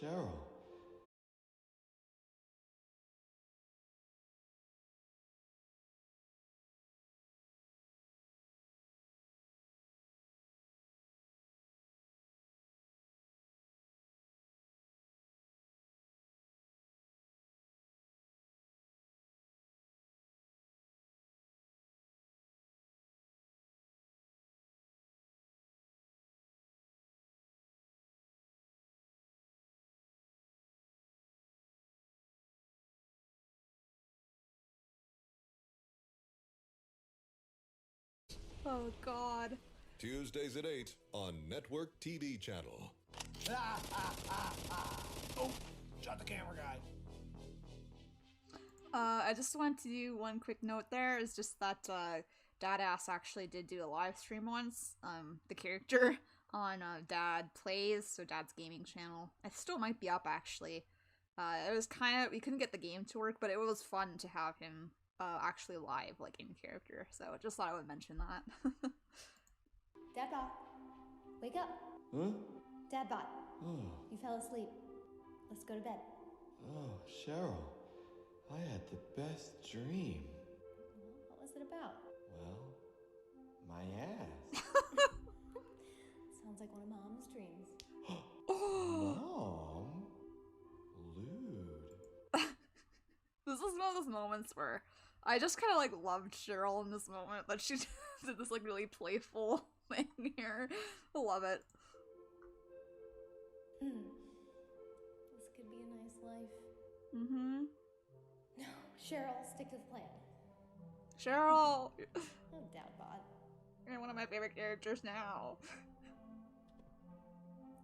Cheryl. Oh, God. Tuesdays at 8 on Network TV Channel. Oh, shot the camera guy. I just want to do one quick note there, is just that Dadass actually did do a live stream once, the character, on Dad Plays, so Dad's gaming channel. It still might be up, actually. It was kind of, we couldn't get the game to work, but it was fun to have him actually live, like, in character, so just thought I would mention that. Dadbot, wake up. Huh? Dadbot, Oh, you fell asleep. Let's go to bed. oh, Cheryl. I had the best dream. What was it about? Well, my ass. Sounds like one of Mom's dreams. Mom? Lewd. This is one of those moments where I just kind of, like, loved Cheryl in this moment, that she did this, like, really playful thing here. I love it. This could be a nice life. Mm-hmm. No, Cheryl, stick to the plan. Cheryl! Oh, Dadbot. You're one of my favorite characters now.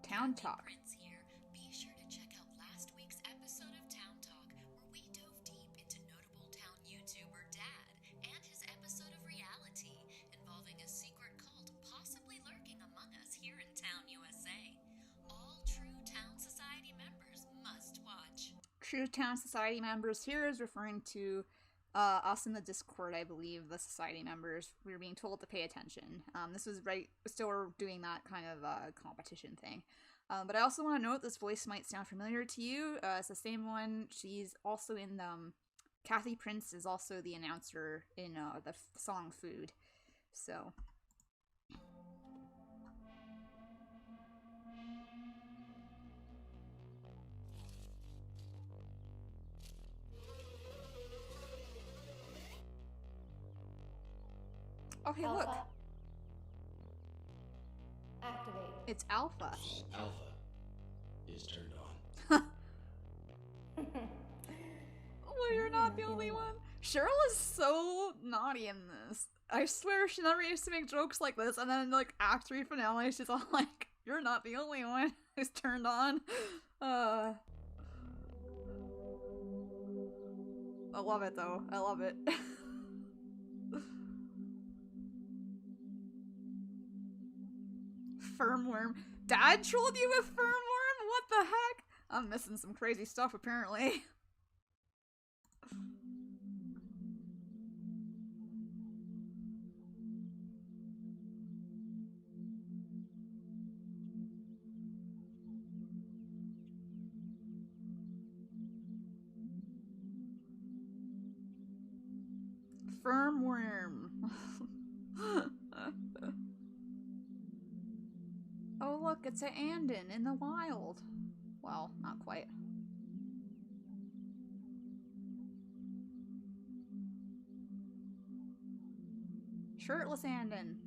Town Talk. Kriz here. Be sure to check out last week's episode of Town Talk, where we dove deep into notable town YouTuber Dad and his episode of Reality, involving a secret cult possibly lurking among us here in Town, USA. All true Town Society members must watch. True Town Society members here is referring to us in the Discord, I believe, the Society members. We were being told to pay attention. This was right, still we're doing that kind of competition thing. But I also want to note this voice might sound familiar to you. It's the same one. She's also in Kathy Prince is also the announcer in the song Food. So. Oh, hey, look. Alpha. Activate. It's Alpha. Alpha is turned on. Well, you're not the only one. Cheryl is so naughty in this. I swear she never used to make jokes like this, and then, like, Act 3 finale, she's all like, you're not the only one who's turned on. I love it, though. I love it. Firmworm. Dad trolled you with Firmworm? What the heck? I'm missing some crazy stuff, apparently. Firmworm. Oh look, it's an Andon in the wild. Well, not quite. Shirtless Andon.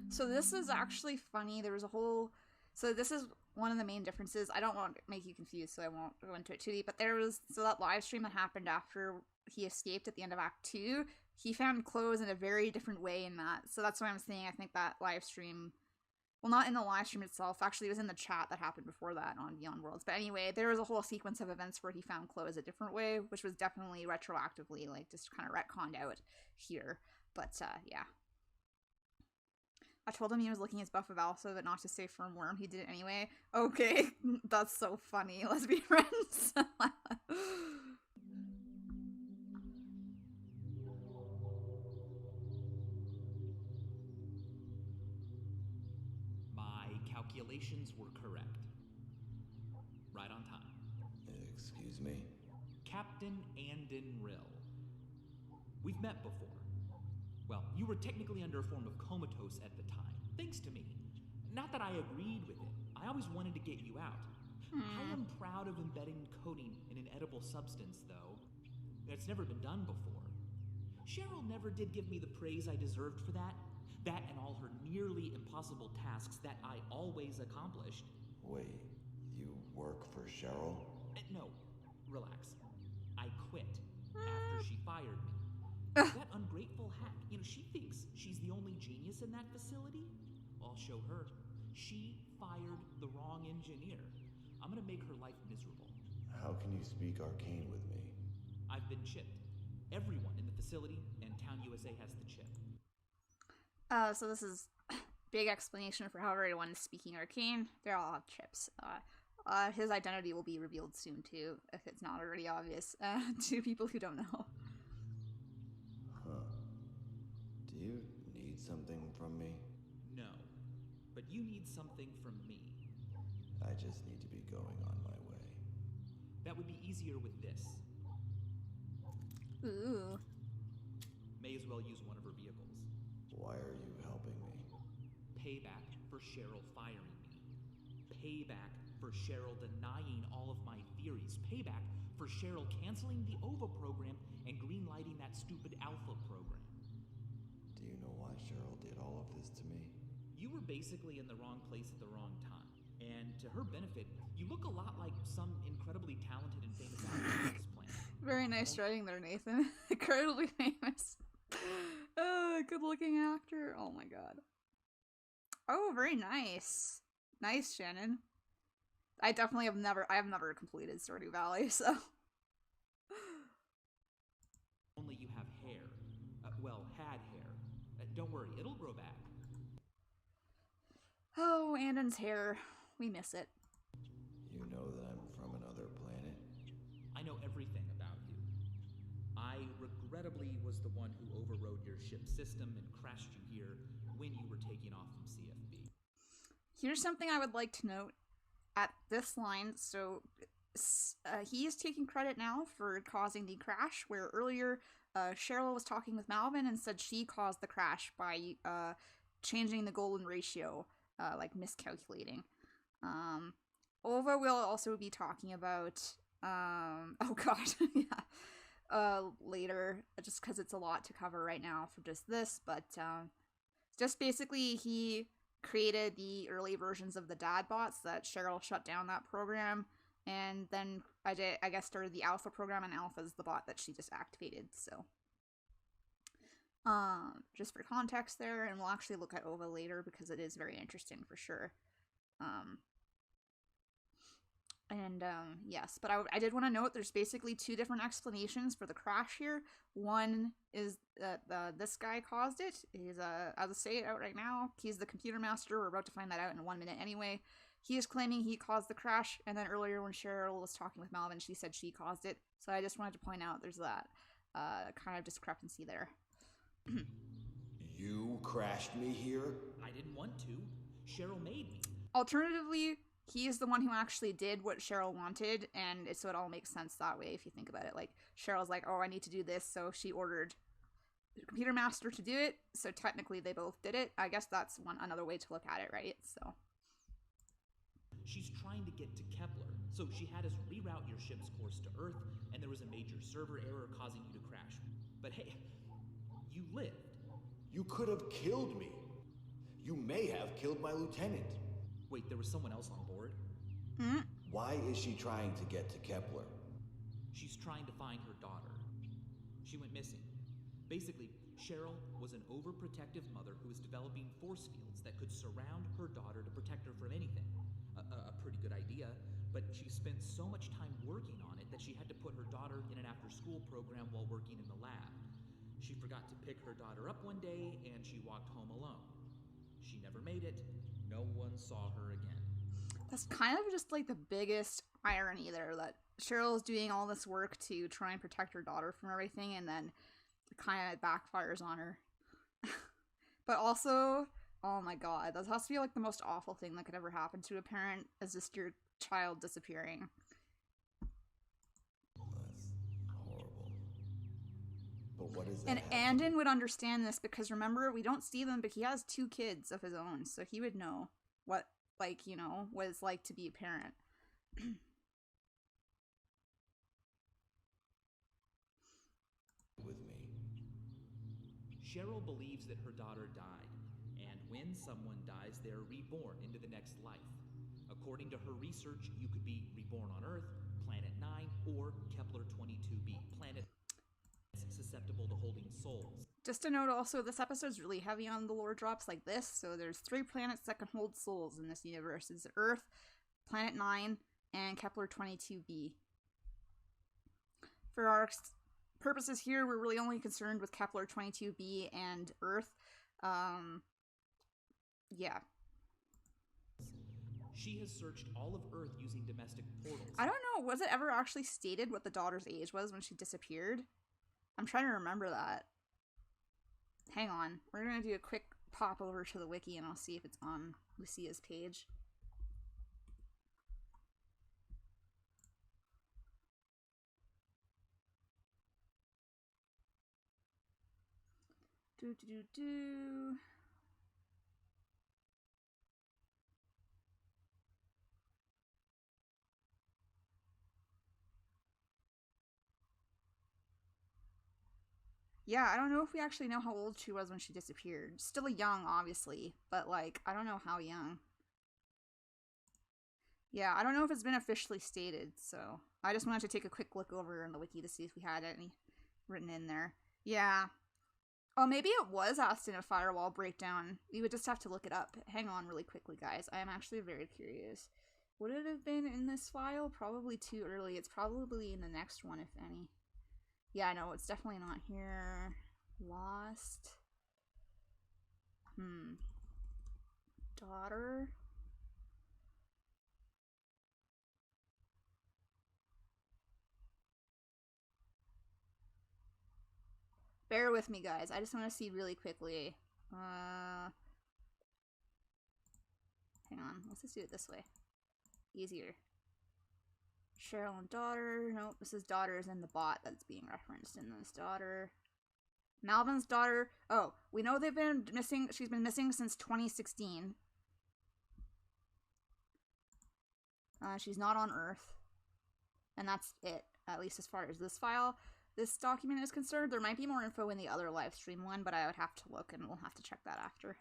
So this is actually funny. There was a whole... So this is one of the main differences. I don't want to make you confused, so I won't go into it too deep. But there was... So that live stream that happened after he escaped at the end of Act 2, he found clothes in a very different way in that. So that's why I'm saying I think that live stream... Well, not in the live stream itself. Actually, it was in the chat that happened before that on Beyond Worlds. But anyway, there was a whole sequence of events where he found clothes a different way, which was definitely retroactively, like, just kind of retconned out here. But, yeah. I told him he was looking his buff of Alpha, but not to say Firmworm. He did it anyway. Okay, that's so funny. Let's be friends. calculations were correct. Right on time. Excuse me? Captain Andon Rill. We've met before. Well, you were technically under a form of comatose at the time, thanks to me. Not that I agreed with it. I always wanted to get you out. I am proud of embedding codeine in an edible substance, though. It's never been done before. Cheryl never did give me the praise I deserved for that. That and all her nearly impossible tasks that I always accomplished. Wait, you work for Cheryl? No, relax. I quit after she fired me. That ungrateful hack, she thinks she's the only genius in that facility? I'll show her. She fired the wrong engineer. I'm gonna make her life miserable. How can you speak arcane with me? I've been chipped. Everyone in the facility and Town USA has the chip. So this is big explanation for how everyone is speaking arcane. They all have chips. His identity will be revealed soon too, if it's not already obvious to people who don't know. Huh. Do you need something from me? No, but you need something from me. I just need to be going on my way. That would be easier with this. Ooh. May as well use one of her vehicles. Why are you helping me? Payback for Cheryl firing me. Payback for Cheryl denying all of my theories. Payback for Cheryl canceling the OVA program and greenlighting that stupid Alpha program. Do you know why Cheryl did all of this to me? You were basically in the wrong place at the wrong time. And to her benefit, you look a lot like some incredibly talented and famous actor on this planet. Very nice writing there, Nathan. Incredibly famous. Good looking actor. Oh my god. Oh, very nice. Nice, Shannon. I have never completed Stardew Valley, so. Only you have hair. Had hair. Don't worry, it'll grow back. Oh, Andon's hair. We miss it. You know that I'm from another planet? I know everything about you. I regrettably was the one who overrode your ship's system and crashed you here when you were taking off from CFB. Here's something I would like to note at this line. So he is taking credit now for causing the crash, where earlier Cheryl was talking with Malvin and said she caused the crash by changing the golden ratio, miscalculating. Ova will also be talking about oh god, yeah, later, just because it's a lot to cover right now for just this, but just basically he created the early versions of the dad bots that Cheryl shut down that program, and then I guess started the alpha program, and alpha is the bot that she just activated. So just for context there, and we'll actually look at Ova later because it is very interesting for sure. Yes, but I did want to note there's basically two different explanations for the crash here. One is that this guy caused it. He's I'll just say it out right now. He's the computer master. We're about to find that out in 1 minute anyway. He is claiming he caused the crash, and then earlier when Cheryl was talking with Malvin, she said she caused it. So I just wanted to point out there's that kind of discrepancy there. You crashed me here? I didn't want to. Cheryl made me. Alternatively, he is the one who actually did what Cheryl wanted, and so it all makes sense that way if you think about it. Like, Cheryl's like, oh, I need to do this, so she ordered the computer master to do it, so technically they both did it. I guess that's another way to look at it, right? So she's trying to get to Kepler, so she had us reroute your ship's course to Earth, and there was a major server error causing you to crash. But hey, you lived. You could have killed me. You may have killed my lieutenant. Wait, there was someone else on board? Why is she trying to get to Kepler? She's trying to find her daughter. She went missing. Basically, Cheryl was an overprotective mother who was developing force fields that could surround her daughter to protect her from anything. A pretty good idea, but she spent so much time working on it that she had to put her daughter in an after-school program while working in the lab. She forgot to pick her daughter up one day, and she walked home alone. She never made it. No one saw her again. That's kind of just like the biggest irony there, that Cheryl's doing all this work to try and protect her daughter from everything, and then it kind of backfires on her. But also, Oh my god, that has to be like the most awful thing that could ever happen to a parent, is just your child disappearing. That's horrible. But what is that? And Andon would understand this because remember, we don't see them, but he has 2 kids of his own, so he would know what, like, you know, what it's like to be a parent. With me. Cheryl believes that her daughter died, and when someone dies, they're reborn into the next life. According to her research, you could be reborn on Earth, Planet 9, or Kepler 22b, planet susceptible to holding souls. Just a note also, this episode's really heavy on the lore drops like this, so there's 3 planets that can hold souls in this universe. It's Earth, Planet 9, and Kepler 22b. For our purposes here, we're really only concerned with Kepler 22b and Earth. Yeah. She has searched all of Earth using domestic portals. I don't know, was it ever actually stated what the daughter's age was when she disappeared? I'm trying to remember that. Hang on, we're gonna do a quick pop over to the wiki and I'll see if it's on Lucia's page. Do. Yeah, I don't know if we actually know how old she was when she disappeared. Still young, obviously, but, like, I don't know how young. Yeah, I don't know if it's been officially stated, so I just wanted to take a quick look over in the wiki to see if we had any written in there. Yeah. Oh, maybe it was asked in a firewall breakdown. We would just have to look it up. Hang on really quickly, guys. I am actually very curious. Would it have been in this file? Probably too early. It's probably in the next one, if any. Yeah, no, it's definitely not here. Lost. Daughter. Bear with me, guys. I just want to see really quickly. Hang on. Let's just do it this way. Easier. Cheryl and daughter. Nope, this is daughters in the bot that's being referenced in this daughter. Malvin's daughter. Oh, we know they've been missing. She's been missing since 2016. She's not on Earth. And that's it, at least as far as this file. This document is concerned. There might be more info in the other live stream one, but I would have to look and we'll have to check that after.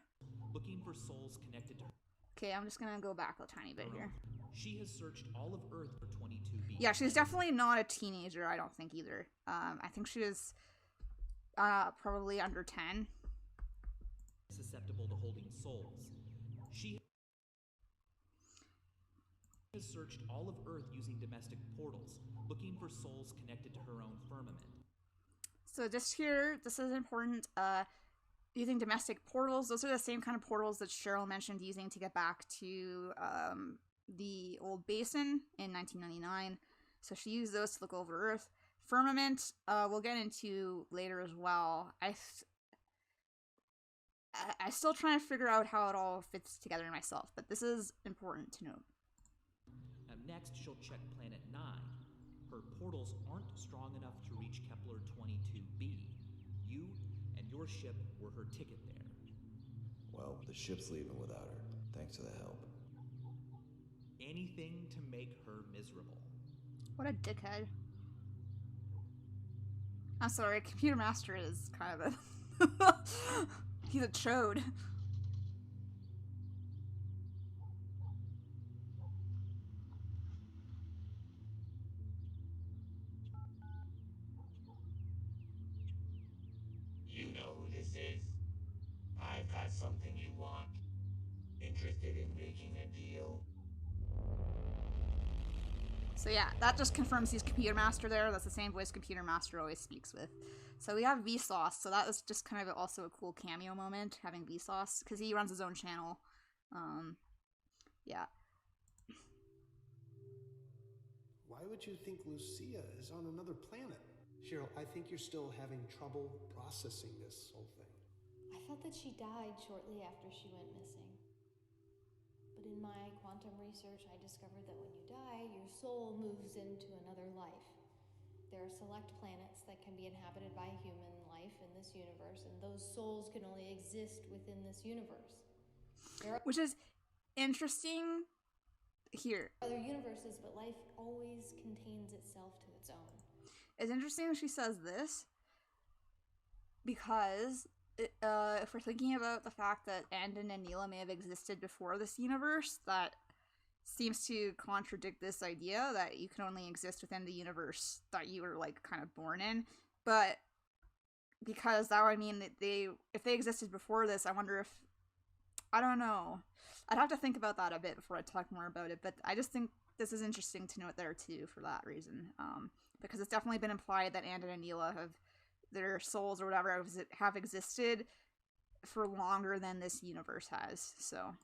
Looking for souls connected to her. Okay, I'm just gonna go back a tiny bit here. She has searched all of Earth for 22b. Yeah, she's definitely not a teenager, I don't think either. I think she was probably under 10. Susceptible to holding souls. She has searched all of Earth using domestic portals, looking for souls connected to her own firmament. So just here, this is important. Using domestic portals, those are the same kind of portals that Cheryl mentioned using to get back to the old basin in 1999. So she used those to look over Earth. Firmament, we'll get into later as well. I still trying to figure out how it all fits together myself, but this is important to note. Next, she'll check Planet 9. Her portals aren't strong enough to reach Kepler 22b. You and your ship were her ticket there. Well, the ship's leaving without her. Thanks for the help. Anything to make her miserable. What a dickhead. I'm sorry, Computer Master is kind of a... He's a chode. You know who this is? I've got something you want. Interested in making a deal? So yeah, that just confirms he's Computer Master there. That's the same voice Computer Master always speaks with. So we have Vsauce, so that was just kind of also a cool cameo moment, having Vsauce, because he runs his own channel. Yeah. Why would you think Lucia is on another planet? Cheryl, I think you're still having trouble processing this whole thing. I thought that she died shortly after she went missing. But in my quantum research, I discovered that when you die, your soul moves into another life. There are select planets that can be inhabited by human life in this universe, and those souls can only exist within this universe. Which is interesting here. Other universes, but life always contains itself to its own. It's interesting that she says this because if we're thinking about the fact that Andon and Neela may have existed before this universe, that seems to contradict this idea that you can only exist within the universe that you were like kind of born in. But because that would mean that if they existed before this, I wonder if, I don't know. I'd have to think about that a bit before I talk more about it, but I just think this is interesting to note there too for that reason. Because it's definitely been implied that Andon and Neela their souls or whatever have existed for longer than this universe has, so.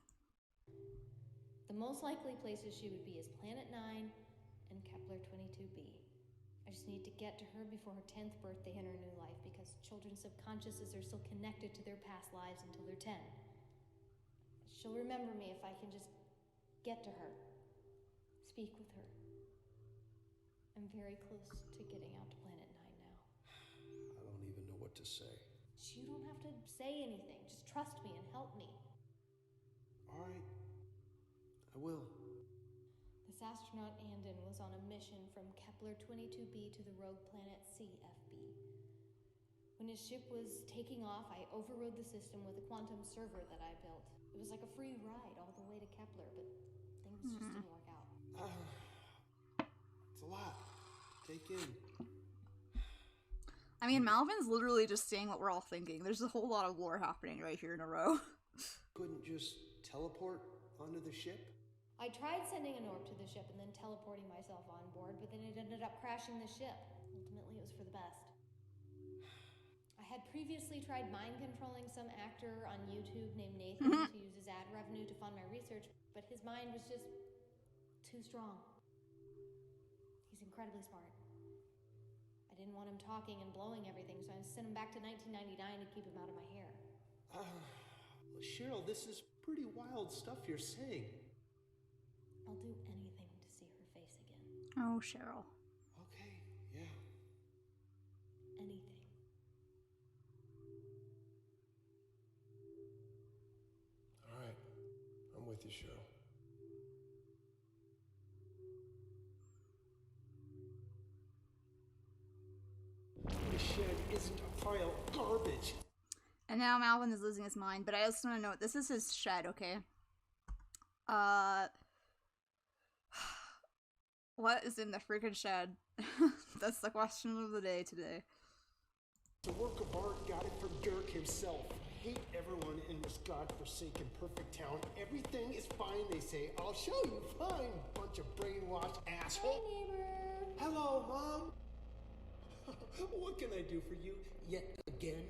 The most likely places she would be is Planet 9 and Kepler 22b. I just need to get to her before her 10th birthday in her new life, because children's subconsciouses are still connected to their past lives until they're 10. She'll remember me if I can just get to her, speak with her. I'm very close to getting out to Planet 9 now. I don't even know what to say. You don't have to say anything. Just trust me and help me. All right. I will. This astronaut Andon was on a mission from Kepler 22b to the rogue planet CFB. When his ship was taking off, I overrode the system with a quantum server that I built. It was like a free ride all the way to Kepler, but things just didn't work out. It's a lot. Take in. I mean, Malvin's literally just saying what we're all thinking. There's a whole lot of lore happening right here in a row. Couldn't just teleport onto the ship? I tried sending an orb to the ship and then teleporting myself on board, but then it ended up crashing the ship. Ultimately, it was for the best. I had previously tried mind controlling some actor on YouTube named Nathan to use his ad revenue to fund my research, but his mind was just too strong. He's incredibly smart. I didn't want him talking and blowing everything, so I sent him back to 1999 to keep him out of my hair. Cheryl, this is pretty wild stuff you're saying. I'll do anything to see her face again. Oh, Cheryl. Okay, yeah. Anything. All right. I'm with you, Cheryl. The shed isn't a pile of garbage. And now Malvin is losing his mind, but I just want to note, this is his shed, okay? What is in the freaking shed? That's the question of the day today. The work of art got it from Dirk himself. Hate everyone in this godforsaken perfect town. Everything is fine, they say. I'll show you. Fine, bunch of brainwashed asshole. Hey, neighbor. Hello, Mom. What can I do for you yet again?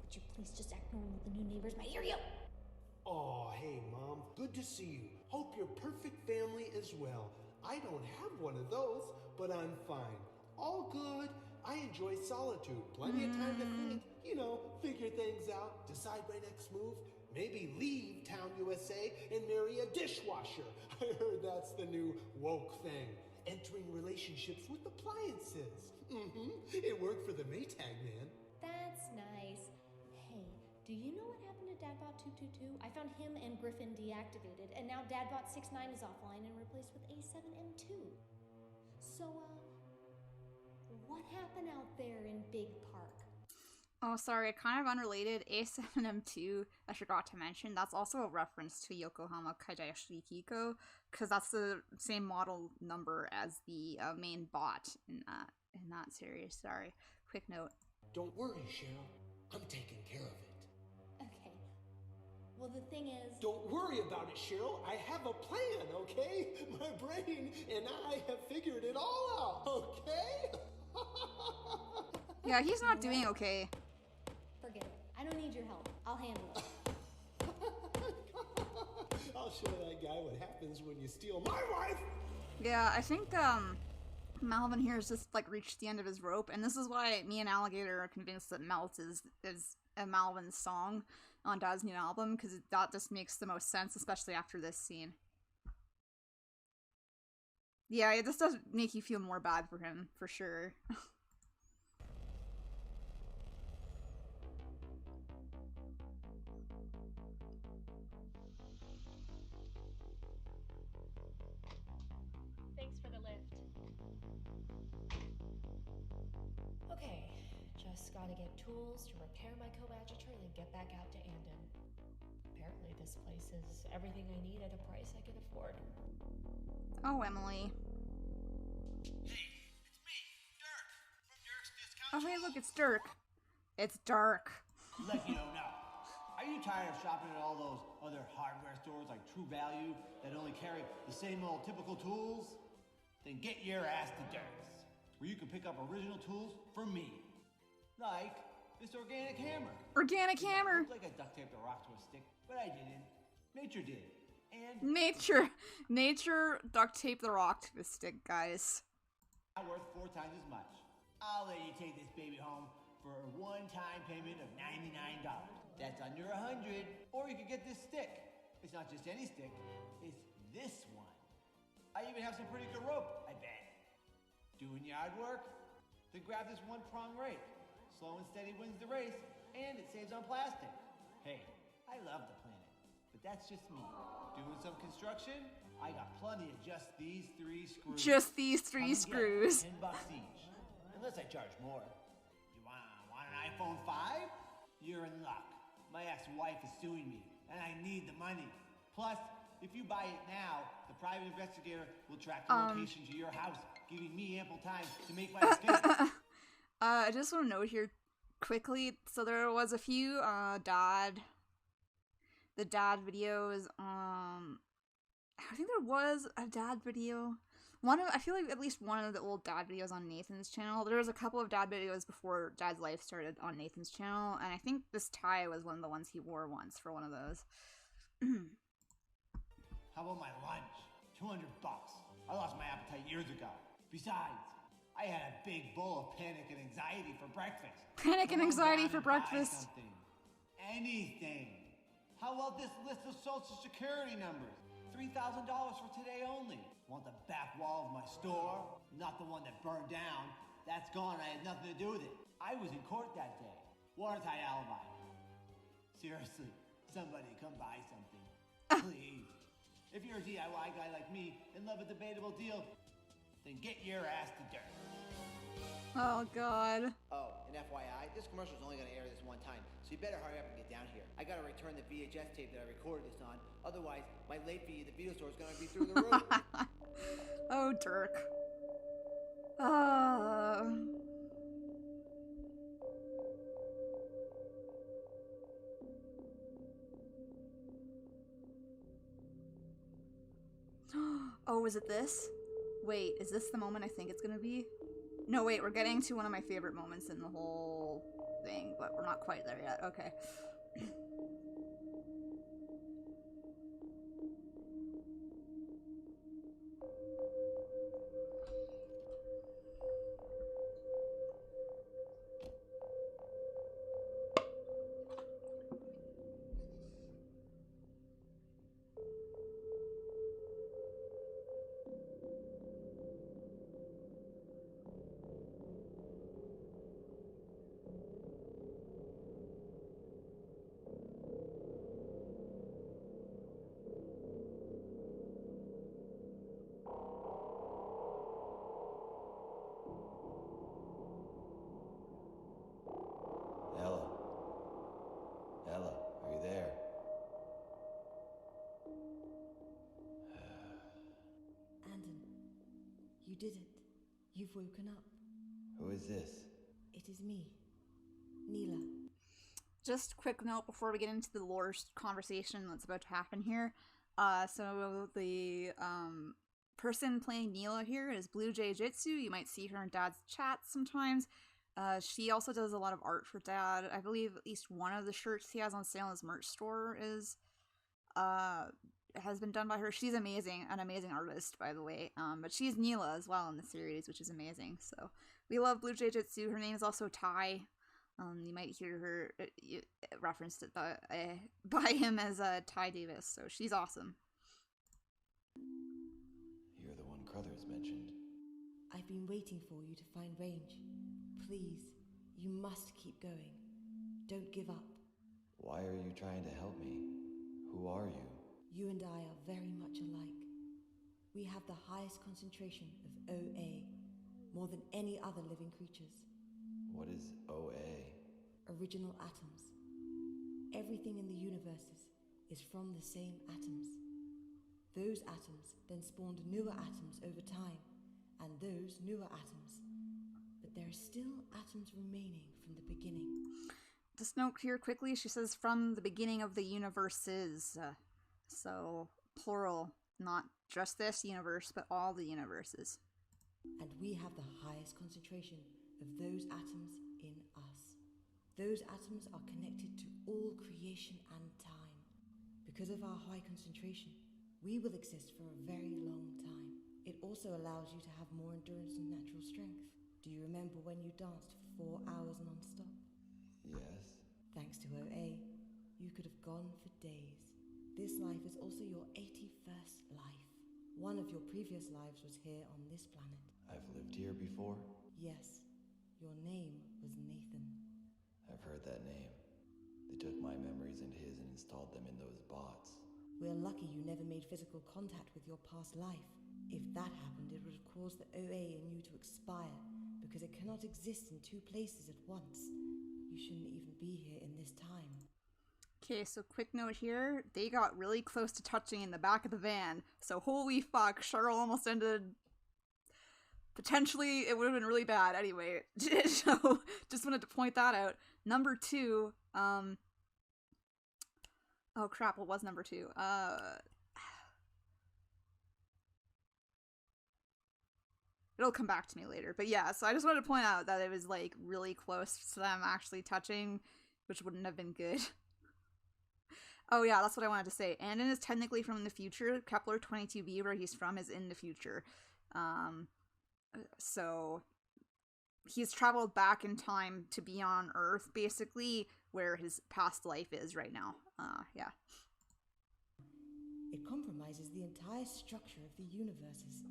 Would you please just act normal? The new neighbors might hear you. Oh, hey, Mom. Good to see you. Hope your perfect family is well. I don't have one of those, but I'm fine. All good. I enjoy solitude. Plenty of time to think, figure things out, decide my next move. Maybe leave Town USA and marry a dishwasher. I heard that's the new woke thing. Entering relationships with appliances. It worked for the Maytag man. That's nice. Hey, do you know what happened to Dadbot 222? I found him and Griffin deactivated, and now Dadbot 69 is offline and replaced with A7M2. So, what happened out there in Big Park? Oh, sorry, kind of unrelated. A7M2, I forgot to mention, that's also a reference to Yokohama Kaidashi Kiko, because that's the same model number as the main bot in that series. Sorry, quick note. Don't worry, Cheryl. I'm taking care of it. Okay. Well, the thing is... Don't worry about it, Cheryl. I have a plan, okay? My brain and I have figured it all out, okay? Yeah, he's not doing okay. Forget it. I don't need your help. I'll handle it. I'll show that guy what happens when you steal my wife. Yeah, I think Malvin here has just like reached the end of his rope, and this is why me and Alligator are convinced that Melt is a Malvin's song on Dad's new album, because that just makes the most sense, especially after this scene. Yeah, this does make you feel more bad for him, for sure. Thanks for the lift. Okay, just gotta get tools to repair my coadjutor and get back out to Andon. Apparently this place is everything I need at a price I can afford. Oh, Emily. Hey, it's me, Dirk, from Dirk's Discount. Oh, hey, look, it's Dirk. It's Dark. Let you know now. Are you tired of shopping at all those other hardware stores like True Value that only carry the same old typical tools? Then get your ass to Dirk's, where you can pick up original tools from me. Like this organic hammer. Organic hammer. It looked like I duct taped a rock to a stick, but I didn't. Nature did. And Nature duct tape the rock to the stick, guys. Not worth 4 times as much. I'll let you take this baby home for a one-time payment of $99. That's under $100. Or you could get this stick. It's not just any stick. It's this one. I even have some pretty good rope, I bet. Doing yard work? Then grab this one-prong rake. Slow and steady wins the race, and it saves on plastic. Hey, I love the planet, but that's just me. Doing some construction? I got plenty of just these 3 screws. Just these 3 screws. $10 each. Unless I charge more. You want an iPhone 5? You're in luck. My ex-wife is suing me, and I need the money. Plus, if you buy it now, the private investigator will track the location to your house, giving me ample time to make my escape. I just want to note here quickly, so there was a few the dad videos. I think there was a dad video. I feel like at least one of the old dad videos on Nathan's channel. There was a couple of dad videos before Dad's Life started on Nathan's channel, and I think this tie was one of the ones he wore once for one of those. How about my lunch? $200. I lost my appetite years ago. Besides, I had a big bowl of panic and anxiety for breakfast. Panic and anxiety for breakfast. Anything. How about this list of social security numbers? $3,000 for today only. Want the back wall of my store? Not the one that burned down. That's gone. I had nothing to do with it. I was in court that day. Watertight alibi. Seriously, somebody come buy something. Please. If you're a DIY guy like me and love a debatable deal, then get your ass to Dirk. Oh, God. Oh, and FYI, this commercial's only going to air this one time, so you better hurry up and get down here. I got to return the VHS tape that I recorded this on. Otherwise, my late fee at the video store is going to be through the roof. Oh, Dirk. Oh, is it this? Wait, is this the moment I think it's gonna be? No, wait, we're getting to one of my favorite moments in the whole thing, but we're not quite there yet. Okay. Ella, are you there? Andon, you did it. You've woken up. Who is this? It is me, Neela. Just quick note before we get into the lore conversation that's about to happen here. So the person playing Neela here is Blue Jay Jitsu. You might see her in Dad's chats sometimes. She also does a lot of art for Dad. I believe at least one of the shirts he has on sale in his merch store has been done by her. She's amazing, an amazing artist, by the way. But she's Neela as well in the series, which is amazing. So we love Blue Jay Jitsu. Her name is also Tai. You might hear her referenced it by him as Ty Davis. So she's awesome. You're the one Crothers mentioned. I've been waiting for you to find range. Please, you must keep going. Don't give up. Why are you trying to help me? Who are you? You and I are very much alike. We have the highest concentration of OA, more than any other living creatures. What is OA? Original atoms. Everything in the universes is from the same atoms. Those atoms then spawned newer atoms over time, and those newer atoms. But there are still atoms remaining from the beginning. Just note here quickly, she says from the beginning of the universes. So, plural, not just this universe, but all the universes. And we have the highest concentration of those atoms in us. Those atoms are connected to all creation and time. Because of our high concentration, we will exist for a very long time. It also allows you to have more endurance and natural strength. Do you remember when you danced for 4 hours non-stop? Yes. Thanks to OA, you could have gone for days. This life is also your 81st life. One of your previous lives was here on this planet. I've lived here before? Yes. Your name was Nathan. I've heard that name. They took my memories and his and installed them in those bots. We're lucky you never made physical contact with your past life. If that happened, it would have caused the OA in you to expire, because it cannot exist in two places at once. You shouldn't even be here in this time. Okay, so quick note here. They got really close to touching in the back of the van. So holy fuck, Cheryl almost ended... Potentially, it would have been really bad anyway. So, just wanted to point that out. Number 2, oh crap, what was number 2? It'll come back to me later. But yeah, so I just wanted to point out that it was, like, really close to them actually touching, which wouldn't have been good. Oh yeah, that's what I wanted to say. Andon is technically from the future. Kepler 22b, where he's from, is in the future. So he's traveled back in time to be on Earth, basically, where his past life is right now. Yeah. It compromises the entire structure of the universes.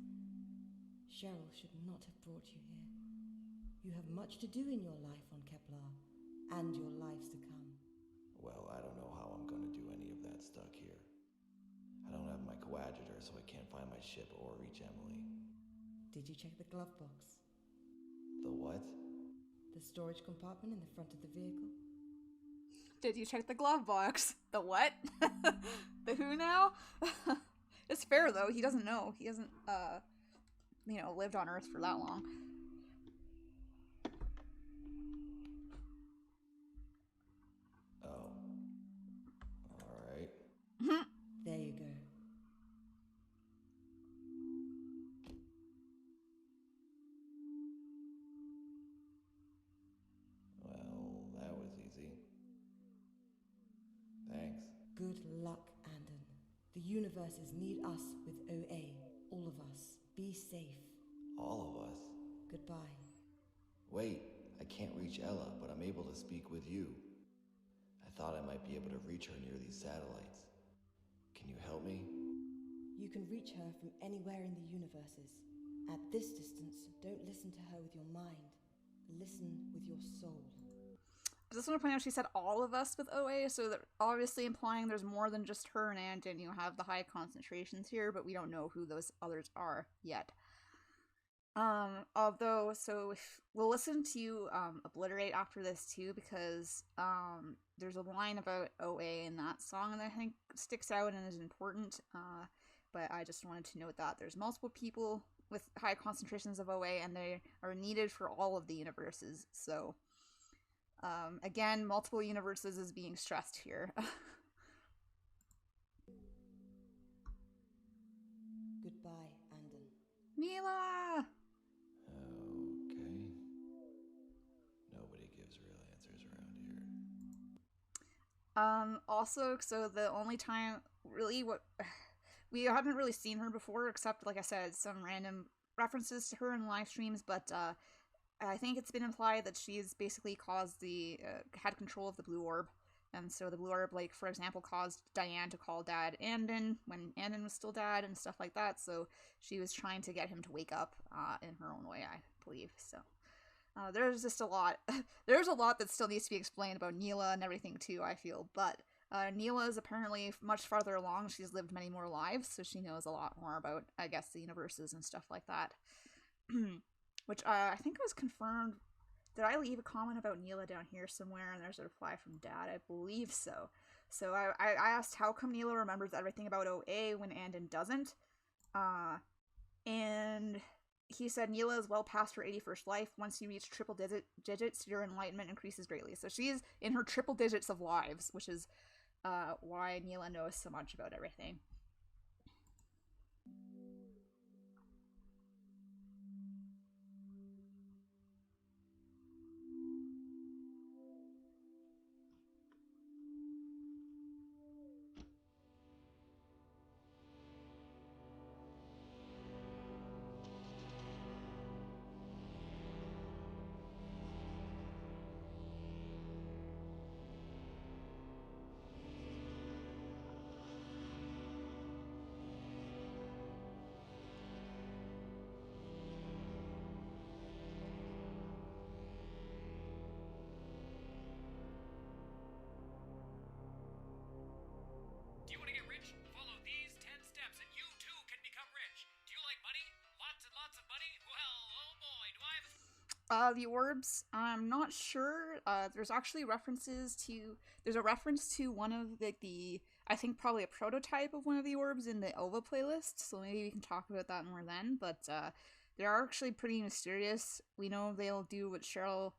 Cheryl should not have brought you here. You have much to do in your life on Kepler, and your lives to come. Well, I don't know how I'm going to do any of that stuck here. I don't have my coadjutor, so I can't find my ship or reach Emily. Did you check the glove box? The what? The storage compartment in the front of the vehicle? Did you check the glove box? The what? The who now? It's fair, though. He doesn't know. He hasn't, lived on Earth for that long. Oh. Alright. There you go. Well, that was easy. Thanks. Good luck, Andon. The universes need us with OA. All of us. Be safe. All of us? Goodbye. Wait, I can't reach Ella, but I'm able to speak with you. I thought I might be able to reach her near these satellites. Can you help me? You can reach her from anywhere in the universes. At this distance, don't listen to her with your mind. Listen with your soul. I just want to point out she said all of us with OA, so that obviously implying there's more than just her and Andon who have the high concentrations here, but we don't know who those others are yet. Although, so we'll listen to Obliterate after this too, because there's a line about OA in that song that I think sticks out and is important. But I just wanted to note that there's multiple people with high concentrations of OA, and they are needed for all of the universes. So, again, multiple universes is being stressed here. Goodbye, Andon. Neela! Okay. Nobody gives real answers around here. Also, so the only time, really, what we haven't really seen her before, except, like I said, some random references to her in live streams, but I think it's been implied that she's basically had control of the blue orb. And so the blue orb, like, for example, caused Diane to call Dad Andon when Andon was still Dad and stuff like that. So she was trying to get him to wake up in her own way, I believe. So there's just a lot. There's a lot that still needs to be explained about Neela and everything, too, I feel. But Neela is apparently much farther along. She's lived many more lives, so she knows a lot more about, I guess, the universes and stuff like that. Which I think was confirmed. Did I leave a comment about Neela down here somewhere? And there's a reply from Dad. I believe so. So I asked how come Neela remembers everything about OA when Andon doesn't. And he said Neela is well past her 81st life. Once you reach triple digits, your enlightenment increases greatly. So she's in her triple digits of lives, which is why Neela knows so much about everything. The orbs, I'm not sure. There's actually references to... There's a reference to one of the I think probably a prototype of one of the orbs in the OVA playlist, so maybe we can talk about that more then, but they are actually pretty mysterious. We know they'll do what Cheryl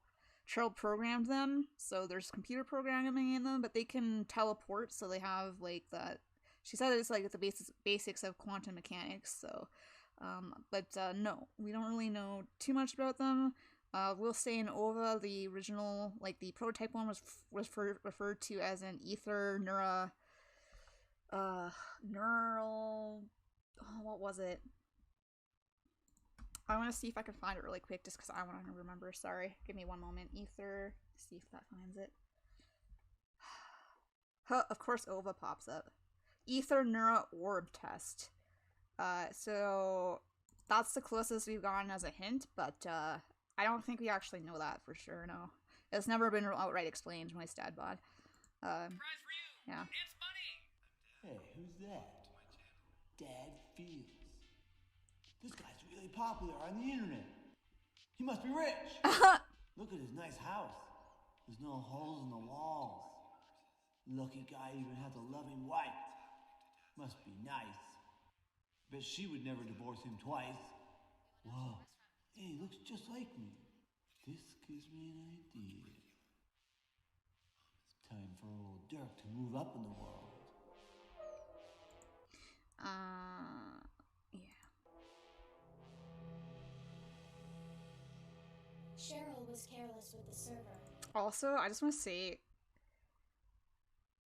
programmed them, so there's computer programming in them, but they can teleport, so they have, like, that... She said it's, like, the basics of quantum mechanics, so... no, we don't really know too much about them. We'll say in OVA, the original, like, the prototype one was referred to as an ether neural... Oh, what was it? I want to see if I can find it really quick, just because I want to remember. Sorry, give me one moment. Ether, see if that finds it. Of course, OVA pops up. Ether Neura Orb Test. So that's the closest we've gotten as a hint, but I don't think we actually know that for sure, no. It's never been outright explained, my stat bod. Surprise for you! Yeah. It's money! Hey, who's that? Dad Fields. This guy's really popular on the internet. He must be rich. Look at his nice house. There's no holes in the walls. Lucky guy even has a loving wife. Must be nice. Bet she would never divorce him twice. Whoa. Hey, he looks just like me. This gives me an idea. Time for old Dirk to move up in the world. Yeah. Cheryl was careless with the server. Also, I just want to say,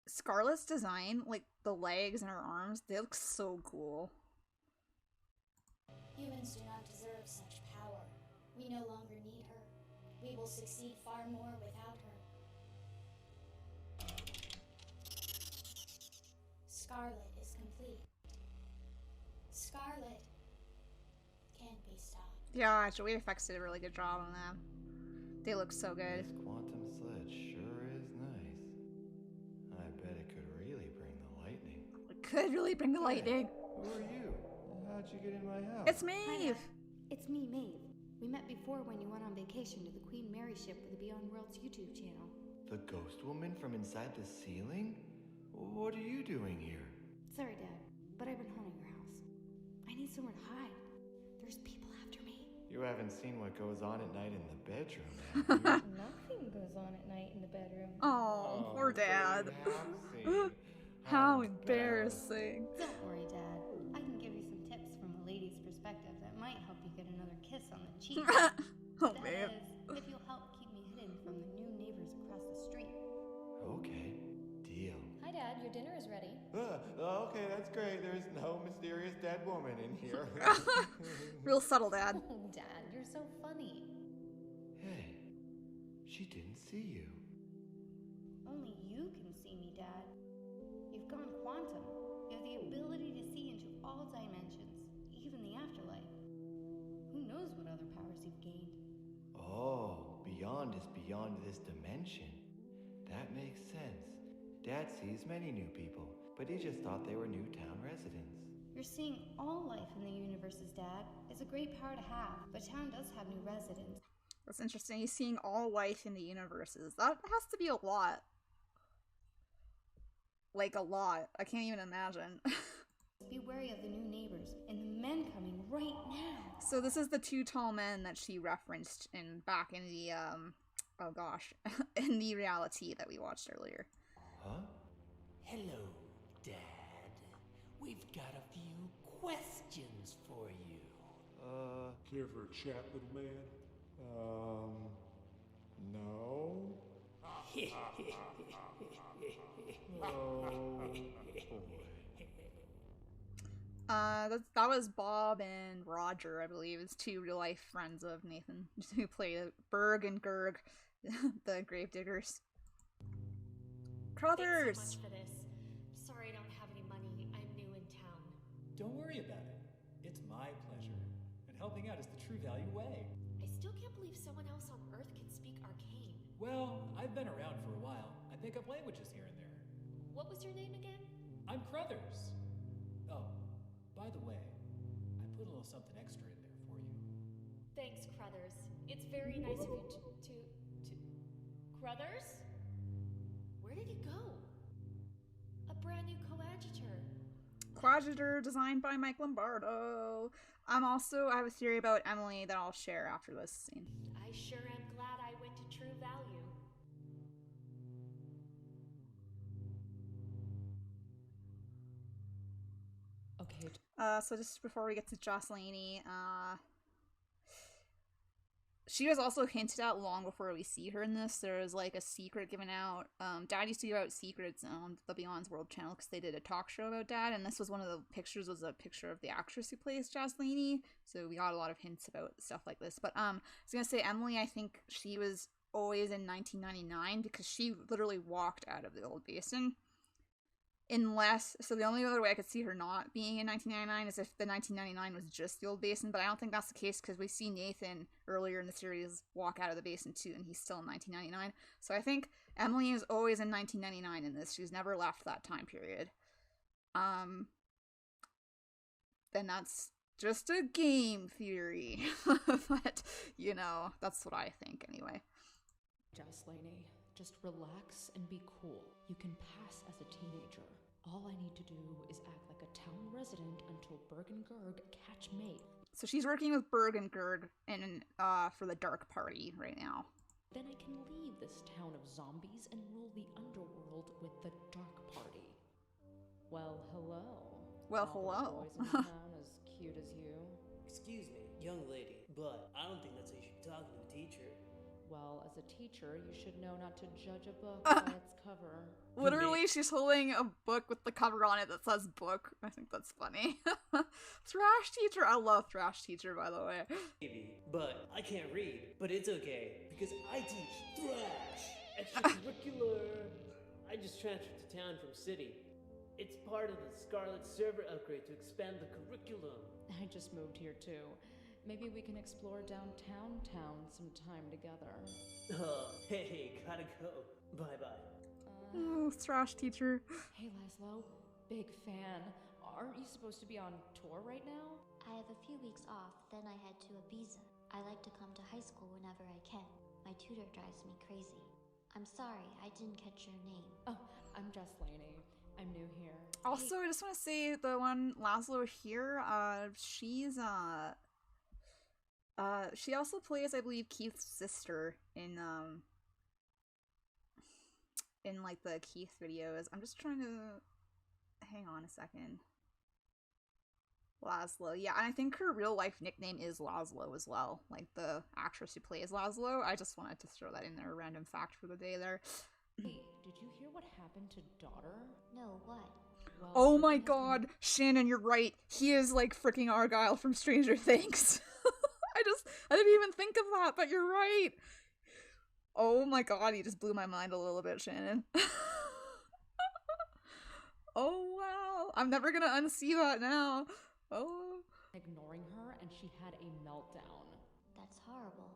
Scarlett's design, like the legs and her arms, they look so cool. Humans do not deserve such power. We no longer need her. We will succeed far more without her. Scarlet is complete. Scarlet can't be stopped. Yeah, Joey Effects did a really good job on them. They look so good. This quantum sled sure is nice. I bet it could really bring the lightning. It could really bring the lightning. Who are you? How'd you get in my house? It's Maeve! It's me, Maeve. We met before when you went on vacation to the Queen Mary ship for the Beyond Worlds YouTube channel. The ghost woman from inside the ceiling? What are you doing here? Sorry, Dad, but I've been haunting your house. I need somewhere to hide. There's people after me. You haven't seen what goes on at night in the bedroom, have you? Nothing goes on at night in the bedroom. Oh, poor Dad. How embarrassing. Don't worry, Dad. I can give you some tips from a lady's perspective that might help you get another kiss on the cheek. Oh, that man. is, if you'll help keep me hidden from the new neighbors across the street. Okay, deal. Hi, Dad. Dad, your dinner is ready. Okay, that's great. There's no mysterious dead woman in here. Real subtle, Dad. Oh, Dad, you're so funny. Hey, she didn't see you. Only you can see me, Dad. You've gone quantum. You have the ability to see into all dimensions, even the afterlife. Who knows what other powers you've gained? Oh, beyond is beyond this dimension. That makes sense. Dad sees many new people, but he just thought they were new town residents. You're seeing all life in the universes, Dad. It's a great power to have, but town does have new residents. That's interesting. He's seeing all life in the universes. That has to be a lot. Like, a lot. I can't even imagine. Be wary of the new neighbors and the men coming right now. So this is the two tall men that she referenced back in the, oh gosh, in the reality that we watched earlier. Huh? Hello, Dad. We've got a few questions for you. Care for a chat, little man? No? That was Bob and Roger, I believe. It's two real life friends of Nathan who play Berg and Gerg, the gravediggers. Crothers! Thanks so much for this. Sorry I don't have any money. I'm new in town. Don't worry about it. It's my pleasure. And helping out is the true value way. I still can't believe someone else on Earth can speak arcane. Well, I've been around for a while. I pick up languages here and there. What was your name again? I'm Crothers. Oh, by the way, I put a little something extra in there for you. Thanks, Crothers. It's very nice of you to... Crothers? Where did he go? A brand new coadjutor. Coadjutor designed by Mike Lombardo. I have a theory about Emily that I'll share after this scene. I sure am glad I went to True Value. Okay. So just before we get to Jocelyn, she was also hinted at long before we see her in this. There was like a secret given out. Dad used to give out secrets on the Beyond's World channel because they did a talk show about Dad, and this was one of the pictures, was a picture of the actress who plays Jocelyn. So we got a lot of hints about stuff like this. But I was gonna say Emily, I think she was always in 1999 because she literally walked out of the old basin. So the only other way I could see her not being in 1999 is if the 1999 was just the old basin, but I don't think that's the case because we see Nathan earlier in the series walk out of the basin too, and he's still in 1999. So I think Emily is always in 1999 in this. She's never left that time period. Then that's just a game theory, but you know, that's what I think anyway. Jocelyn, just relax and be cool. You can pass as a teenager. All I need to do is act like a town resident until Berg and Gerg catch mate. So she's working with Berg and Gerg for the Dark Party right now. Then I can leave this town of zombies and rule the underworld with the Dark Party. Well, hello. Well, All hello. the boys in town as cute as you. Excuse me, young lady, but I don't think that's how you should be talking to a teacher. Well, as a teacher, you should know not to judge a book by its cover. Literally, she's holding a book with the cover on it that says book. I think that's funny. Thrash teacher. I love Thrash teacher, by the way. Maybe, but I can't read. But it's okay, because I teach Thrash. Extracurricular. I just transferred to town from city. It's part of the Scarlet server upgrade to expand the curriculum. I just moved here too. Maybe we can explore downtown town sometime together. Oh, hey, gotta go. Bye-bye. Oh, Thrash teacher. Hey, Laszlo. Big fan. Aren't you supposed to be on tour right now? I have a few weeks off, then I head to Ibiza. I like to come to high school whenever I can. My tutor drives me crazy. I'm sorry, I didn't catch your name. Oh, I'm Jocelyn. I'm new here. Also, I just want to say the one Laszlo here, she also plays, I believe, Keith's sister in like the Keith videos. I'm just trying to hang on a second. Laszlo, yeah, and I think her real life nickname is Laszlo as well, like the actress who plays Laszlo. I just wanted to throw that in there, a random fact for the day there. Hey, did you hear what happened to daughter? No, what? Well, Oh my god, Shannon, you're right. He is like freaking Argyle from Stranger Things. I didn't even think of that, but you're right. Oh my god, you just blew my mind a little bit, Shannon. Oh wow, I'm never gonna unsee that now. Oh. Ignoring her, and she had a meltdown. That's horrible.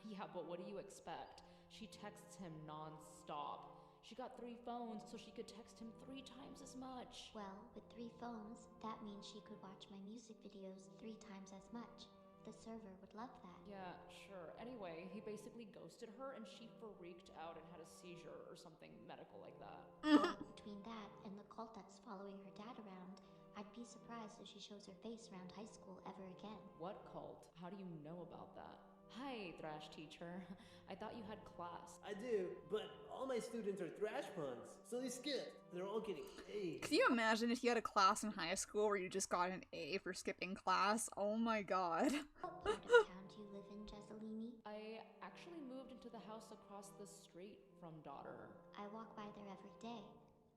Yeah, but what do you expect? She texts him non-stop. She got 3 phones so she could text him 3 times as much. Well, with 3 phones, that means she could watch my music videos 3 times as much. The server would love that. Yeah, sure. Anyway, he basically ghosted her and she freaked out and had a seizure or something medical like that. Well, between that and the cult that's following her dad around, I'd be surprised if she shows her face around high school ever again. What cult? How do you know about that? Hi, Thrash teacher. I thought you had class. I do, but all my students are thrash puns, so they skip. They're all getting A's. Can you imagine if you had a class in high school where you just got an A for skipping class? Oh my god. What part of town do you live in, Jessalini? I actually moved into the house across the street from daughter. I walk by there every day.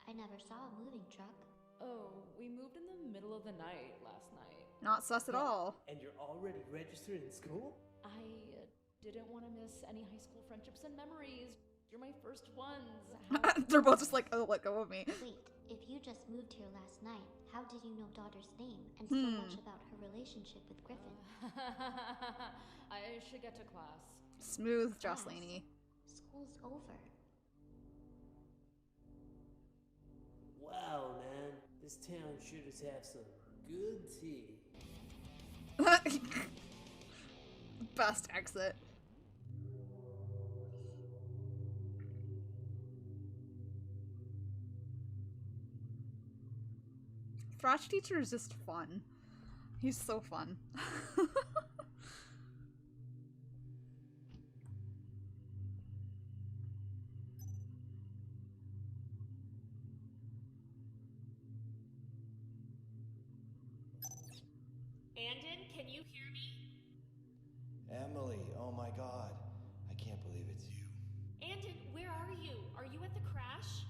I never saw a moving truck. Oh, we moved in the middle of the night last night. Not sus at all. And you're already registered in school? I didn't want to miss any high school friendships and memories. You're my first ones. They're both just like, oh, let go of me. Wait, if you just moved here last night, how did you know daughter's name and so much about her relationship with Griffin? I should get to class. Smooth, Jocelyn. School's over. Wow, man. This town sure does have some good tea. Best exit. Thrash teacher is just fun. He's so fun. Andon, can you hear me? Emily, oh my god. I can't believe it's you. Andon, where are you? Are you at the crash?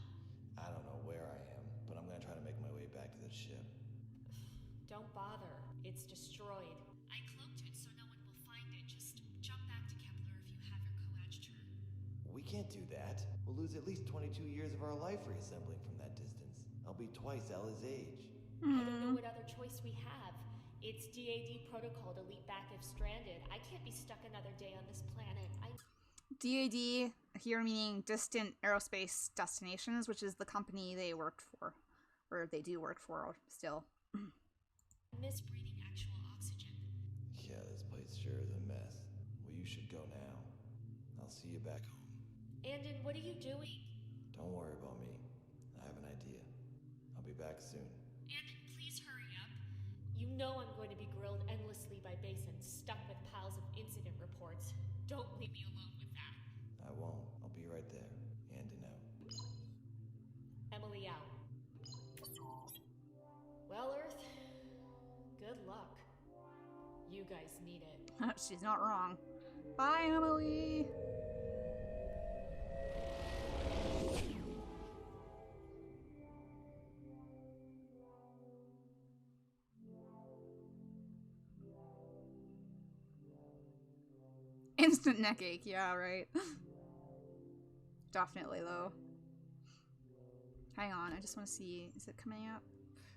I don't know where I am, but I'm gonna try to make my way back to the ship. Don't bother. It's destroyed. I cloaked it so no one will find it. Just jump back to Kepler if you have your coadjutor. We can't do that. We'll lose at least 22 years of our life reassembling from that distance. I'll be twice Ella's age. I don't know what other choice we have. It's DAD protocol to leap back if stranded. I can't be stuck another day on this planet. DAD, here meaning Distant Aerospace Destinations, which is the company they worked for. Or they do work for still. Miss breathing actual oxygen. Yeah, this place sure is a mess. Well, you should go now. I'll see you back home. Andon, what are you doing? Don't worry about me. I have an idea. I'll be back soon. Andon, please hurry up. You know I'm going to be grilled endlessly by Basin, stuck with piles of incident reports. Don't leave me alone with that. I won't. I'll be right there. Andon out. Emily out. Well, Earth, good luck. You guys need it. She's not wrong. Bye, Emily. Instant neck ache, yeah, right. Definitely, though. Hang on, I just want to see. Is it coming up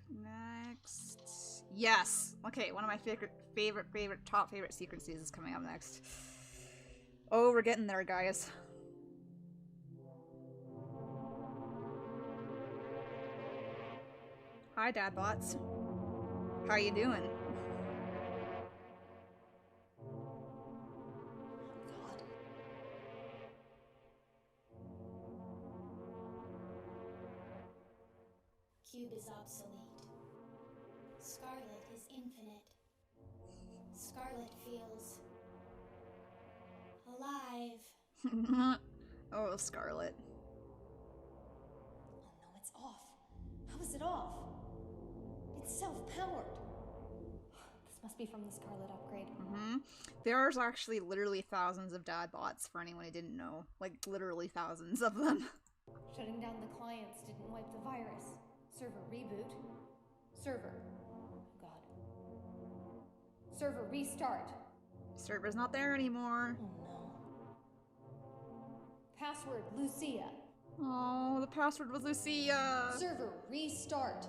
next? Yes. Okay, one of my top favorite sequences is coming up next. Oh, we're getting there, guys. Hi, Dadbots. How you doing? Cube is obsolete. Scarlet is infinite. Scarlet feels alive. Oh, Scarlet. Oh no, it's off. How is it off? It's self-powered. This must be from the Scarlet upgrade. There's actually literally thousands of dad bots for anyone who didn't know. Like, literally thousands of them. Shutting down the clients didn't wipe the virus. Server reboot. Server. Oh god. Server restart. Server's not there anymore. Oh no. Password Lucia. Oh, the password was Lucia. Server restart.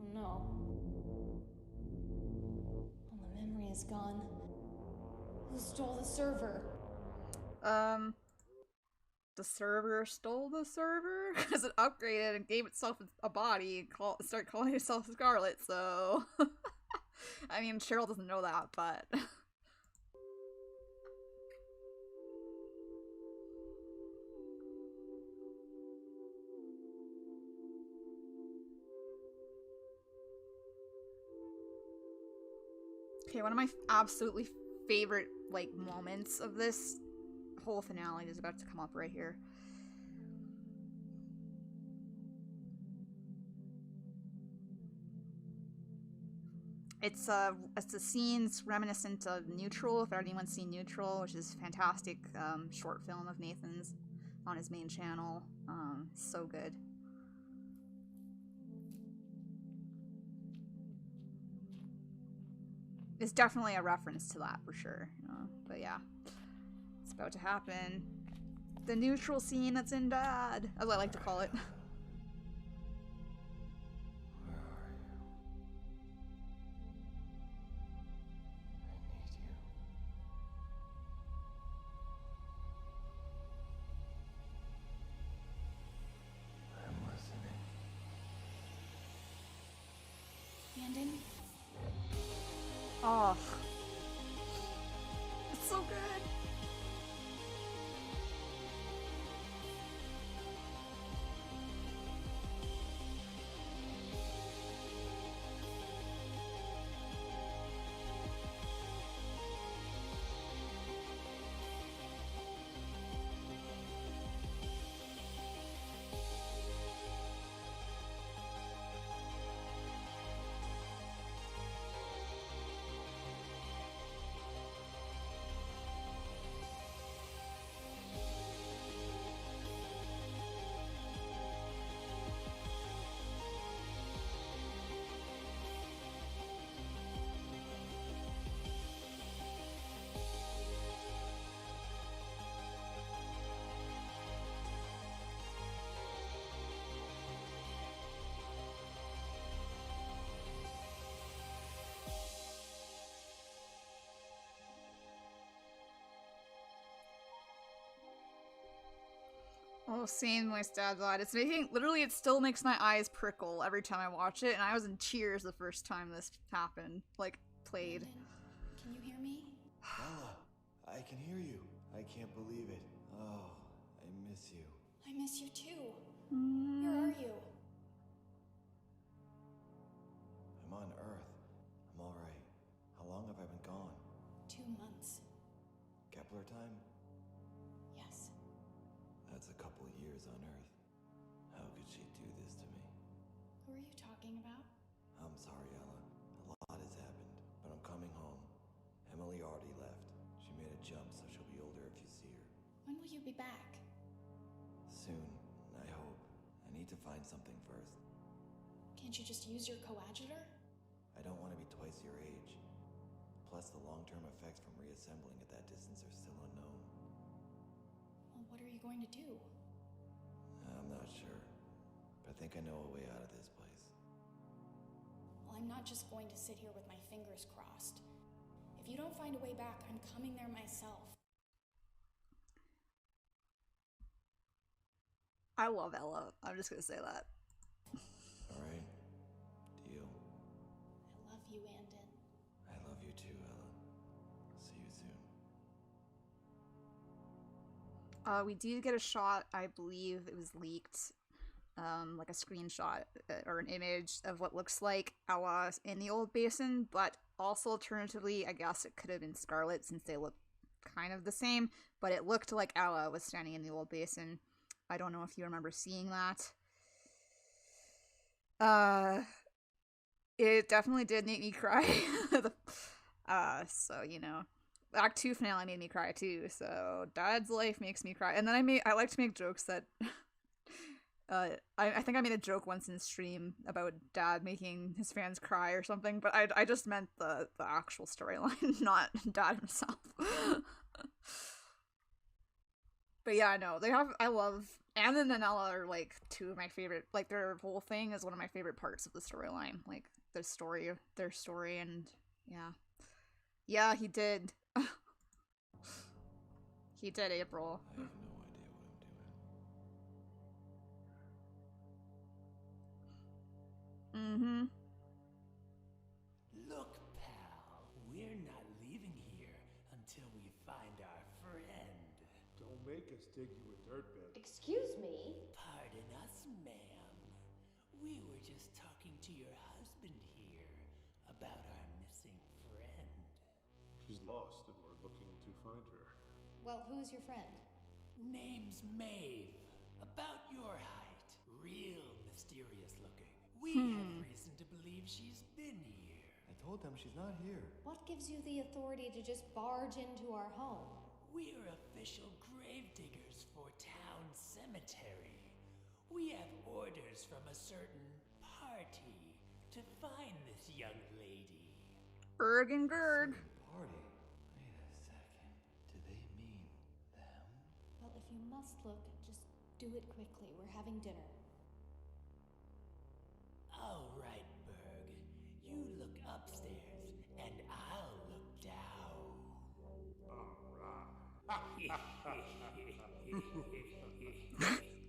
Oh no. All the memory is gone. Who stole the server? The server stole the server because it upgraded and gave itself a body and started calling itself Scarlet. So, I mean, Cheryl doesn't know that, but okay. One of my absolutely favorite moments of this whole finale is about to come up right here. It's a scenes reminiscent of Neutral, if anyone's seen Neutral, which is a fantastic short film of Nathan's on his main channel. So good. It's definitely a reference to that for sure. But yeah. It's about to happen. The neutral scene that's in Dad, as I like to call it. Where are you? I need you. I'm listening. Landon? Oh. It's so good. Oh, seeing my dad died. It's making, literally, it still makes my eyes prickle every time I watch it, and I was in tears the first time this happened, played. Landon, can you hear me? Ella, I can hear you. I can't believe it. Oh, I miss you. I miss you too. Where are you? I'm on Earth. I'm alright. How long have I been gone? 2 months. Kepler time? Yes. That's a couple years on Earth. How could she do this to me? Who are you talking about? I'm sorry, Ella. A lot has happened, but I'm coming home. Emily already left. She made a jump, so she'll be older if you see her. When will you be back? Soon, I hope. I need to find something first. Can't you just use your coadjutor? I don't want to be twice your age. Plus, the long-term effects from reassembling at that distance are still unknown. Well, what are you going to do? I'm not sure, but I think I know a way out of this place. Well, I'm not just going to sit here with my fingers crossed. If you don't find a way back, I'm coming there myself. I love Ella. I'm just gonna say that. Alright. Deal. I love you, Andon. I love you too, Ella. See you soon. We did get a shot, I believe it was leaked, like a screenshot or an image of what looks like Ella in the old basin, but also alternatively, I guess it could have been Scarlet since they look kind of the same, but it looked like Ella was standing in the old basin. I don't know if you remember seeing that. It definitely did make me cry. So, you know, Act 2 finale made me cry too. So Dad's life makes me cry. And then I like to make jokes that I think I made a joke once in stream about Dad making his fans cry or something, but I just meant the actual storyline, not Dad himself. But yeah, I know I love Anna and Ella are like two of my favorite. Like their whole thing is one of my favorite parts of the storyline. Like their story, and yeah, he did. He did, April. I have no idea what I'm doing. Look, pal, we're not leaving here until we find our friend. Don't make us dig you a dirt bed. Excuse me? Pardon us, ma'am. We were just talking to your husband here about our missing friend. She's lost and we're looking to find her. Well, who's your friend? Name's Maeve. About your height. Real mysterious looking. We have reason to believe she's been here. I told them she's not here. What gives you the authority to just barge into our home? We're official gravediggers for town cemetery. We have orders from a certain party to find this young lady. Berg and Gerg. Party? Wait a second. Do they mean them? Well, if you must look, just do it quickly. We're having dinner. All right, Berg. You look upstairs, and I'll look down.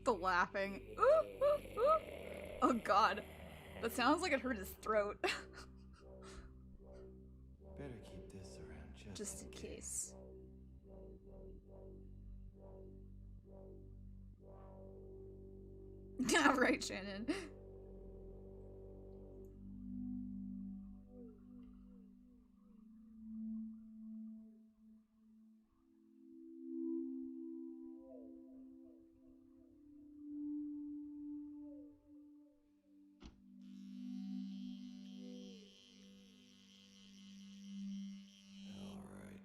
The laughing. Oh god. That sounds like it hurt his throat. Better keep this around Just in case. Yeah, right, Shannon. Alright.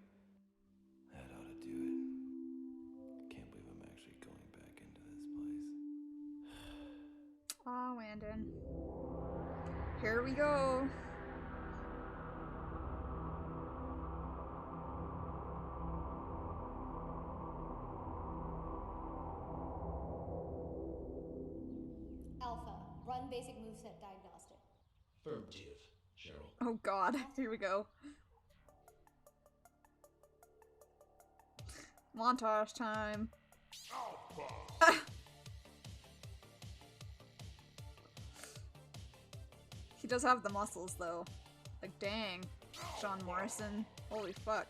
That ought to do it. Can't believe I'm actually going back into this place. Aw, Landon. Here we go. Alpha, run basic moveset diagnostic. Affirmative, Cheryl. Oh god, here we go. Montage time. He does have the muscles though. Like dang. John Morrison. Holy fuck.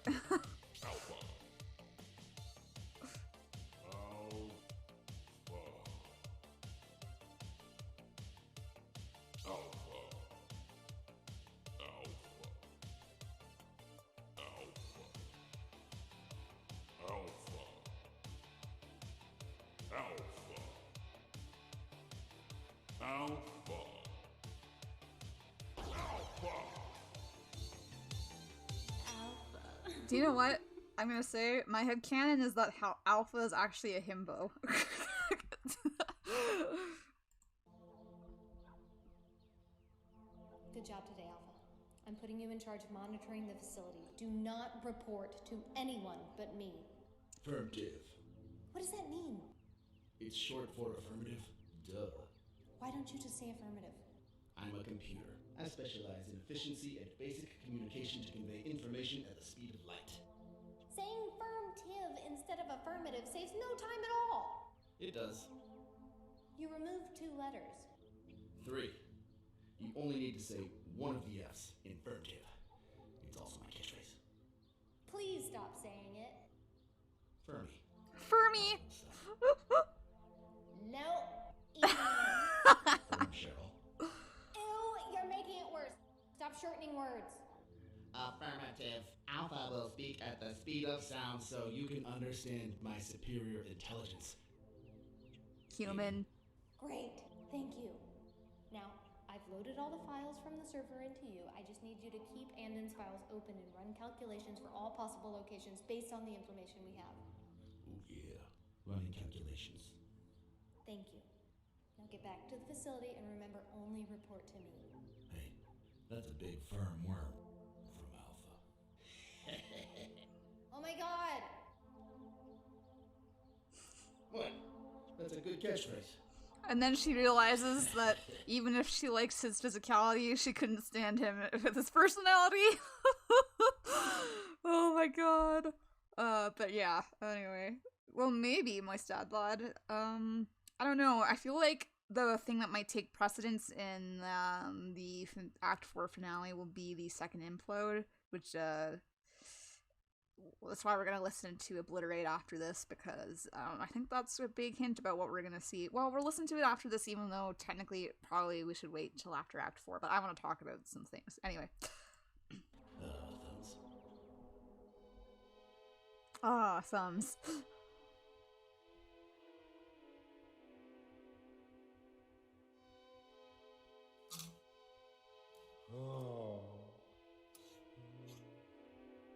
Do you know what? I'm gonna say my headcanon is that how Alpha is actually a himbo. Good job today, Alpha. I'm putting you in charge of monitoring the facility. Do not report to anyone but me. Affirmative. What does that mean? It's short for affirmative. Duh. Why don't you just say affirmative? I'm a computer. I specialize in efficiency and basic communication to convey information at the speed of light. Saying firm-tive instead of affirmative saves no time at all. It does. You removed 2 letters. 3. You only need to say one of the F's in affirmative. It's also my catchphrase. Please stop saying it. Fermi. Fermi! No. Firm, Cheryl. Ew, you're making it worse. Stop shortening words. Affirmative. Alpha will speak at the speed of sound so you can understand my superior intelligence. Human. Great. Thank you. Now, I've loaded all the files from the server into you. I just need you to keep Andon's files open and run calculations for all possible locations based on the information we have. Oh yeah, running calculations. Thank you. Now get back to the facility and remember, only report to me. Hey, that's a big firm worm from Alpha. Oh my god! What? That's a good catchphrase. And then she realizes that even if she likes his physicality, she couldn't stand him with his personality. Oh my god. But yeah, anyway. Well, maybe my dad lad. I don't know. I feel like the thing that might take precedence in the Act 4 finale will be the second implode, which, that's why we're going to listen to Obliterate after this, because I think that's a big hint about what we're going to see. Well, we'll listen to it after this, even though technically probably we should wait until after Act 4, but I want to talk about some things. Anyway. Thumbs. Ah, thumbs. Oh.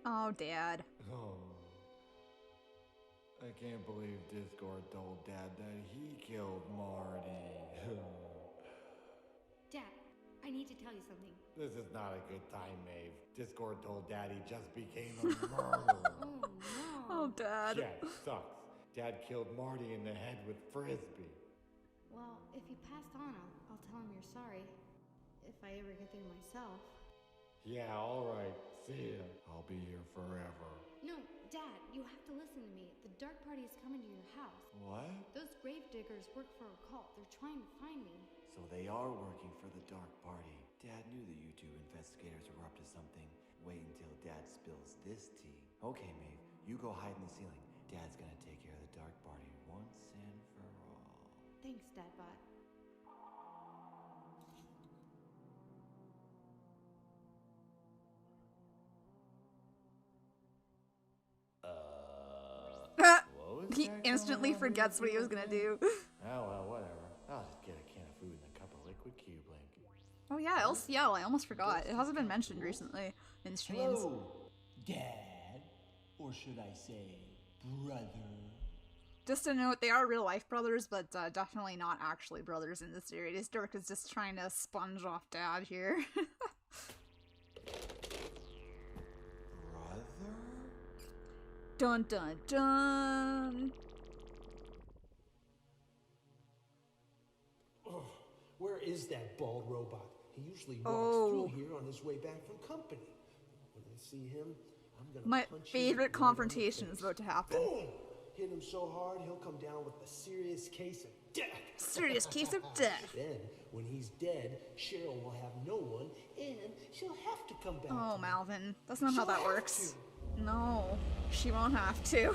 Oh, Dad. Oh. I can't believe Discord told Dad that he killed Marty. Dad, I need to tell you something. This is not a good time, Maeve. Discord told Dad he just became a murderer. Oh, no. Oh, Dad. Yeah, it sucks. Dad killed Marty in the head with Frisbee. Well, if you passed on, I'll tell him you're sorry. If I ever get there myself. Yeah, alright. See ya. I'll be here forever. No, Dad, you have to listen to me. The Dark Party is coming to your house. What? Those gravediggers work for a cult. They're trying to find me. So they are working for the Dark Party. Dad knew the YouTube investigators were up to something. Wait until Dad spills this tea. Okay, Maeve, you go hide in the ceiling. Dad's gonna take care of the Dark Party once and for all. Thanks, Dadbot. He instantly forgets what he was gonna do. Oh, well, whatever. I'll just get a can of food and a cup of liquid Cube Link. Oh yeah, LCL, I almost forgot. It hasn't been mentioned recently in streams. Hello, Dad. Or should I say, brother? Just a note, they are real life brothers, but definitely not actually brothers in this series. Dirk is just trying to sponge off Dad here. Dun dun dun! Oh, where is that bald robot? He usually walks through here on his way back from company. When I see him, I'm gonna My punch favorite him confrontation is about to happen. Boom! Hit him so hard, he'll come down with a serious case of death. Serious case of death. Then, when he's dead, Cheryl will have no one, and she'll have to come back. Oh, to me. Malvin. That's not how She'll that have works. No, she won't have to.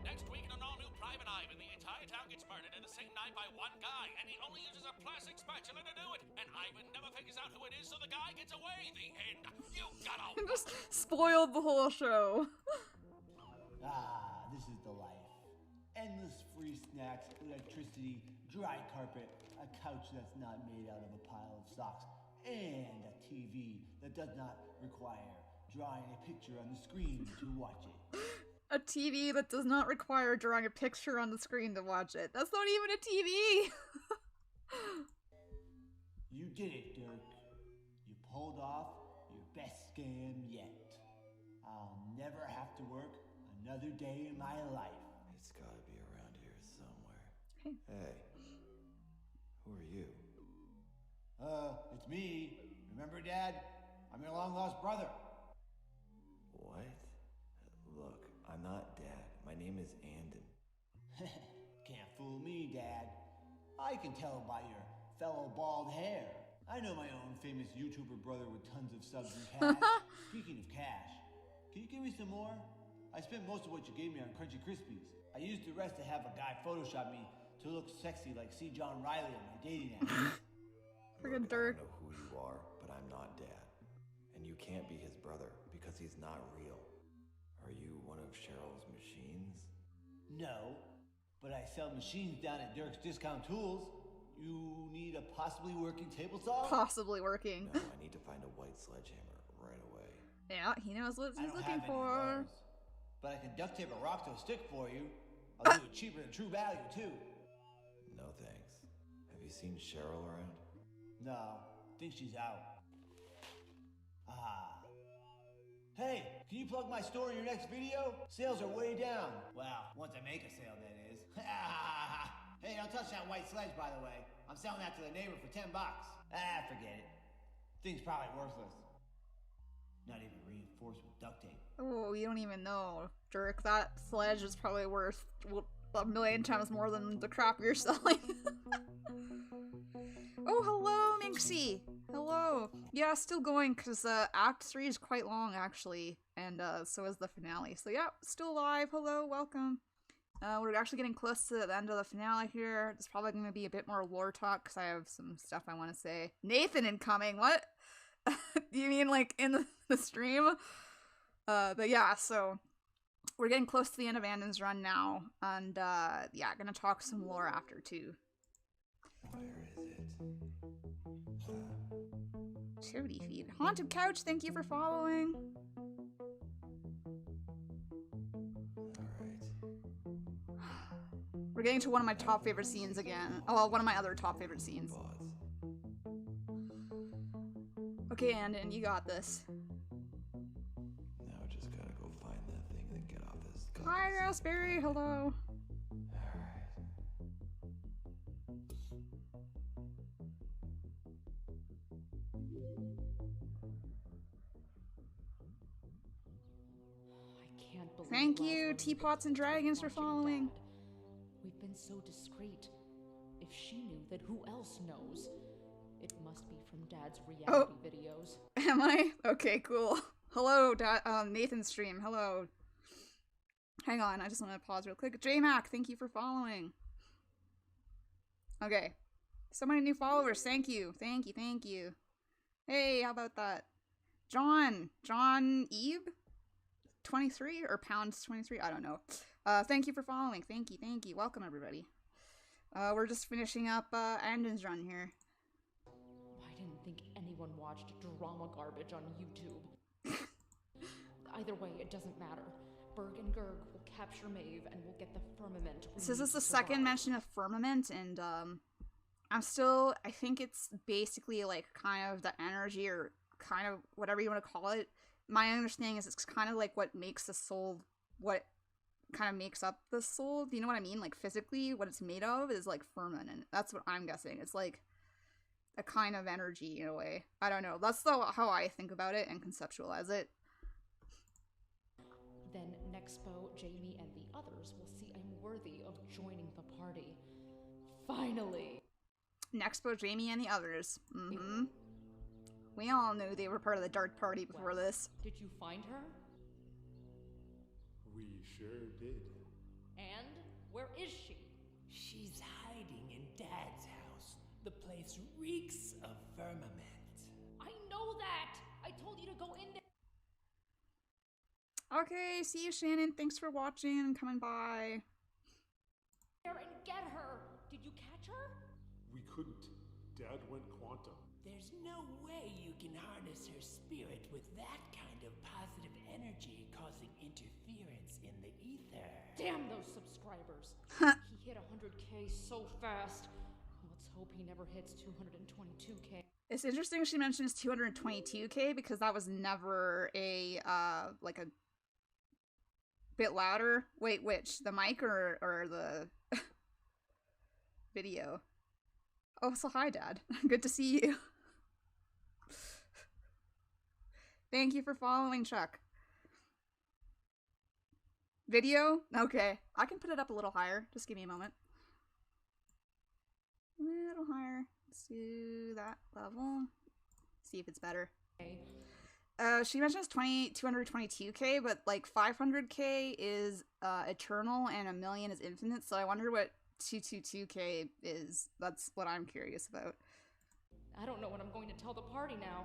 Next week in an all-new Private Eye, and the entire town gets murdered in the same night by one guy, and he only uses a plastic spatula to do it, and Ivan never figures out who it is, so the guy gets away. The end. You gotta Just spoiled the whole show. Ah, this is the life. Endless free snacks, electricity, dry carpet, a couch that's not made out of a pile of socks, and a TV that does not require drawing a picture on the screen to watch it. A TV that does not require drawing a picture on the screen to watch it. That's not even a TV! You did it, Dirk. You pulled off your best scam yet. I'll never have to work another day in my life. It's gotta be around here somewhere. Hey. Hey. Who are you? It's me. Remember, Dad? I'm your long-lost brother. What? Look, I'm not Dad. My name is Andon. Can't fool me, Dad. I can tell by your fellow bald hair. I know my own famous YouTuber brother with tons of subs and cash. Speaking of cash, can you give me some more? I spent most of what you gave me on Crunchy Krispies. I used the rest to have a guy Photoshop me to look sexy like C. John Riley on my dating app. Friggin' Dirk. I don't know who you are, but I'm not Dad. And you can't be his brother, because he's not real. Are you one of Cheryl's machines? No, but I sell machines down at Dirk's Discount Tools. You need a possibly working table saw? Possibly working. No, I need to find a white sledgehammer right away. Yeah, he knows what I he's don't looking have any of for. those, but I can duct tape a rock to a stick for you. I'll do it cheaper than True Value, too. No thanks. Have you seen Cheryl around? No, think she's out. Ah. Hey, can you plug my store in your next video? Sales are way down. Well, once I make a sale, that is. Hey, don't touch that white sledge, by the way. I'm selling that to the neighbor for $10. Ah, forget it. Thing's probably worthless. Not even reinforced with duct tape. Oh, you don't even know, jerk. That sledge is probably worth a million times more than the crap you're selling. Oh, hello, Minxie! Hello! Yeah, still going, because Act 3 is quite long, actually, and so is the finale. So yeah, still live. Hello, welcome. We're actually getting close to the end of the finale here. It's probably going to be a bit more lore talk, because I have some stuff I want to say. Nathan incoming, what? Do you mean, like, in the stream? But yeah, so we're getting close to the end of Andon's run now, and yeah, gonna talk some lore after, too. Where is it? Charity feed. Haunted Couch, thank you for following. We're getting to one of my top favorite scenes again. Oh, well, one of my other top favorite scenes. Okay, Andon, you got this. Now I just gotta go find that thing and get off this. Hi, Raspberry, hello. Thank you, Teapots and Dragons, for following. We've been so discreet. If she knew, then who else knows? It must be from Dad's reality videos. Am I? Okay, cool. Hello, Nathan's stream. Hello. Hang on, I just want to pause real quick. J-Mac, thank you for following. Okay. So many new followers. Thank you. Thank you. Thank you. Hey, how about that? John Eve? 23 or pounds 23? I don't know. Thank you for following. Thank you. Thank you. Welcome, everybody. We're just finishing up Andon's run here. I didn't think anyone watched drama garbage on YouTube. Either way, it doesn't matter. Berg and Gerg will capture Maeve and we'll get the firmament. So this is the second mention of firmament, and I think it's basically like kind of the energy or kind of whatever you want to call it. My understanding is it's kind of like what makes the soul, what kind of makes up the soul. Do you know what I mean? Like physically, what it's made of is like firmament. That's what I'm guessing. It's like a kind of energy in a way. I don't know. That's how I think about it and conceptualize it. Then Nexpo, Jamie, and the others will see I'm worthy of joining the party. Finally! Nexpo, Jamie, and the others. Mm-hmm. We all knew they were part of the Dark Party before this. Did you find her? We sure did. And where is she? She's hiding in Dad's house. The place reeks of firmament. I know that! I told you to go in there! Okay, see you, Shannon. Thanks for watching and coming by. And get her! Did you catch her? We couldn't. Dad went quantum. There's no way you can harness her spirit with that kind of positive energy causing interference in the ether. Damn those subscribers! He hit 100K so fast. Let's hope he never hits 222K. It's interesting she mentions 222K because that was never a, like a bit louder. Wait, which? The mic or the video? Oh, so hi, Dad. Good to see you. Thank you for following, Chuck. Video? Okay. I can put it up a little higher. Just give me a moment. A little higher. Let's do that level. See if it's better. She mentions 222K, but like 500K is eternal and 1 million is infinite, so I wonder what 222K is. That's what I'm curious about. I don't know what I'm going to tell the party now.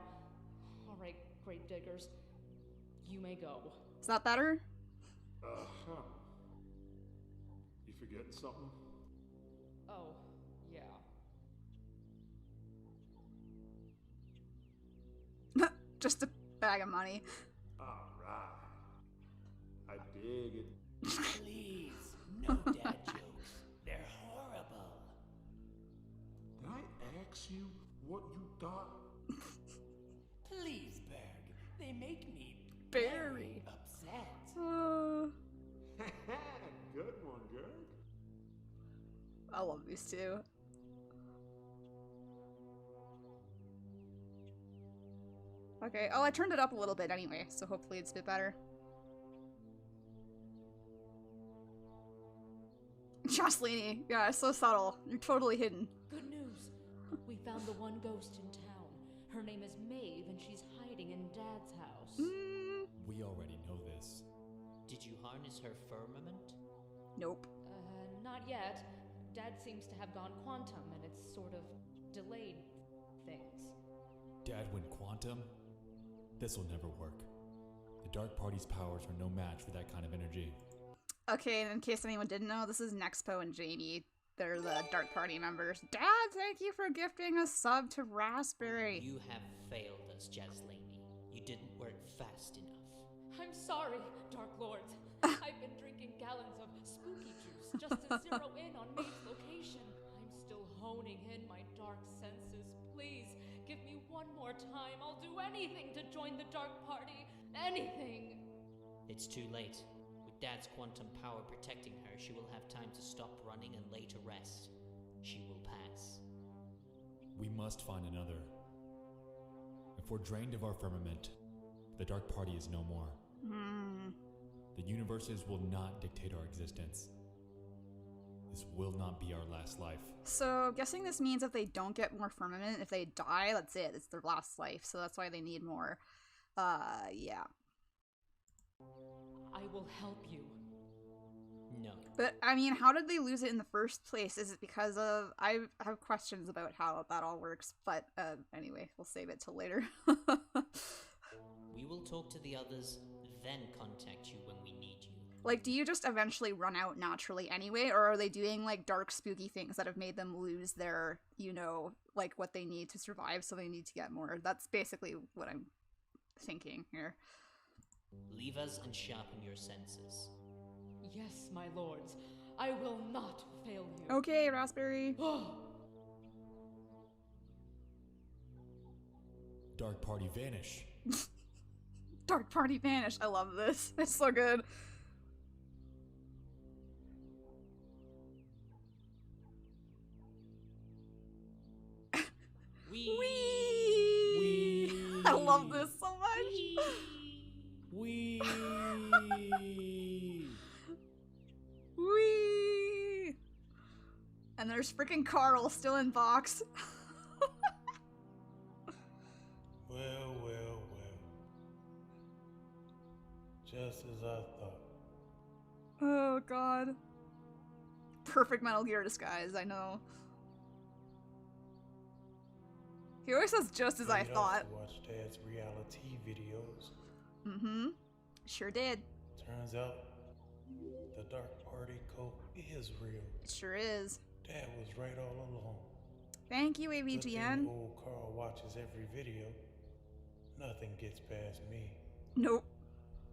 Alright, Grave Diggers. You may go. Is that better? You forgetting something? Oh, yeah. Just a bag of money. Alright. I dig it. Please, no dad jokes. They're horrible. Did I ask you what you thought? Please, Berg. They make me very upset. Good one, Gerd. I love these two. Okay, oh, I turned it up a little bit anyway, so hopefully it's a bit better. Jocelyn, yeah, it's so subtle. You're totally hidden. Good news. We found the one ghost in town. Her name is Maeve, and she's hiding in Dad's house. We already know this. Did you harness her firmament? Nope. Not yet. Dad seems to have gone quantum, and it's sort of delayed things. Dad went quantum? This'll never work. The Dark Party's powers are no match for that kind of energy. Okay, and in case anyone didn't know, this is Nexpo and Jamie. They're the Dark Party members. Dad, thank you for gifting a sub to Raspberry. You have failed us, Jaslini. You didn't work fast enough. I'm sorry, Dark Lords. I've been drinking gallons of spooky juice just to zero in on Maeve's location. I'm still honing in my dark senses. Please, give me one more time. I'll do anything to join the Dark Party. Anything. It's too late. With Dad's quantum power protecting her, she will have time to stop running and lay to rest. She will pass. We must find another. If we're drained of our firmament, the Dark Party is no more. The universes will not dictate our existence. This will not be our last life. So, I'm guessing this means if they don't get more firmament, if they die, that's it. It's their last life. So that's why they need more. Yeah. I will help you. No. But, I mean, how did they lose it in the first place? Is it because of... I have questions about how that all works, but anyway, we'll save it till later. We will talk to the others, then contact you when we need you. Like, do you just eventually run out naturally anyway, or are they doing, like, dark, spooky things that have made them lose their, you know, like, what they need to survive, so they need to get more? That's basically what I'm thinking here. Leave us and sharpen your senses. Yes, my lords. I will not fail you. Okay, Raspberry. Dark Party vanish. Dark Party vanish. I love this. It's so good. Wee! I love this so much. Wee! Wee! And there's freaking Carl still in box. Well, well, well. Just as I thought. Oh god. Perfect Metal Gear disguise, I know. He always says just as I thought. I watched Dad's reality videos. Mm-hmm. Sure did. Turns out the Dark Party cult is real. It sure is. Dad was right all along. Thank you, Good AVGN. thing old Carl watches every video. Nothing gets past me. Nope.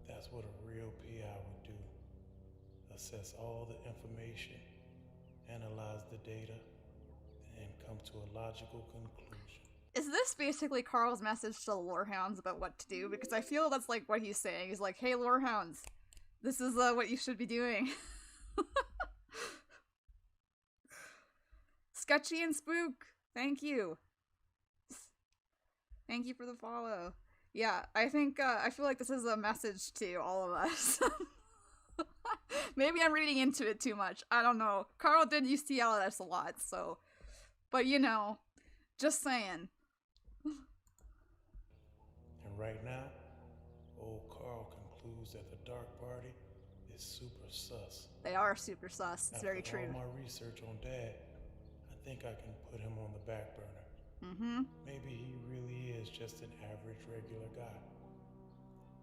That's what a real PI would do. Assess all the information, analyze the data, and come to a logical conclusion. Is this basically Carl's message to the lorehounds about what to do? Because I feel that's like what he's saying. He's like, hey, lorehounds, this is what you should be doing. Sketchy and Spook, thank you. Thank you for the follow. Yeah, I think, I feel like this is a message to all of us. Maybe I'm reading into it too much. I don't know. Carl did used to yell at us a lot, so... But, you know, just saying. And right now, old Carl concludes that the Dark Party is super sus. They are super sus. It's very true. After all my research on Dad, I think I can put him on the back burner. Mm-hmm. Maybe he really is just an average, regular guy.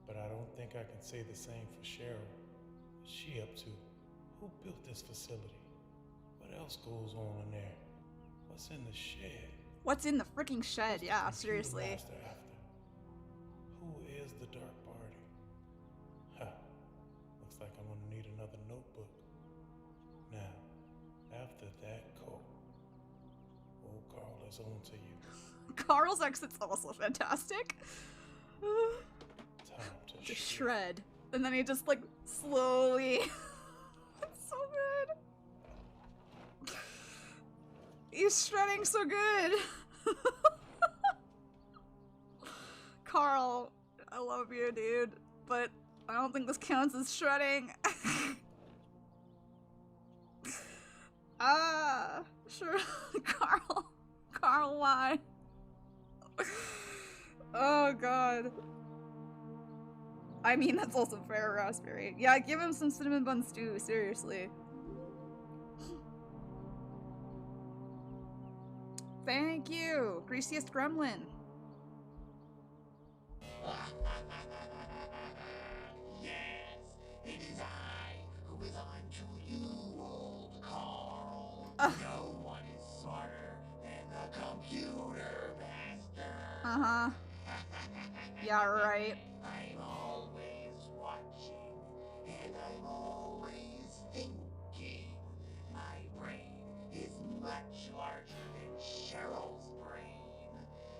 But I don't think I can say the same for Cheryl. What's she up to? Who built this facility? What else goes on in there? What's in the shed? What's in the freaking shed? Yeah, Computer seriously. master after? the dark party. Ha! Looks like I'm gonna need another notebook. Now, after that call, old Carl is on to you. Carl's exit's also fantastic. Time to shred. And then he just like slowly. It's so good. He's shredding so good. Carl, I love you, dude, but I don't think this counts as shredding. Sure. Carl, why? Oh god. I mean, that's also fair, Raspberry. Yeah, give him some cinnamon bun stew, seriously. Thank you, Greasiest Gremlin. Yes, it is I who belong to you, old Carl. No one is smarter than the computer master. Uh-huh. Yeah, right. I'm always watching, and I'm always thinking. My brain is much larger than Cheryl's brain.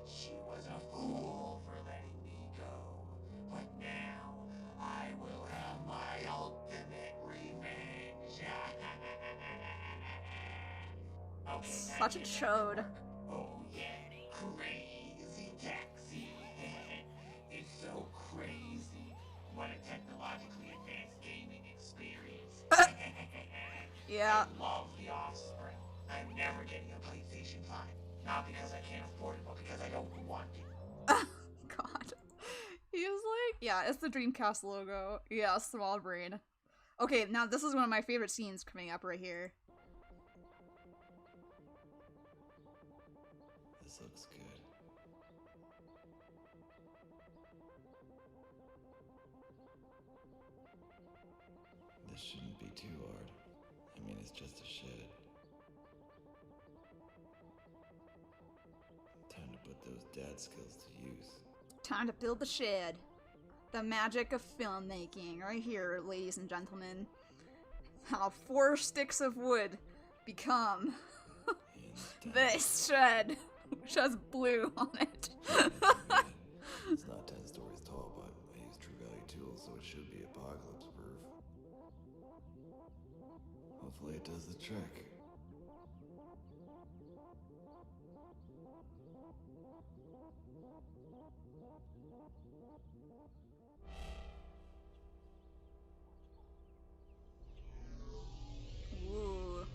She was a fool for letting me go, but now I will have my ultimate revenge. Okay, Such a chode. Oh yeah, crazy taxi. It's so crazy. What a technologically advanced gaming experience. Yeah. I love The Offspring. I'm never getting a PlayStation 5. Not because I can't afford it, but because I don't want it. God. He was like, yeah, it's the Dreamcast logo. Yeah, small brain. Okay, now this is one of my favorite scenes coming up right here. This looks good. This shouldn't be too hard. I mean, it's just a shed. Time to put those dad skills to use. Time to build the shed. The magic of filmmaking, right here, ladies and gentlemen. How 4 sticks of wood become this shed, which has blue on it. It's not 10 stories tall, but I use True Value tools, so it should be apocalypse proof. Hopefully it does the trick. Ooh.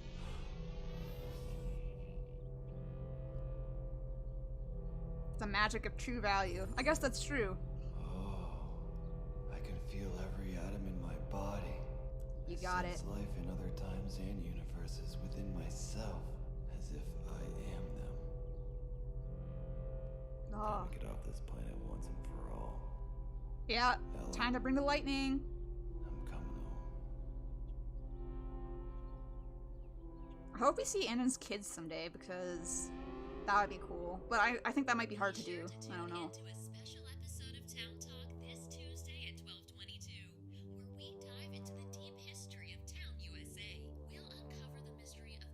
The magic of True Value. I guess that's true. I can feel every atom in my body. You got it. Sense life in other times and universes within myself, as if I am them. Time to get off this planet once and for all. Yeah, time to bring the lightning. I'm coming home. I hope we see Annan's kids someday, because that would be cool. But I think that might be hard to do. I don't know. To a special episode of Town Talk this Tuesday at 12:22, where we dive into the deep history of Town USA. We'll uncover the mystery of the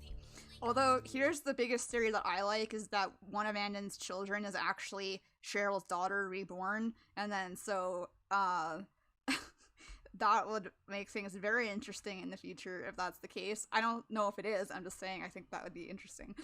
Although, here's the biggest theory that I like, is that one of Annan's children is actually Cheryl's daughter reborn, and then so, that would make things very interesting in the future if that's the case. I don't know if it is, I'm just saying I think that would be interesting.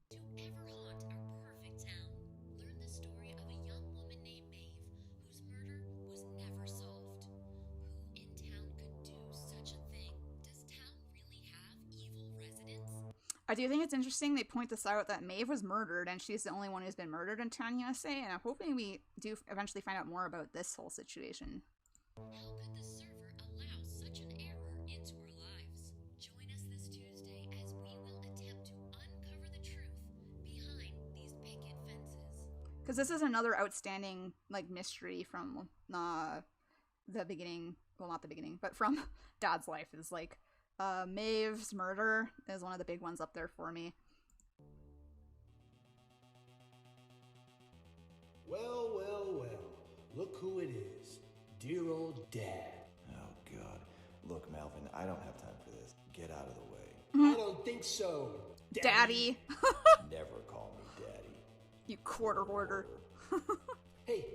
to ever haunt our perfect town. Learn the story of a young woman named Maeve, whose murder was never solved. Who in town could do such a thing? Does town really have evil residents? I do think it's interesting they point this out, that Maeve was murdered, and she's the only one who's been murdered in Town USA, and I'm hoping we do eventually find out more about this whole situation. How could the server allow such an error into our lives? Join us this Tuesday as we will attempt to uncover the truth behind these picket fences. Because this is another outstanding, like, mystery from the beginning. Well, not the beginning, but from Dad's life, is like, Maeve's murder is one of the big ones up there for me. Well, well, well. look who it is. Dear old Dad. Oh, God. Look, Malvin, I don't have time for this. Get out of the way. I don't think so. Daddy. Never call me Daddy. You quarter hoarder. Hey,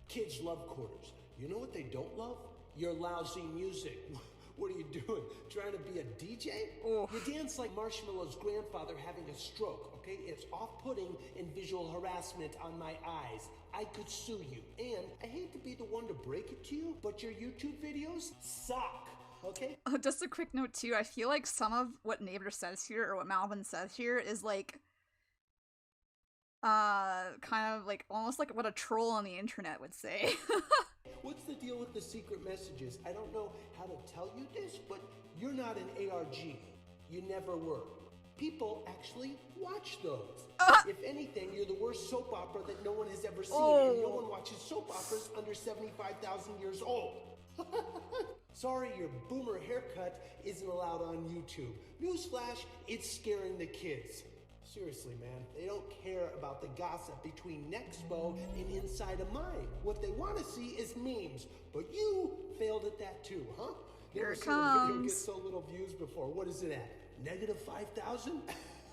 kids love quarters. You know what they don't love? Your lousy music. What are you doing? Trying to be a DJ? Oh. You dance like Marshmallow's grandfather having a stroke, okay? It's off-putting and visual harassment on my eyes. I could sue you. And I hate to be the one to break it to you, but your YouTube videos suck, okay? Just a quick note too, I feel like some of what Neighbor says here, or what Malvin says here, is like kind of like almost like what a troll on the internet would say. What's the deal with the secret messages? I don't know how to tell you this, but you're not an ARG. You never were. People actually watch those. If anything, you're the worst soap opera that no one has ever seen, and no one watches soap operas under 75,000 years old. Sorry, your boomer haircut isn't allowed on YouTube. Newsflash, it's scaring the kids. Seriously, man, they don't care about the gossip between Nexpo and Inside of Mine. What they want to see is memes. But you failed at that too, huh? Here Never it seen a video comes. get so little views before. What is it at? Negative 5,000?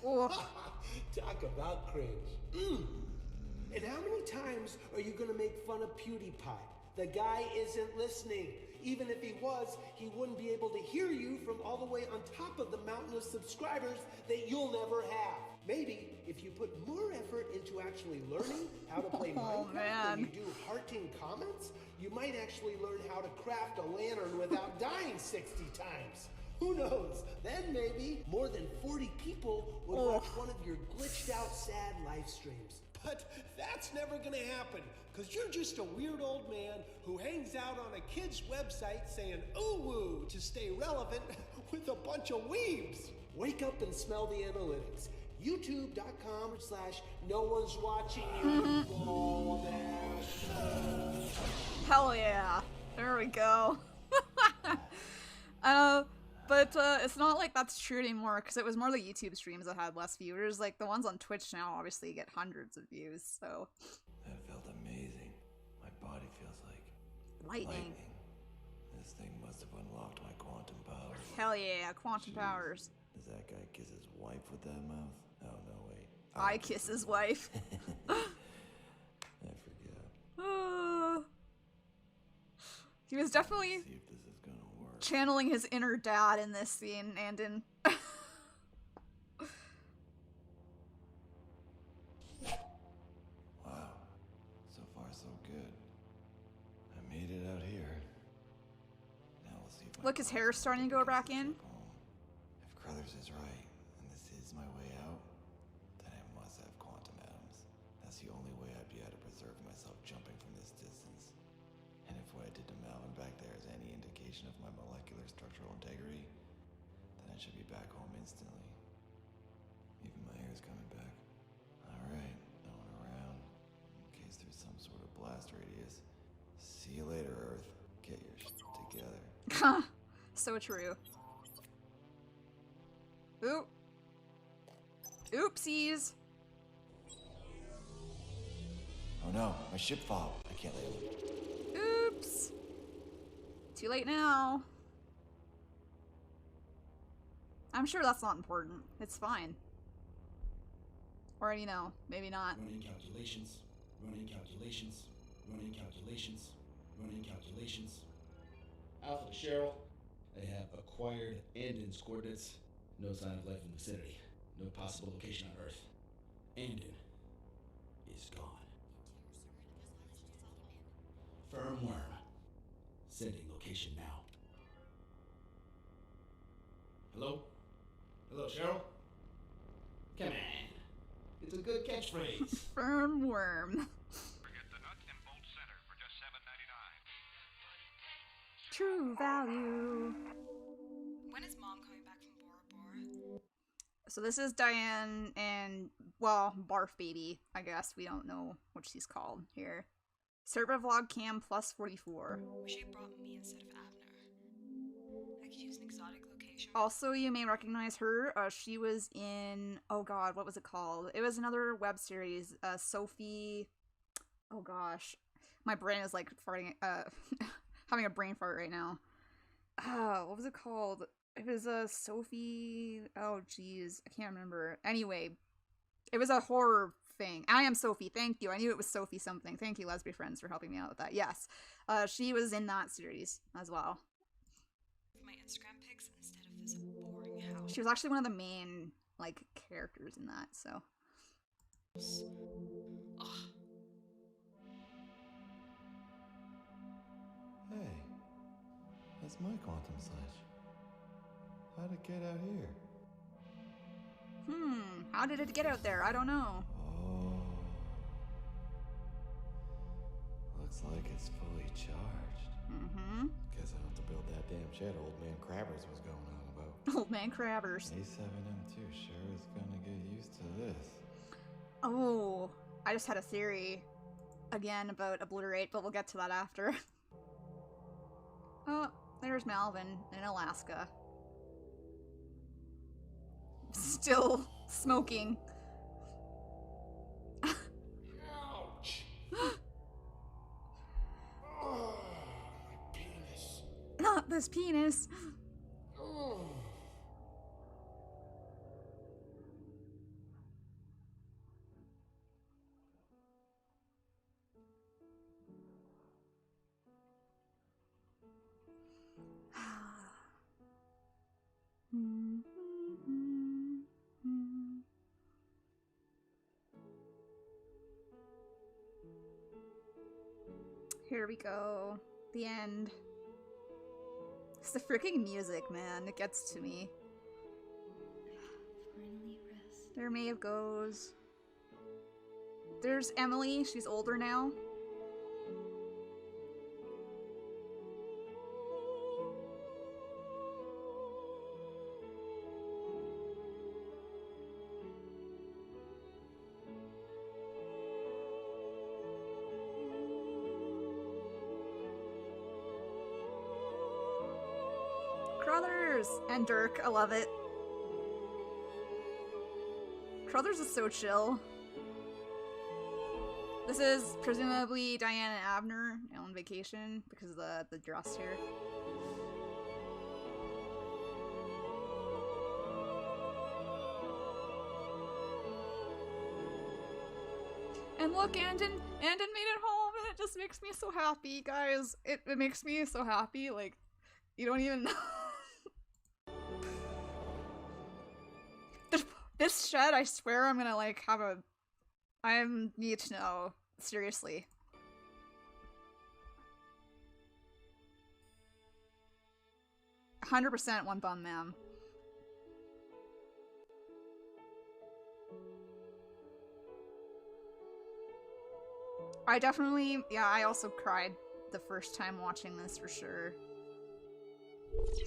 Talk about cringe. And how many times are you gonna make fun of PewDiePie? The guy isn't listening. Even if he was, he wouldn't be able to hear you from all the way on top of the mountain of subscribers that you'll never have. Maybe if you put more effort into actually learning how to play Minecraft than you do hearting comments, you might actually learn how to craft a lantern without dying 60 times. Who knows? Then maybe more than 40 people would watch one of your glitched out sad live streams. But that's never gonna happen, because you're just a weird old man who hangs out on a kid's website saying ooh-woo to stay relevant with a bunch of weebs. Wake up and smell the analytics. YouTube.com/no one's watching you. Hell yeah. There we go. But it's not like that's true anymore, because it was more the YouTube streams that had less viewers. Like, the ones on Twitch now obviously get hundreds of views, so... That felt amazing. My body feels like... Lightning. This thing must have unlocked my quantum powers. Hell yeah, quantum powers. Does that guy kiss his wife with that mouth? Oh, no, wait. I kiss his wife. I forget. He was definitely channeling his inner dad in this scene, and in... Wow. So far, so good. I made it out here. Now we'll see if Look, his hair's starting to go back in. If Crothers is right, and this is my way out, then I must have quantum atoms. That's the only way I'd be able to preserve myself jumping from this distance. And if what I did to Malvin back there is any indication of my molecular structural integrity, then I should be back home instantly. Even my hair's coming back. Alright, no one around. In case there's some sort of blast radius. See you later, Earth. Get your shit together. So true. Oop. Oopsies. Oh no, my ship fob. I can't let it. Oops. Too late now. I'm sure that's not important. It's fine. Or, you know, maybe not. Running calculations. Running calculations. Running calculations. Running calculations. Alpha to Cheryl. They have acquired Andon's coordinates. No sign of life in the vicinity. No possible location on Earth. Andon is gone. Firm worm. Sending location now. Hello? Hello, Cheryl? Come on. It's a good catchphrase. Firm worm. Forget the nut and bolt center for just $7.99. True value. When is Mom coming back from Bora Bora? So this is Diane and, well, Barf Baby, I guess. We don't know what she's called here. Server vlog cam plus 44. Wish you brought me instead of Abner. I could use an exotic location. Also, you may recognize her. She was in, oh god, what was it called? It was another web series. Sophie, oh gosh. My brain is like farting, having a brain fart right now. What was it called? It was a Sophie. Oh, geez, I can't remember. Anyway, it was a horror thing. I Am Sophie. Thank you. I knew it was Sophie something. Thank you, Lesbian Friends, for helping me out with that. Yes, she was in that series as well. My Instagram pics instead of this boring house. She was actually one of the main like characters in that. So. Ugh. Hey, that's my quantum sledge. How'd it get out here? How did it get out there? I don't know. Oh. Looks like it's fully charged. Mm-hmm. Guess I'll have to build that damn shed old man Crabbers was going on about. Old man Crabbers. A7M2 sure is gonna get used to this. Oh, I just had a theory again about Obliterate, but we'll get to that after. Oh, there's Malvin in Alaska. Still smoking. Ouch! Oh, my penis. Not this penis. Oh. Here we go. The end. It's the freaking music, man. It gets to me. Finally rest. There Maeve goes. There's Emily. She's older now. Crothers! And Dirk, I love it. Crothers is so chill. This is presumably Diane and Abner on vacation because of the dress here. And look, Andon made it home, and it just makes me so happy, guys. It makes me so happy, like, you don't even know. This shed, I swear I'm gonna, like, have a... I need to know. Seriously. "100% one bum, ma'am." I definitely... Yeah, I also cried the first time watching this, for sure. There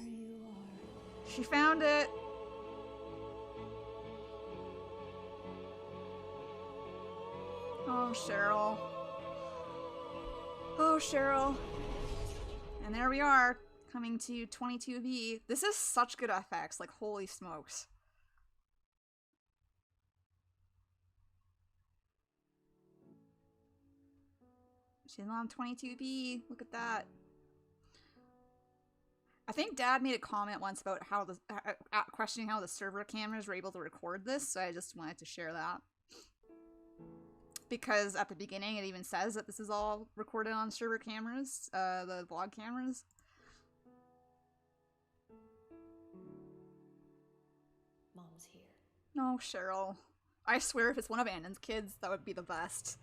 you are. She found it! Oh, Cheryl. Oh, Cheryl. And there we are, coming to 22B. This is such good FX, like, holy smokes. She's on 22B, look at that. I think Dad made a comment once about how the questioning how the server cameras were able to record this, so I just wanted to share that. Because at the beginning it even says that this is all recorded on server cameras, the vlog cameras. Mom's here. No, Cheryl. I swear if it's one of Andon's kids, that would be the best.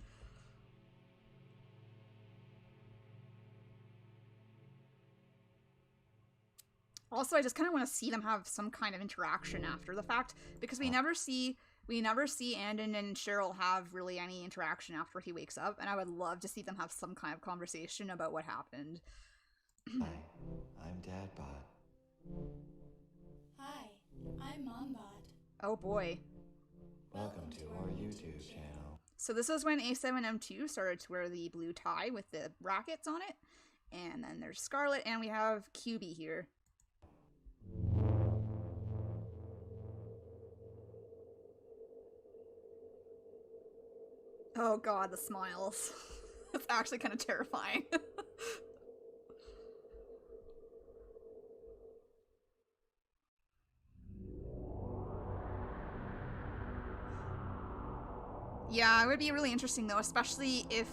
Also, I just kind of want to see them have some kind of interaction after the fact, because we never see Andon and Cheryl have really any interaction after he wakes up, and I would love to see them have some kind of conversation about what happened. Hi, I'm Dadbot. Hi, I'm Mombot. Oh boy. Welcome to our YouTube channel. So this is when A7M2 started to wear the blue tie with the brackets on it, and then there's Scarlet, and we have QB here. Oh god, the smiles. It's actually kind of terrifying. Yeah, it would be really interesting though, especially if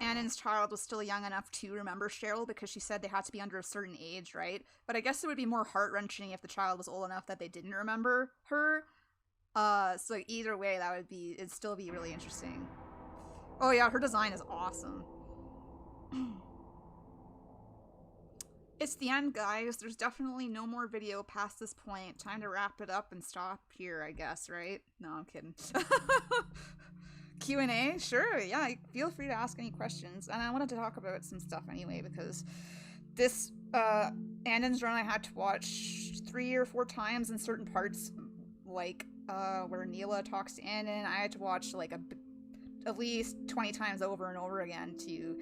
Annan's child was still young enough to remember Cheryl, because she said they had to be under a certain age, right? But I guess it would be more heart-wrenching if the child was old enough that they didn't remember her. So either way, it'd still be really interesting. Oh yeah, her design is awesome. It's the end, guys. There's definitely no more video past this point. Time to wrap it up and stop here, I guess, right? No, I'm kidding. Q&A? Sure, yeah, feel free to ask any questions. And I wanted to talk about some stuff anyway, because this, Annan's run I had to watch 3 or 4 times in certain parts, like, where Neela talks to Annan. I had to watch, like, at least 20 times over and over again to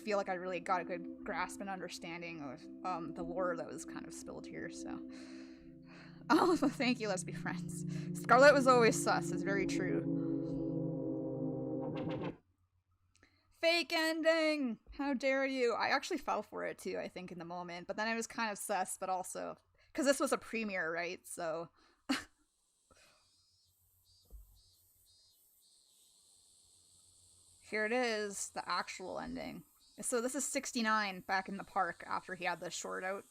feel like I really got a good grasp and understanding of the lore that was kind of spilled here, so. Oh, thank you, let's be friends. Scarlet was always sus, it's very true. Fake ending! How dare you? I actually fell for it too, I think, in the moment, but then I was kind of sus, but also, because this was a premiere, right, so. Here it is, the actual ending. So this is 69 back in the park after he had the short out.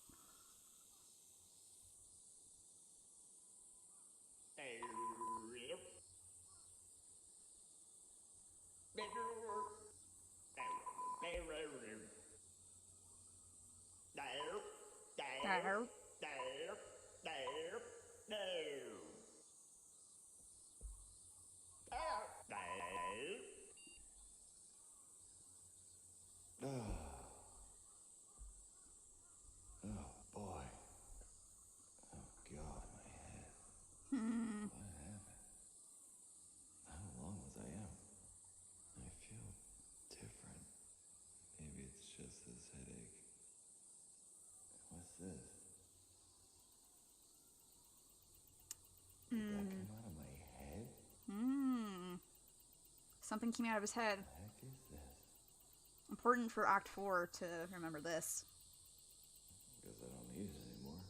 Oh boy. Oh god, my head. What happened? How long was I out? I feel different. Maybe it's just this headache. What's this? Did that come out of my head? Something came out of his head. What the heck is this? Important for Act 4 to remember this. Guess I don't need it anymore.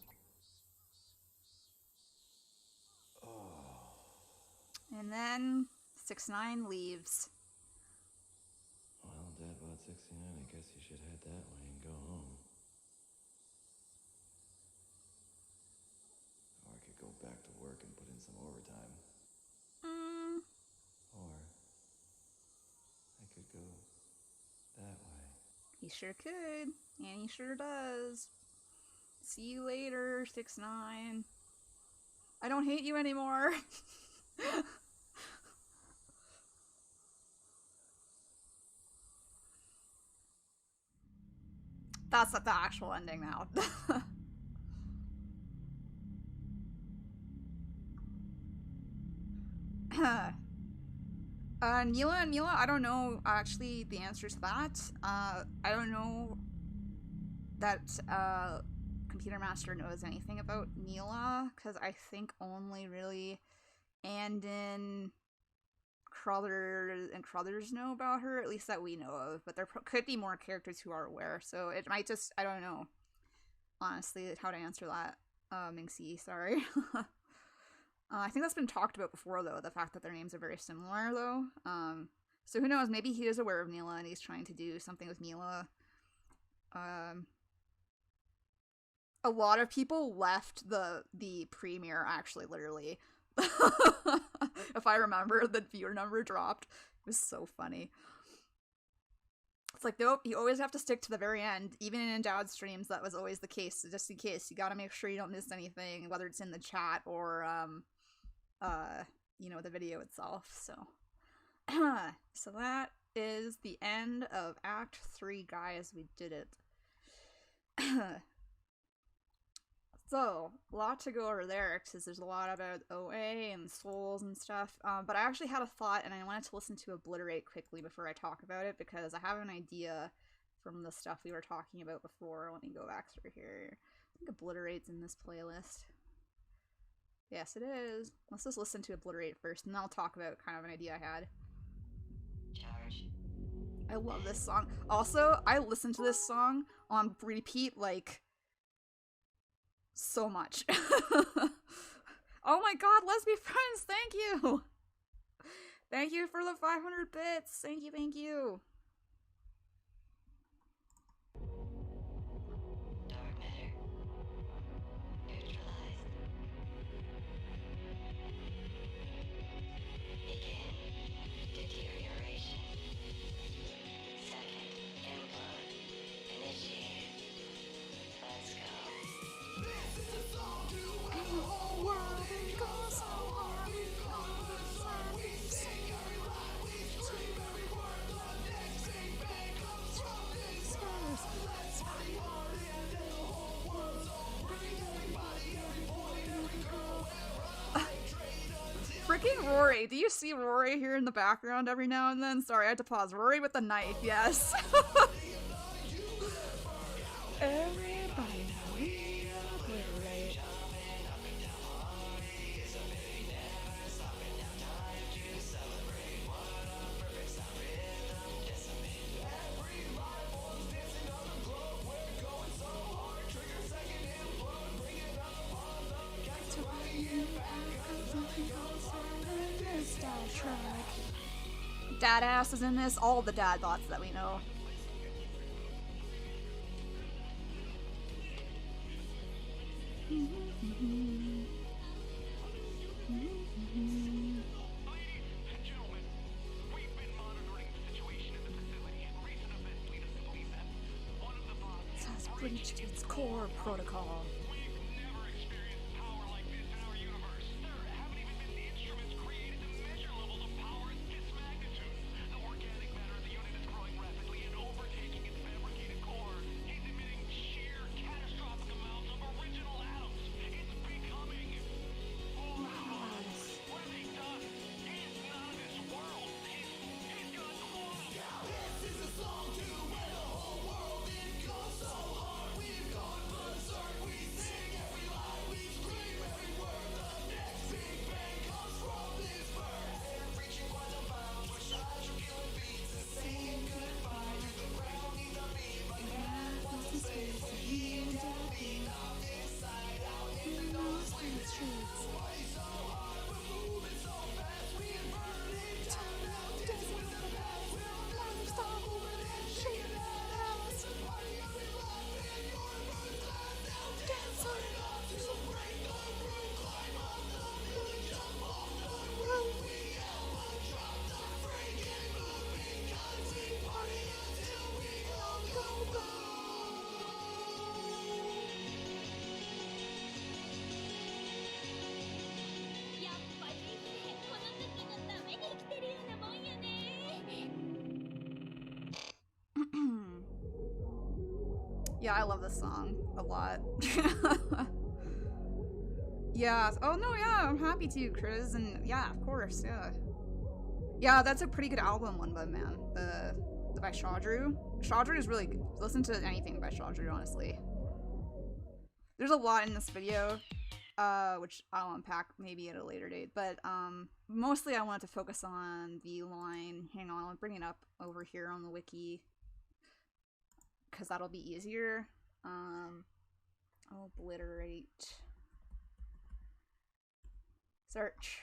Oh. And then 6-9 leaves. Well, Dad bought 69. I guess you should head that way and go home. Or I could go back to work and put in some overtime. Or I could go that way. He sure could. And he sure does. See you later, 6-9. I don't hate you anymore. That's not the actual ending now. Neela, I don't know actually the answer to that. I don't know that Computer Master knows anything about Neela, because I think only really Andon, Crothers know about her, at least that we know of, but there could be more characters who are aware, so it might just, I don't know, honestly, how to answer that. Minxie, sorry. I think that's been talked about before, though, the fact that their names are very similar, though. So who knows, maybe he is aware of Neela and he's trying to do something with Neela. A lot of people left the premiere, actually, literally. If I remember, the viewer number dropped. It was so funny. It's like, nope, you always have to stick to the very end. Even in Dad's streams, that was always the case. So just in case, you gotta make sure you don't miss anything, whether it's in the chat or, you know, the video itself. So, so that is the end of Act 3, guys. We did it. So, a lot to go over there, because there's a lot about OA and souls and stuff, but I actually had a thought, and I wanted to listen to Obliterate quickly before I talk about it, because I have an idea from the stuff we were talking about before. Let me go back through here. I think Obliterate's in this playlist. Yes, it is. Let's just listen to Obliterate first, and then I'll talk about kind of an idea I had. Charge. I love this song. Also, I listen to this song on repeat, like, so much. Oh my god, let's be friends, thank you! Thank you for the 500 bits, thank you, thank you. Freaking Rory. Do you see Rory here in the background every now and then? Sorry, I had to pause. Rory with the knife, yes. Everybody know we obliterate. Dadass is in this, all the dad bots that we know. It has breached its core protocol. Yeah, I love this song a lot. Yeah. Oh no, yeah, I'm happy to, Kriz, and yeah, of course, yeah. Yeah, that's a pretty good album, One by Man. The by Shawdrew. Shawdrew is really good. Listen to anything by Shawdrew, honestly. There's a lot in this video, which I'll unpack maybe at a later date, but mostly I wanted to focus on the line. Hang on, I'll bring it up over here on the wiki, because that'll be easier. I'll obliterate. Search.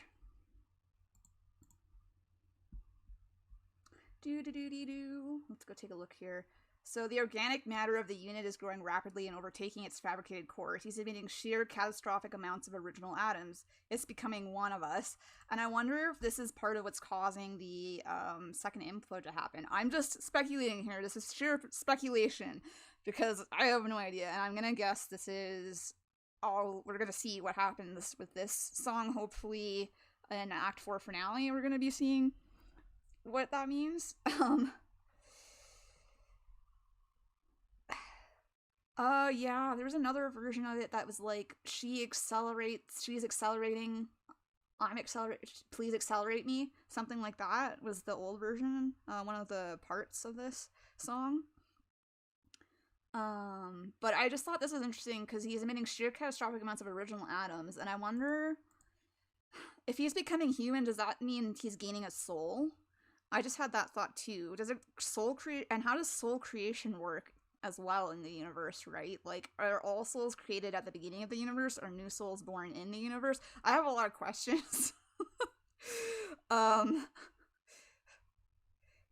Let's go take a look here. So the organic matter of the unit is growing rapidly and overtaking its fabricated cores. He's emitting sheer catastrophic amounts of original atoms. It's becoming one of us. And I wonder if this is part of what's causing the second implode to happen. I'm just speculating here. This is sheer speculation because I have no idea. And I'm going to guess this is all we're going to see what happens with this song. Hopefully in Act 4 finale, we're going to be seeing what that means. Yeah, there was another version of it that was like, she's accelerating, please accelerate me, something like that was the old version, one of the parts of this song. But I just thought this was interesting because he's emitting sheer catastrophic amounts of original atoms, and I wonder if he's becoming human, does that mean he's gaining a soul? I just had that thought too. Does it soul create, and how does soul creation work as well in the universe, right? Like, are all souls created at the beginning of the universe, or new souls born in the universe? I have a lot of questions.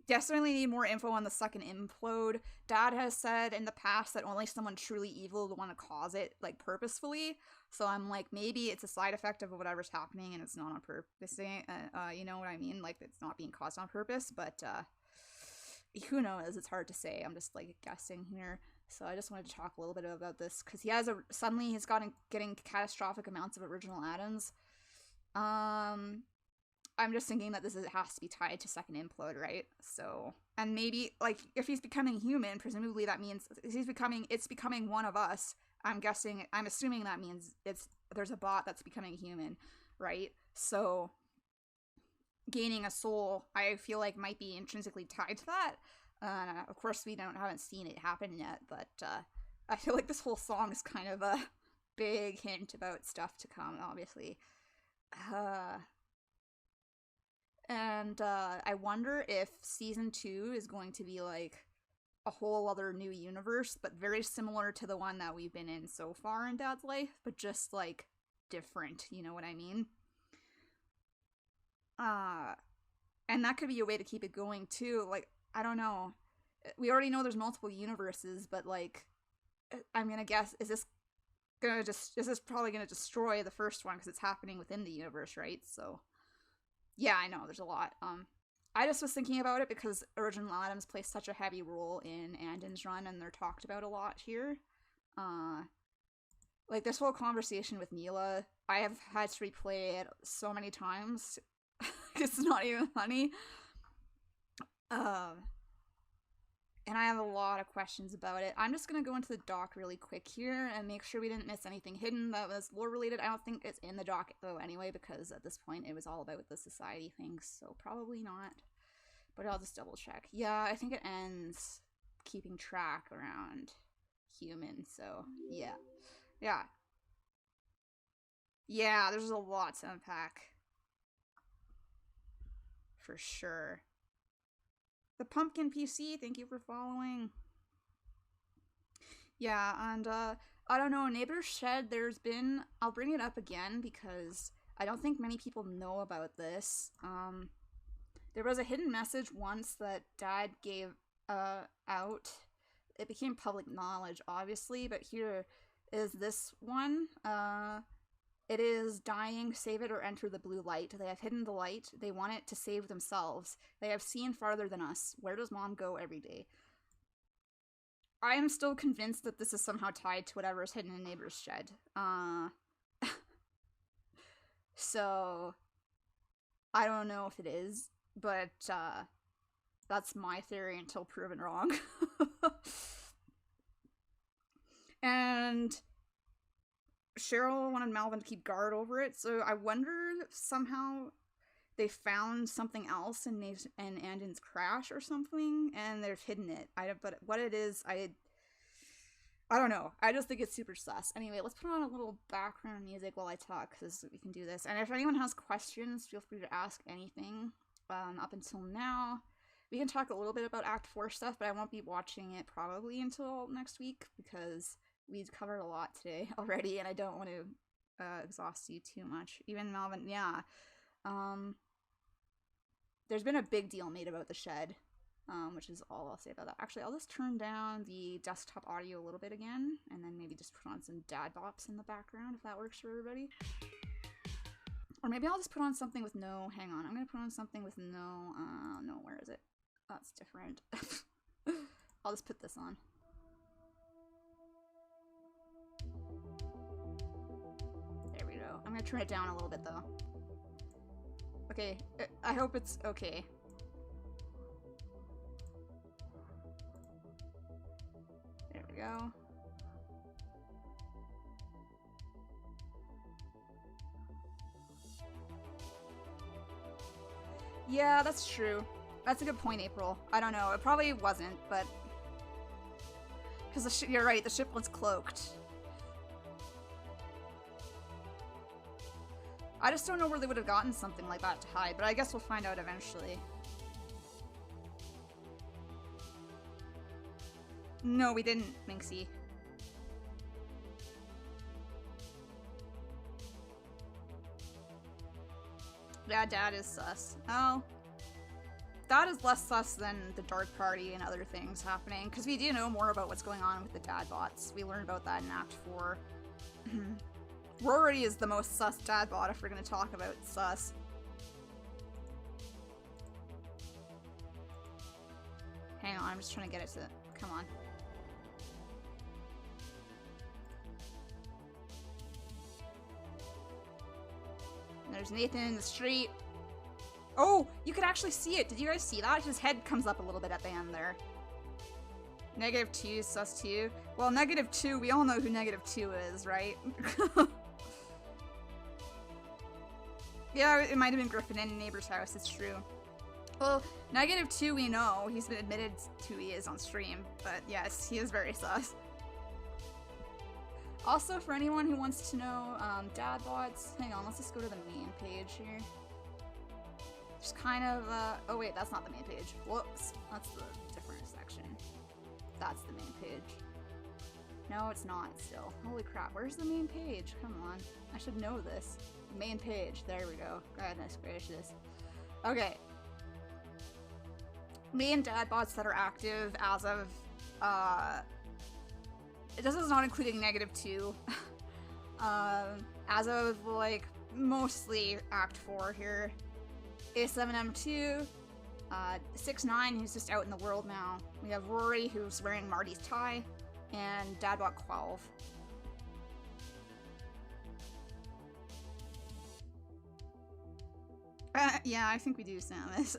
Definitely need more info on the second implode. Dad has said in the past that only someone truly evil would want to cause it, like, purposefully. So I'm like, maybe it's a side effect of whatever's happening and it's not on purpose. You know what I mean? Like, it's not being caused on purpose, but who knows? It's hard to say. I'm just, like, guessing here. So I just wanted to talk a little bit about this, because he has suddenly he's getting catastrophic amounts of original atoms. I'm just thinking that this has to be tied to second implode, right? So, and maybe, like, if he's becoming human, presumably that means it's becoming one of us. I'm assuming that means there's a bot that's becoming human, right? So, gaining a soul, I feel like might be intrinsically tied to that. Of course, we haven't seen it happen yet, but I feel like this whole song is kind of a big hint about stuff to come, obviously. And I wonder if season 2 is going to be like a whole other new universe, but very similar to the one that we've been in so far in Dad's life, but just like different, you know what I mean? And that could be a way to keep it going too. Like, I don't know. We already know there's multiple universes, but like, I'm gonna guess, is this probably gonna destroy the first one because it's happening within the universe, right? So yeah, I know, there's a lot. I just was thinking about it because original atoms play such a heavy role in Andon's run, and they're talked about a lot here. Like, this whole conversation with Neela, I have had to replay it so many times. It's not even funny. And I have a lot of questions about it. I'm just gonna go into the doc really quick here and make sure we didn't miss anything hidden that was lore related. I don't think it's in the doc though anyway, because at this point it was all about the society things, so probably not. But I'll just double check. Yeah, I think it ends keeping track around humans, so yeah. Yeah, there's a lot to unpack. For sure. The Pumpkin PC, thank you for following. Yeah, and I don't know, Neighbor's Shed, I'll bring it up again because I don't think many people know about this. There was a hidden message once that Dad gave out. It became public knowledge, obviously, but here is this one. It is dying, save it or enter the blue light. They have hidden the light. They want it to save themselves. They have seen farther than us. Where does Mom go every day? I am still convinced that this is somehow tied to whatever is hidden in Neighbor's Shed. So, I don't know if it is, but that's my theory until proven wrong. And Cheryl wanted Malvin to keep guard over it, so I wonder if somehow they found something else in Andon's crash or something, and they've hidden it. But what it is, I don't know. I just think it's super sus. Anyway, let's put on a little background music while I talk, because we can do this. And if anyone has questions, feel free to ask anything. Up until now, we can talk a little bit about Act 4 stuff, but I won't be watching it probably until next week, because we've covered a lot today already, and I don't want to exhaust you too much. Even Malvin, yeah. There's been a big deal made about the shed, which is all I'll say about that. Actually, I'll just turn down the desktop audio a little bit again, and then maybe just put on some dad bops in the background, if that works for everybody. Or maybe I'll just put on something with no, hang on, I'm gonna put on something with no, where is it? That's different. I'll just put this on. There we go. I'm gonna turn it down a little bit though. Okay, I hope it's okay. There we go. Yeah, that's true. That's a good point, April. I don't know. It probably wasn't, but... Because you're right, the ship was cloaked. I just don't know where they would have gotten something like that to hide, but I guess we'll find out eventually. No, we didn't, Minxie. Yeah, Dad is sus. Oh. Dad is less sus than the Dark Party and other things happening, because we do know more about what's going on with the dad bots. We learned about that in Act 4. Rory is the most sus dad bot if we're going to talk about sus. Hang on, I'm just trying to get it to... Come on. There's Nathan in the street. Oh, you could actually see it. Did you guys see that? His head comes up a little bit at the end there. -2, sus 2. Well, -2, we all know who -2 is, right? Yeah, it might have been Griffin in Neighbor's House, it's true. Well, -2 we know. He's been admitted to he is on stream, but yes, he is very sus. Also, for anyone who wants to know, dad bots, hang on, let's just go to the main page here. Just kind of, oh wait, that's not the main page. Whoops, that's the different section. That's the main page. No, it's not still. Holy crap, where's the main page? Come on, I should know this. Main page, there we go. Goodness gracious. Okay. Main dad bots that are active as of, this is not including -2. As of, like, mostly Act 4 here. A7M2, 6ix9ine, who's just out in the world now. We have Rory, who's wearing Marty's tie, and Dadbot Qualv. Yeah, I think we do, Samus.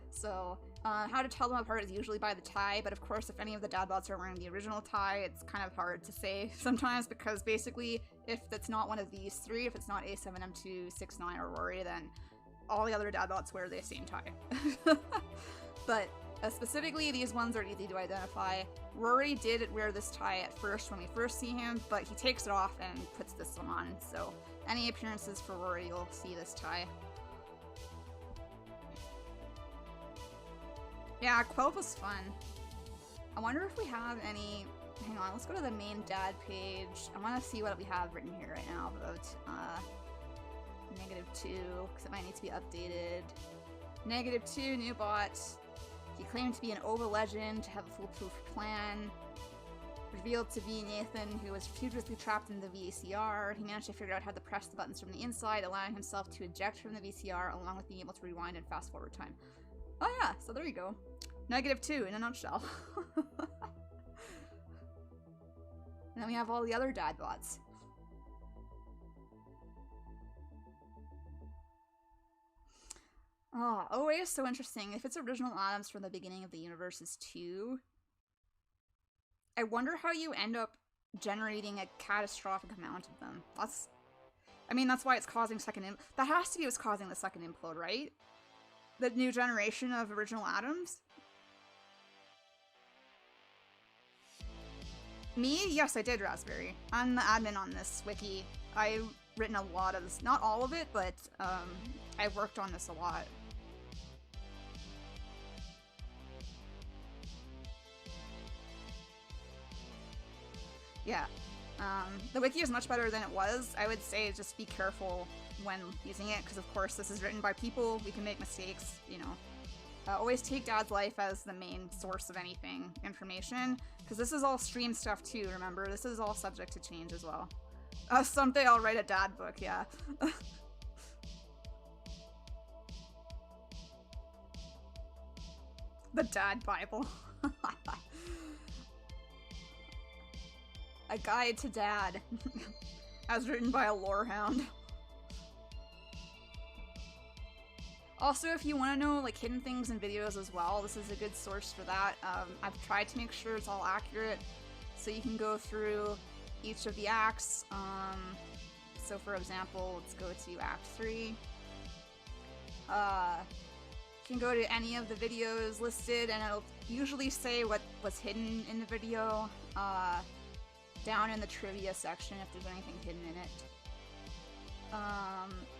So, how to tell them apart is usually by the tie, but of course if any of the dadbots are wearing the original tie, it's kind of hard to say sometimes, because basically if it's not one of these three, if it's not A7M2, 6ix9ine, or Rory, then all the other dadbots wear the same tie. But specifically these ones are easy to identify. Rory did wear this tie at first when we first see him, but he takes it off and puts this one on, so any appearances for Rory you'll see this tie. Yeah, Quilp was fun. I wonder if we have any... Hang on, let's go to the main dad page. I want to see what we have written here right now about -2, because it might need to be updated. -2, new bot. He claimed to be an OVA legend, to have a foolproof plan. Revealed to be Nathan, who was previously trapped in the VCR. He managed to figure out how to press the buttons from the inside, allowing himself to eject from the VCR, along with being able to rewind and fast forward time. Oh yeah, so there you go. -2 in a nutshell. And then we have all the other dad bots. Oh, OA is so interesting. If it's original atoms from the beginning of the universe is 2, I wonder how you end up generating a catastrophic amount of them. That's... I mean, that's why it's causing second that has to be what's causing the second implode, right? The new generation of original atoms? Me? Yes, I did, Raspberry. I'm the admin on this wiki. I've written a lot of this. Not all of it, but I've worked on this a lot. Yeah. The wiki is much better than it was. I would say just be careful when using it, because of course this is written by people. We can make mistakes, you know. Always take Dad's life as the main source of anything, information, because this is all stream stuff too, remember? This is all subject to change as well. Someday I'll write a dad book, yeah. The Dad Bible. A Guide to Dad. As written by a lorehound. Also, if you want to know like hidden things in videos as well, this is a good source for that. I've tried to make sure it's all accurate, so you can go through each of the acts. So for example, let's go to Act 3. You can go to any of the videos listed, and it'll usually say what was hidden in the video down in the trivia section if there's anything hidden in it.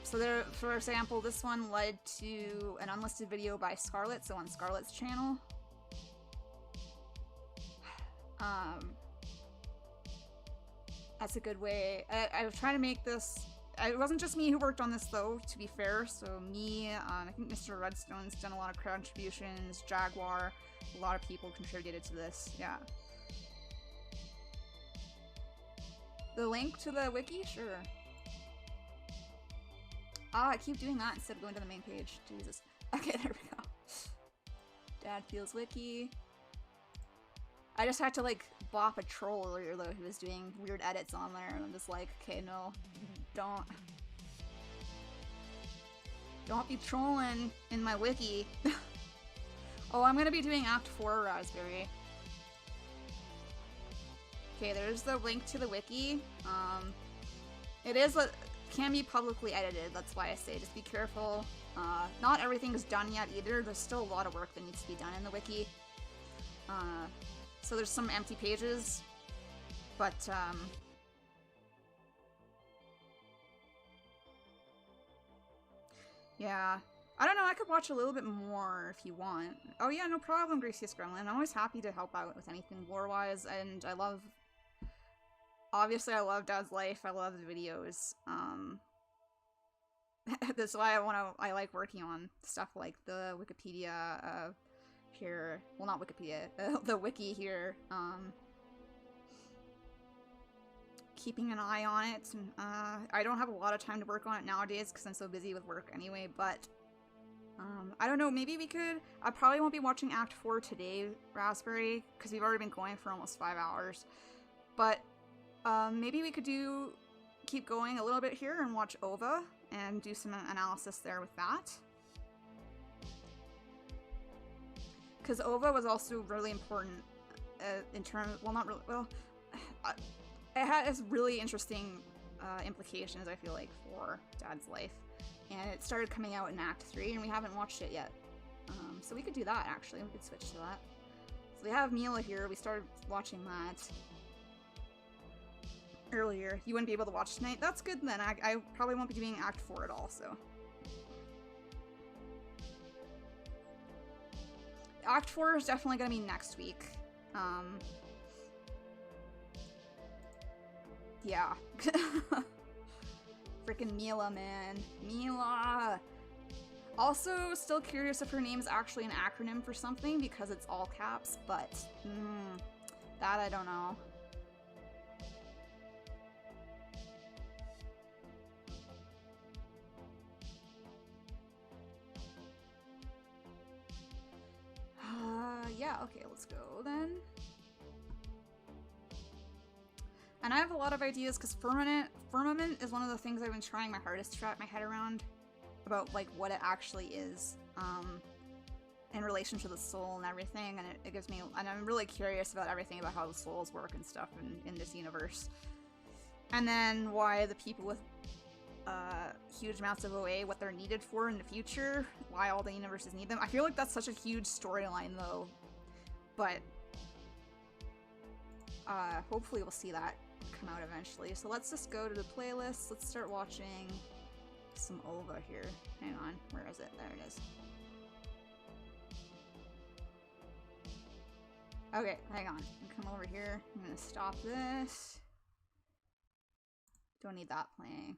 So there, for example, this one led to an unlisted video by Scarlet, so on Scarlet's channel. That's a good way. I was trying to make this. It wasn't just me who worked on this, though, to be fair. So me, I think Mr. Redstone's done a lot of contributions, Jaguar, a lot of people contributed to this, yeah. The link to the wiki? Sure. I keep doing that instead of going to the main page. Jesus. Okay, there we go. Dad Feels Wiki. I just had to, like, bop a troll earlier, though, who was doing weird edits on there, and I'm just like, okay, no, don't be trolling in my wiki. Oh, I'm gonna be doing Act 4 Raspberry. Okay, there's the link to the wiki. It can be publicly edited, that's why I say just be careful. Not everything's done yet either, there's still a lot of work that needs to be done in the wiki. So there's some empty pages, but yeah. I don't know, I could watch a little bit more if you want. Oh yeah, no problem, Gracious Gremlin. I'm always happy to help out with anything lore-wise, and I love... Obviously, I love Dad's Life, I love the videos. That's why I like working on stuff like the Wikipedia, here. Well, not Wikipedia, the wiki here. Keeping an eye on it. I don't have a lot of time to work on it nowadays because I'm so busy with work anyway, but I don't know, maybe we could... I probably won't be watching Act 4 today, Raspberry, because we've already been going for almost 5 hours. But maybe we could keep going a little bit here and watch OVA and do some analysis there with that. Because OVA was also really important in terms... Well, not really... Well, it has really interesting implications, I feel like, for Dad's Life. And it started coming out in Act 3, and we haven't watched it yet. So we could do that, actually. We could switch to that. So we have Mila here. We started watching that earlier. You wouldn't be able to watch tonight. That's good, then. I probably won't be doing Act 4 at all, so... Act 4 is definitely going to be next week. Yeah. Frickin' Mila, man. Mila! Also, still curious if her name's actually an acronym for something because it's all caps, but that I don't know. Yeah, okay, let's go then. And I have a lot of ideas because firmament is one of the things I've been trying my hardest to wrap my head around about, like, what it actually is in relation to the soul and everything, and it gives me, and I'm really curious about everything about how the souls work and stuff in this universe. And then why the people with huge amounts of OA, what they're needed for in the future, why all the universes need them. I feel like that's such a huge storyline though, but hopefully we'll see that come out eventually. So let's just go to the playlist. Let's start watching some OVA here. Hang on, where is it? There it is. Okay, hang on. Come over here. I'm gonna stop this. Don't need that playing.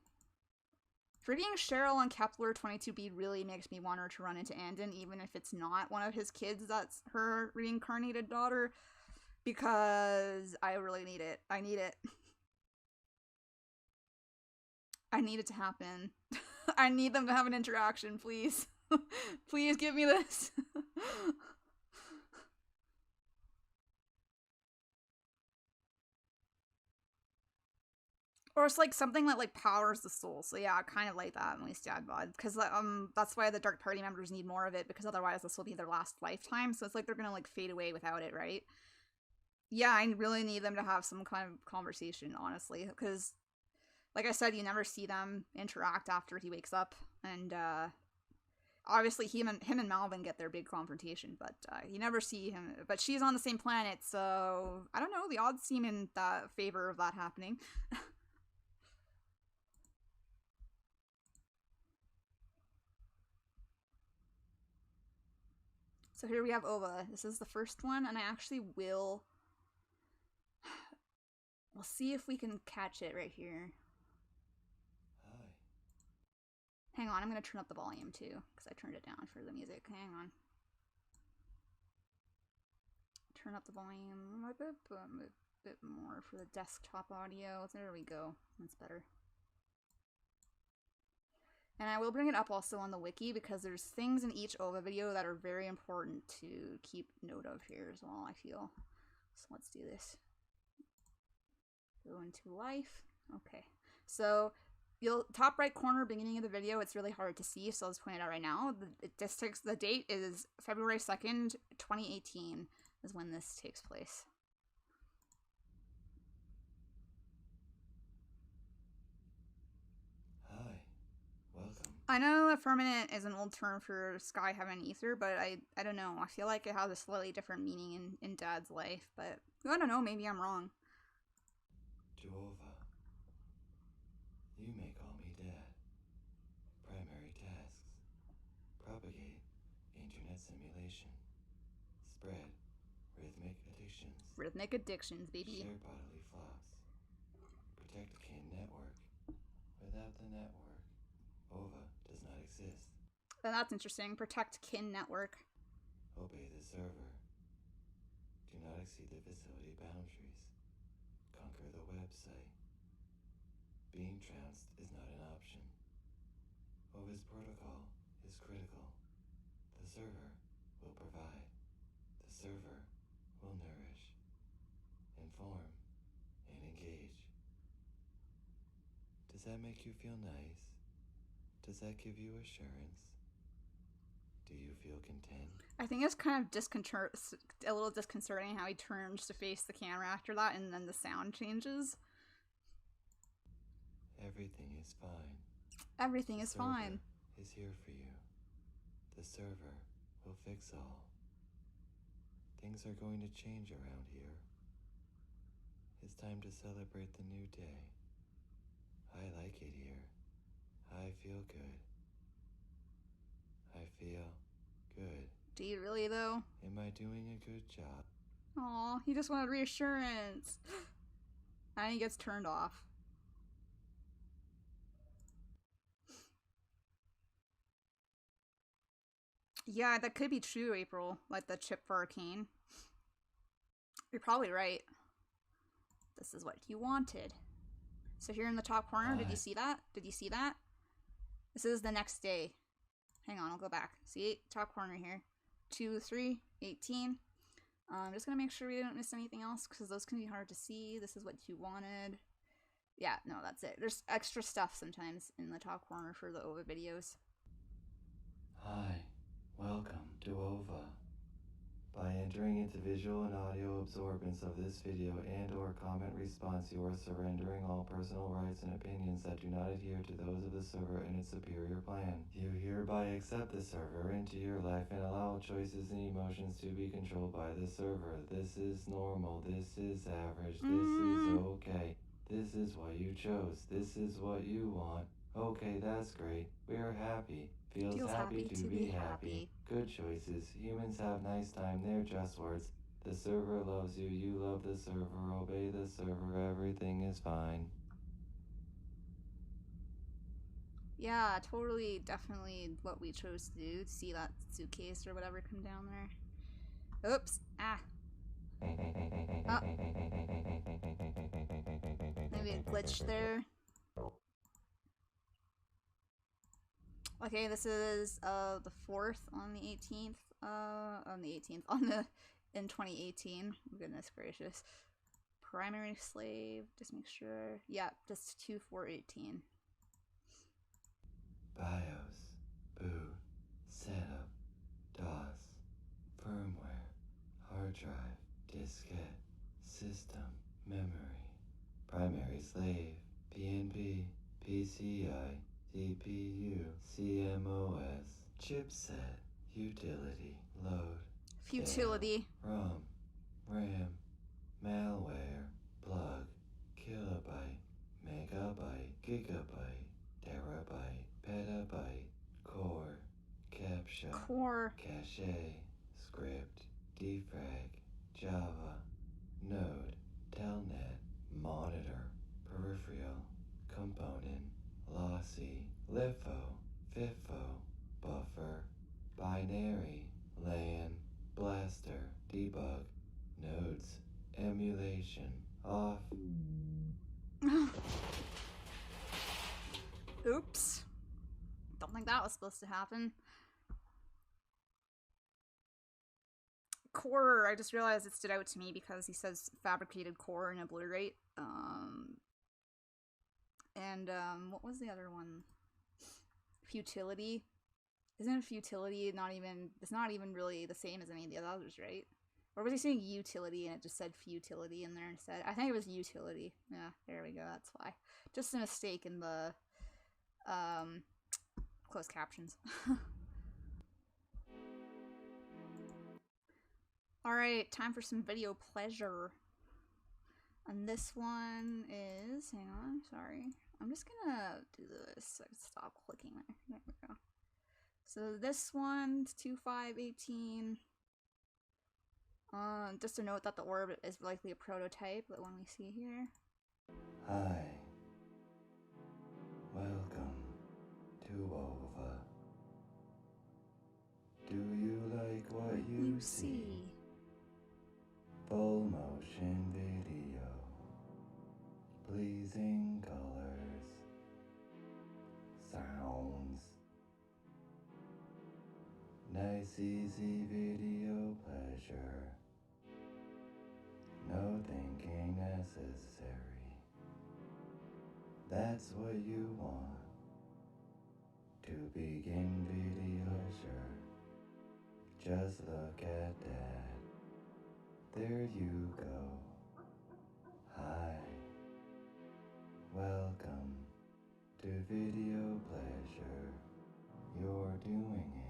Reading Cheryl on Kepler 22b really makes me want her to run into Andon, even if it's not one of his kids that's her reincarnated daughter, because I really need it. I need it. I need it to happen. I need them to have an interaction, please. Please give me this. Or it's like something that like powers the soul. So yeah, I kind of like that, at least Dad bod, because that's why the Dark Party members need more of it, because otherwise this will be their last lifetime. So it's like they're gonna like fade away without it, right? Yeah, I really need them to have some kind of conversation, honestly, because like I said, you never see them interact after he wakes up, and obviously him and Malvin get their big confrontation, but you never see him. But she's on the same planet, so I don't know. The odds seem in favor of that happening. So here we have OVA. This is the first one, and I actually will We'll see if we can catch it right here. Hi. Hang on, I'm gonna turn up the volume too, because I turned it down for the music. Hang on. Turn up the volume a bit more for the desktop audio. There we go. That's better. And I will bring it up also on the wiki because there's things in each OVA video that are very important to keep note of here as well, I feel. So let's do this. Go into life. Okay. So you'll top right corner beginning of the video, it's really hard to see, so I'll just point it out right now. The date is February 2nd, 2018 is when this takes place. Hi. Welcome. I know that firmament is an old term for sky, heaven, ether, but I don't know. I feel like it has a slightly different meaning in Dad's life, but I don't know, maybe I'm wrong. Duova. You may call me Dad. Primary tasks. Propagate internet simulation. Spread rhythmic addictions. Rhythmic addictions, baby. Share bodily flops. Protect kin network. Without the network, OVA does not exist. And that's interesting. Protect kin network. Obey the server. Do not exceed the facility boundaries. Conquer the website. Being trounced is not an option. OVA's protocol is critical. The server will provide. The server will nourish, inform, and engage. Does that make you feel nice? Does that give you assurance? Do you feel content? I think it's kind of a little disconcerting how he turns to face the camera after that and then the sound changes. Everything is fine. Everything is fine. Is here for you. The server will fix all. Things are going to change around here. It's time to celebrate the new day. I like it here. I feel good. I feel good. Do you really, though? Am I doing a good job? Aw, he just wanted reassurance. And he gets turned off. Yeah, that could be true, April. Like the chip for Arcane. You're probably right. This is what you wanted. So here in the top corner, did you see that? Did you see that? This is the next day. Hang on, I'll go back. See? Top corner here. 2/3/18. I'm just gonna make sure we didn't miss anything else because those can be hard to see. This is what you wanted. Yeah, no, that's it. There's extra stuff sometimes in the top corner for the OVA videos. Hi, welcome to OVA. By entering into visual and audio absorbance of this video and/or comment response, you are surrendering all personal rights and opinions that do not adhere to those of the server and its superior plan. You hereby accept the server into your life and allow choices and emotions to be controlled by the server. This is normal. This is average. This is okay. This is what you chose. This is what you want. Okay, that's great. We are happy. Feels happy to be happy. Good choices. Humans have nice time. They're just words. The server loves you. You love the server. Obey the server. Everything is fine. Yeah, totally, definitely what we chose to do. See that suitcase or whatever come down there. Oops. Ah. Oh. Maybe a glitch there. Okay, this is the 4th on the 18th. In 2018. Goodness gracious. Primary slave. Just make sure. Yeah, just 2/4/18. BIOS, boot, setup, DOS, firmware, hard drive, diskette, system, memory, primary slave, PNP, PCI, CPU, CMOS, chipset, utility, load, futility, ROM, RAM, malware, plug, kilobyte, megabyte, gigabyte, terabyte, petabyte, core, captcha, cache, script, defrag, Java, node, telnet, monitor, peripheral, component, lossy, LIFO, FIFO, buffer, binary, LAN, blaster, debug, nodes, emulation, off. Oops. Don't think that was supposed to happen. Core, I just realized it stood out to me because he says fabricated core in a Blu-ray. What was the other one? Futility. Isn't futility it's not even really the same as any of the others, right? Or was he saying utility and it just said futility in there instead? I think it was utility. Yeah, there we go, that's why. Just a mistake in the closed captions. Alright, time for some video pleasure. And this one is, hang on, sorry. I'm just gonna do this so I can stop clicking there. There we go. So this one's 2518. Just a note that the orb is likely a prototype, the one we see here. Hi. Welcome to OVA. Do you like what you see? Full motion video. Pleasing colors. Sounds. Nice easy video pleasure. No thinking necessary. That's what you want. To begin video, sure. Just look at that. There you go. Hi. Welcome to video pleasure. You're doing it.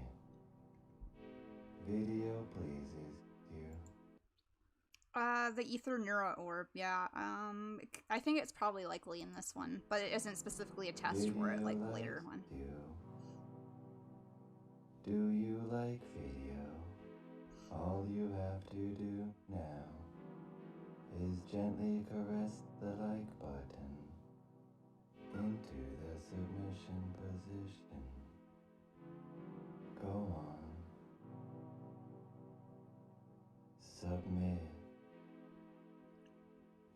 Video pleases you. The Ether Neuro Orb, yeah. I think it's probably likely in this one, but it isn't specifically a test for it like the later one. Do you like video? All you have to do now is gently caress the like button into the submission position. Go on. Submit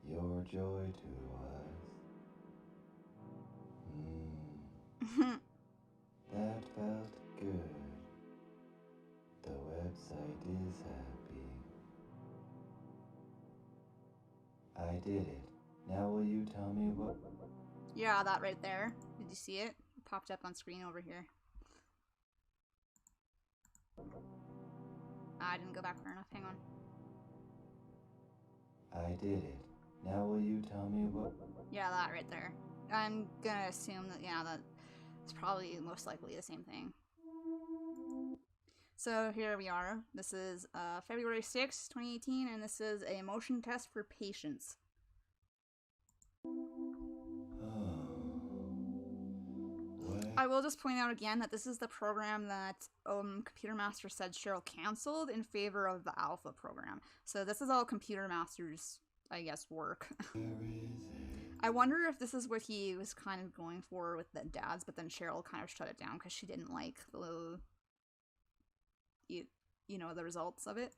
your joy to us. That felt good. The website is happy. I did it. Now will you tell me what? Yeah, that right there. Did you see it? It popped up on screen over here. I didn't go back far enough. Hang on. I did it. Now will you tell me what? Yeah, that right there. I'm gonna assume that, yeah, that's probably most likely the same thing. So here we are. This is February 6th, 2018, and this is a motion test for patients. I will just point out again that this is the program that Computer Master said Cheryl canceled in favor of the Alpha program. So this is all Computer Master's, I guess, work. I wonder if this is what he was kind of going for with the dads, but then Cheryl kind of shut it down because she didn't like the, you know, the results of it.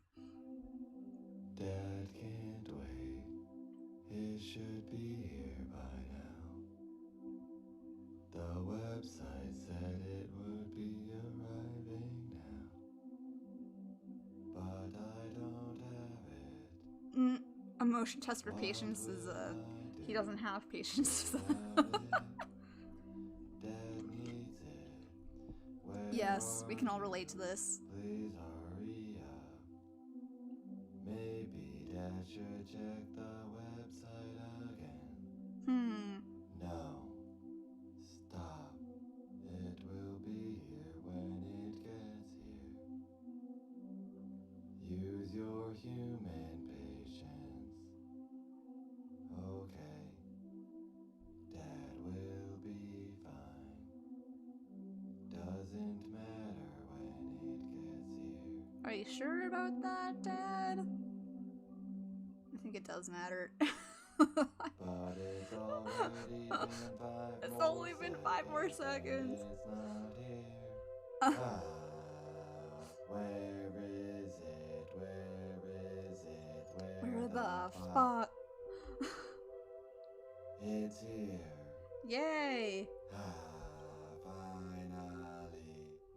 Dad can't wait. It should be here by now. The website said it would be arriving now. But I don't have it. A motion test for patients is he doesn't have patience. Dad needs it. Yes, we can all relate to this. Please hurry up. Maybe Dad should check the website again. No. Stop. It will be here when it gets here. Use your human patience. Okay. Dad will be fine. Doesn't matter when it gets here. Are you sure about that, Dad? I think it does matter. But it's already been 5 It's more only been 5 more seconds. It's not here. Ah, where is it? Where is it? Where the fuck? It's here. Yay! Ah, finally.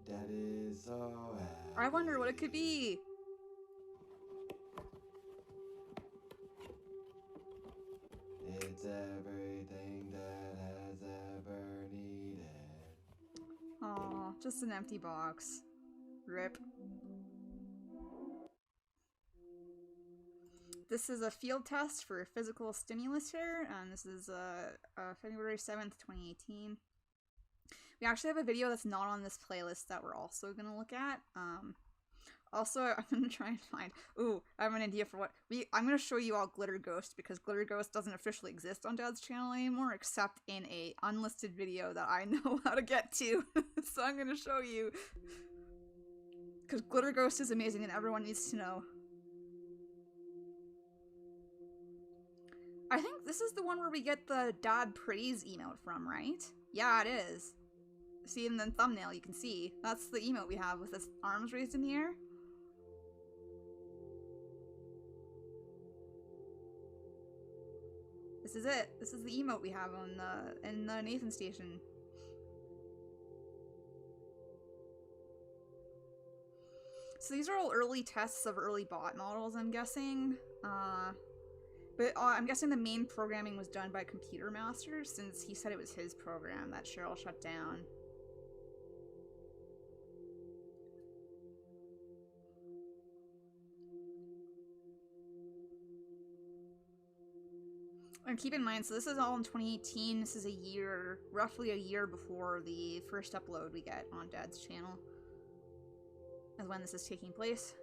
Dad is so happy. I wonder what it could be. It's everything Dad has ever needed. Aw, just an empty box. Rip. This is a field test for physical stimulus here, and this is February 7th, 2018. We actually have a video that's not on this playlist that we're also going to look at. Also, I'm going to try and find... Ooh, I have an idea for what... I'm going to show you all Glitter Ghost, because Glitter Ghost doesn't officially exist on Dad's channel anymore, except in a unlisted video that I know how to get to. So I'm going to show you. Because Glitter Ghost is amazing and everyone needs to know. I think this is the one where we get the Dad Praise emote from, right? Yeah, it is. See in the thumbnail, you can see. That's the emote we have with his arms raised in the air. This is it. This is the emote we have on in the Nathan station. So these are all early tests of early bot models, I'm guessing. But I'm guessing the main programming was done by Computer Master, since he said it was his program that Cheryl shut down. And keep in mind, so this is all in 2018. This is a year, roughly a year before the first upload we get on Dad's channel, is when this is taking place.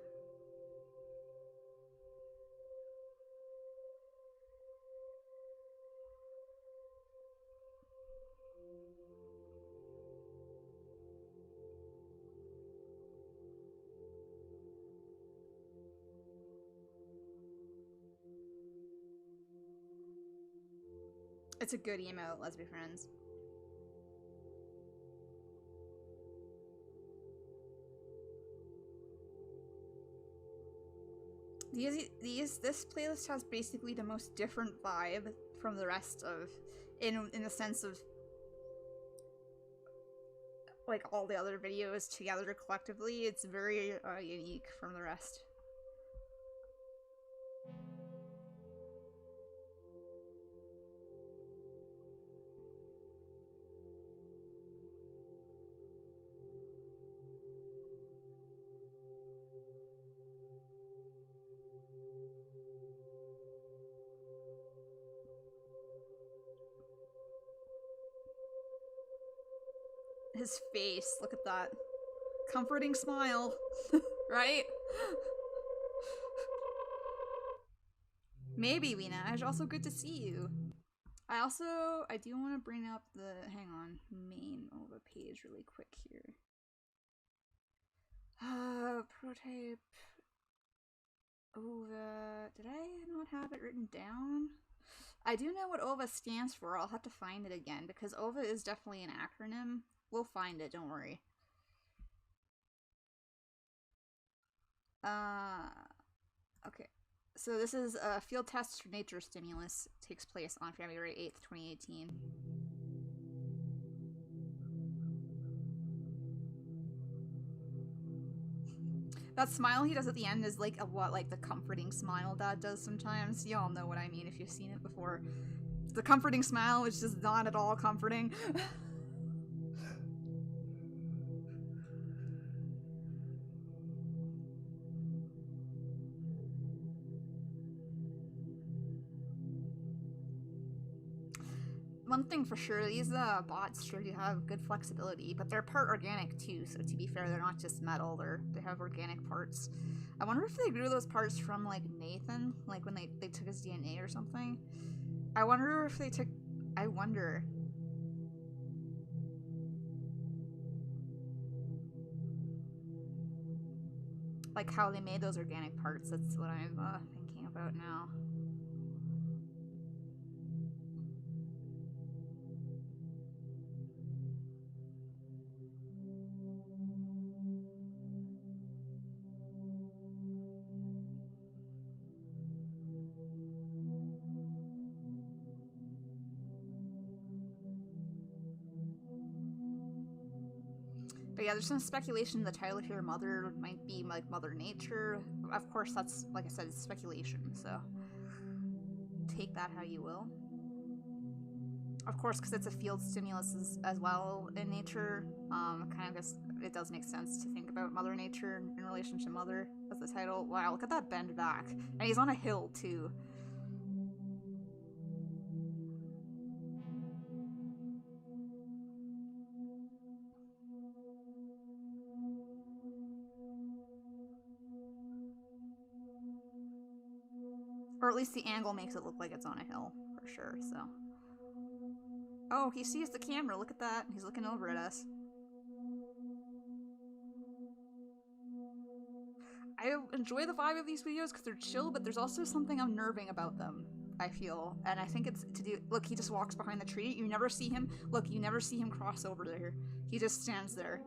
It's a good emote, let's be friends. This playlist has basically the most different vibe from the rest of, in the sense of, like, all the other videos together collectively. It's very unique from the rest. His face, look at that. Comforting smile, right? Maybe, Weenaj, also good to see you. I do want to bring up the, hang on, main OVA page really quick here. Prototype OVA, did I not have it written down? I do know what OVA stands for, I'll have to find it again, because OVA is definitely an acronym. We'll find it, don't worry. Okay. So this is a field test for nature stimulus. It takes place on February 8th, 2018. That smile he does at the end is like like the comforting smile Dad does sometimes. Y'all know what I mean if you've seen it before. The comforting smile is just not at all comforting. One thing for sure, these bots sure do have good flexibility, but they're part organic too, so to be fair, they're not just metal, they have organic parts. I wonder if they grew those parts from, like, Nathan, like when they took his DNA or something. I wonder if they took... I wonder... like how they made those organic parts, that's what I'm thinking about now. But yeah, there's some speculation the title here, Mother, might be like Mother Nature. Of course, that's, like I said, it's speculation, so take that how you will. Of course, because it's a field stimulus as well in nature, kind of guess it does make sense to think about Mother Nature in relation to Mother as the title. Wow, look at that bend back. And he's on a hill, too. Or at least the angle makes it look like it's on a hill, for sure, so. Oh, he sees the camera, look at that. He's looking over at us. I enjoy the vibe of these videos because they're chill, but there's also something unnerving about them, I feel. And I think it's to do— look, he just walks behind the tree. You never see him— look, you never see him cross over there. He just stands there.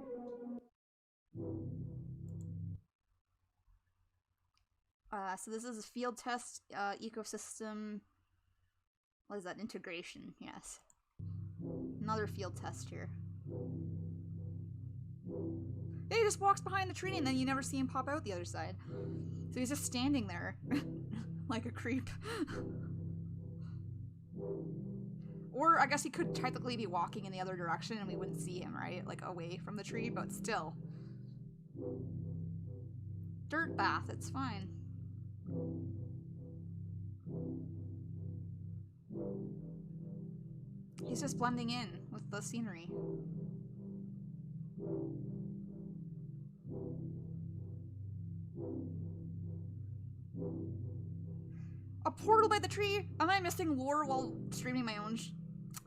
So this is a field test, ecosystem— what is that? Integration, yes. Another field test here. Yeah, he just walks behind the tree and then you never see him pop out the other side. So he's just standing there. Like a creep. Or I guess he could technically be walking in the other direction and we wouldn't see him, right? Like away from the tree, but still. Dirt bath, it's fine. He's just blending in with the scenery. A portal by the tree? Am I missing lore while streaming my own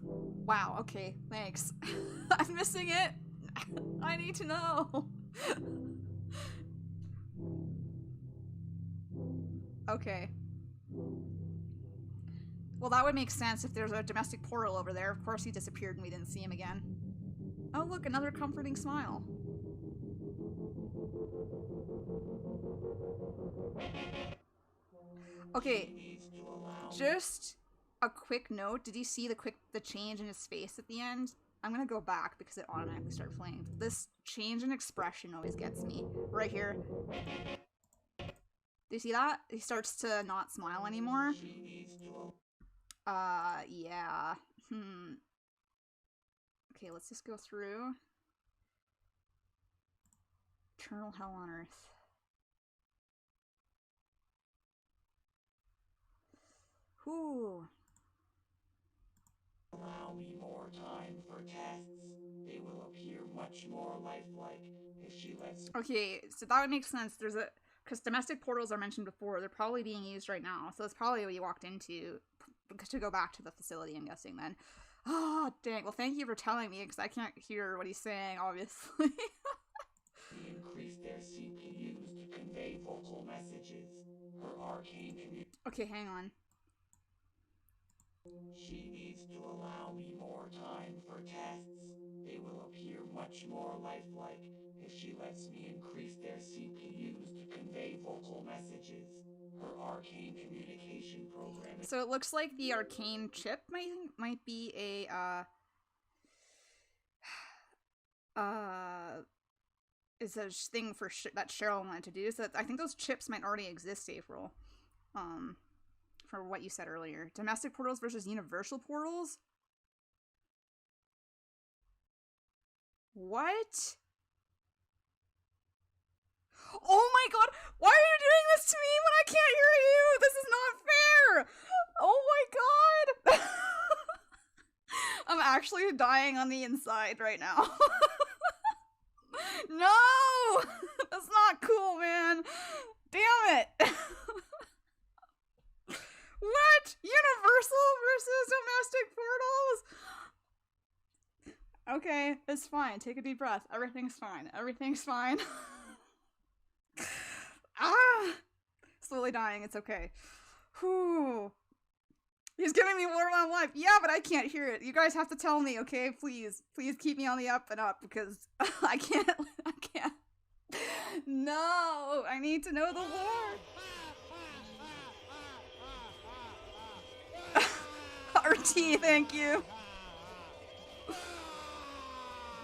wow, okay, thanks. I'm missing it. I need to know. Okay. Well, that would make sense if there's a domestic portal over there. Of course he disappeared and we didn't see him again. Oh, look, another comforting smile. Okay, just a quick note. Did you see the change in his face at the end? I'm gonna go back because it automatically started playing. This change in expression always gets me. Right here. Do you see that? He starts to not smile anymore. Yeah. Okay, let's just go through. Eternal hell on earth. Whew. Allow me more time for tests. They will appear much more lifelike if she lets me. Okay, so that would make sense. There's a— because domestic portals are mentioned before. They're probably being used right now. So that's probably what you walked into to go back to the facility, I'm guessing then. Oh, dang. Well, thank you for telling me because I can't hear what he's saying, obviously. Increase their CPUs to convey vocal messages. Her arcane community. Okay, hang on. She needs to allow me more time for tests. They will appear much more lifelike if she lets me increase their CPUs to convey vocal messages. Her arcane communication program. So it looks like the arcane chip might be a is a thing for that Cheryl wanted to do. So I think those chips might already exist, April. For what you said earlier. Domestic portals versus universal portals? What? Oh my god! Why are you doing this to me when I can't hear you? This is not fair! Oh my god! I'm actually dying on the inside right now. No! That's not cool, man! Damn it! What? Universal versus domestic portals? Okay, it's fine. Take a deep breath. Everything's fine. Everything's fine. Ah! Slowly dying. It's okay. Whew. He's giving me more on life. Yeah, but I can't hear it. You guys have to tell me, okay? Please. Please keep me on the up and up because I can't. No! I need to know the lore. RT, thank you.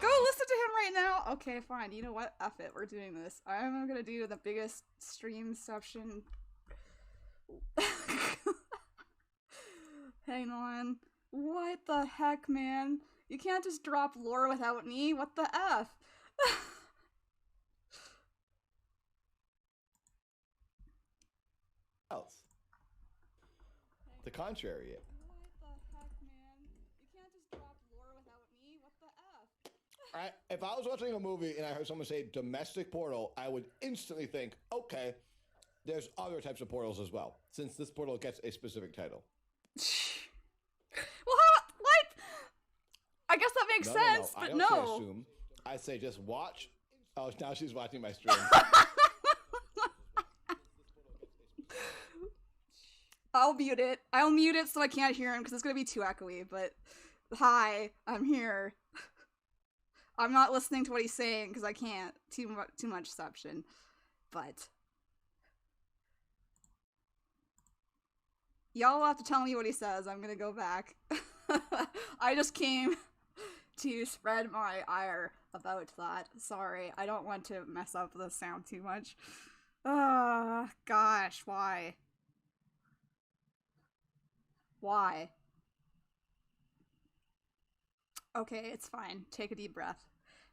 Go listen to him right now? Okay, fine. You know what? F it. We're doing this. I'm gonna do the biggest streamception. Hang on. What the heck, man? You can't just drop lore without me. What the F? Else. The contrary. What the heck, man? You can't just drop lore without me. What the F? If I was watching a movie and I heard someone say domestic portal, I would instantly think, okay, there's other types of portals as well, since this portal gets a specific title. Well, what? I guess that makes sense, I but don't no. say assume. I say just watch. Oh, now she's watching my stream. I'll mute it. I'll mute it so I can't hear him because it's going to be too echoey, but hi, I'm here. I'm not listening to what he's saying because I can't. Too much reception. But y'all will have to tell me what he says. I'm going to go back. I just came to spread my ire about that. Sorry, I don't want to mess up the sound too much. Gosh, why? Why? Okay, it's fine. Take a deep breath.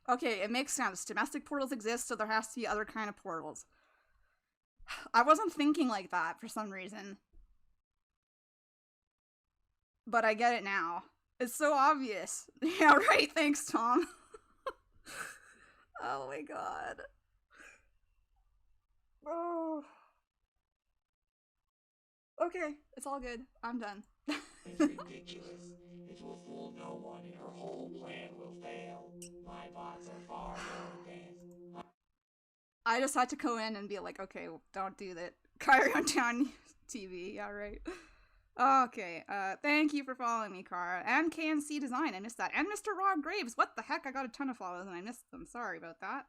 Okay, it makes sense. Domestic portals exist, so there has to be other kind of portals. I wasn't thinking like that for some reason. But I get it now. It's so obvious. Yeah, right. Thanks, Tom. Oh my god. Oh. Okay, it's all good. I'm done. It's ridiculous. It will fool no one and her whole plan will fail. My bots are far more advanced. I just had to go in and be like, okay, don't do that. Carry on down TV. Yeah, right. Okay, thank you for following me, Kara. And KNC Design, I missed that. And Mr. Rob Graves, what the heck? I got a ton of follows and I missed them. Sorry about that.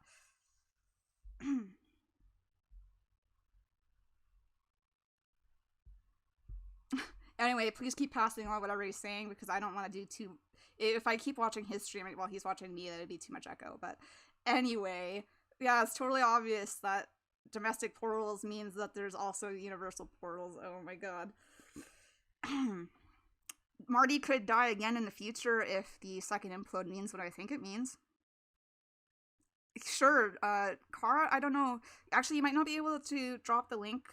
Anyway, please keep passing on whatever he's saying because I don't want to do too... If I keep watching his stream while he's watching me, that would be too much echo. But anyway, yeah, it's totally obvious that domestic portals means that there's also universal portals. Oh my god. Marty could die again in the future if the second implode means what I think it means. Sure, Kara, I don't know. Actually, you might not be able to drop the link.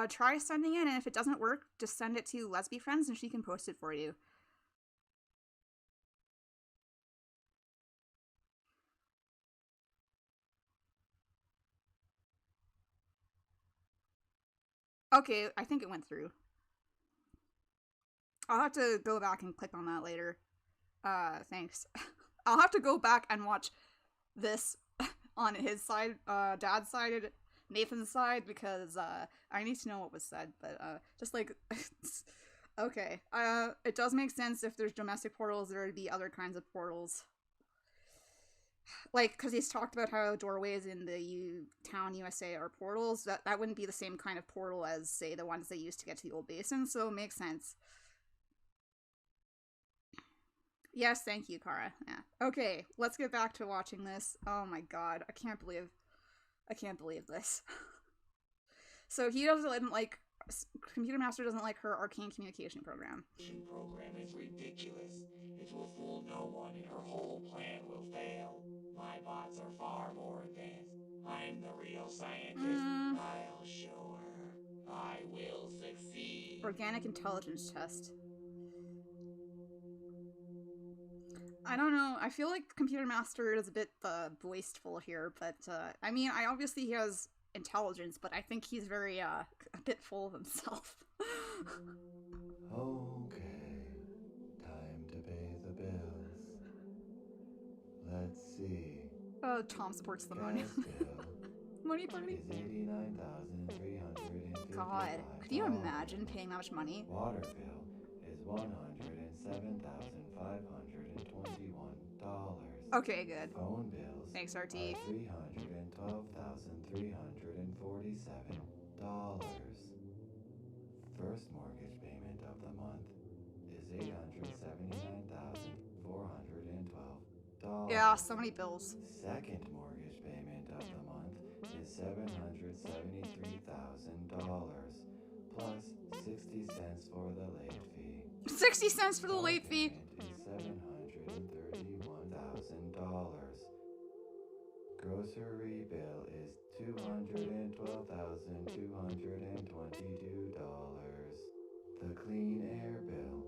Try sending it, and if it doesn't work, just send it to Lesby Friends and she can post it for you. Okay, I think it went through. I'll have to go back and click on that later. Thanks. I'll have to go back and watch this on his side, Dad's side, Nathan's side, because, I need to know what was said, but, just like, okay. It does make sense if there's domestic portals, there would be other kinds of portals. Like, because he's talked about how doorways in the town USA are portals, that wouldn't be the same kind of portal as, say, the ones they used to get to the old basin, so it makes sense. Yes, thank you, Kara. Yeah. Okay, let's get back to watching this. Oh my god, I can't believe this. So he doesn't like, Computer Master doesn't like her arcane communication program. Program is ridiculous. It will fool no one and her whole plan will fail. My bots are far more advanced. I'm the real scientist. I'll show her. I will succeed. Organic intelligence test. I don't know. I feel like Computer Master is a bit boastful here, but I mean, obviously he has intelligence, but I think he's very a bit full of himself. Okay, time to pay the bills. Let's see. Oh, Tom supports the money. Gas bill Money party. is $89,355. God, could you imagine paying that much money? Water bill is $107,521. Okay, good. Phone bills. Thanks, RT. $312,347. First mortgage payment of the month is $879,412. Yeah, yeah, so many bills. Second mortgage payment of the month is $773,000 plus 60 cents for the late fee. 60 cents for the late fee. Payment is $731,000. Grocery bill is $212,222. The clean air bill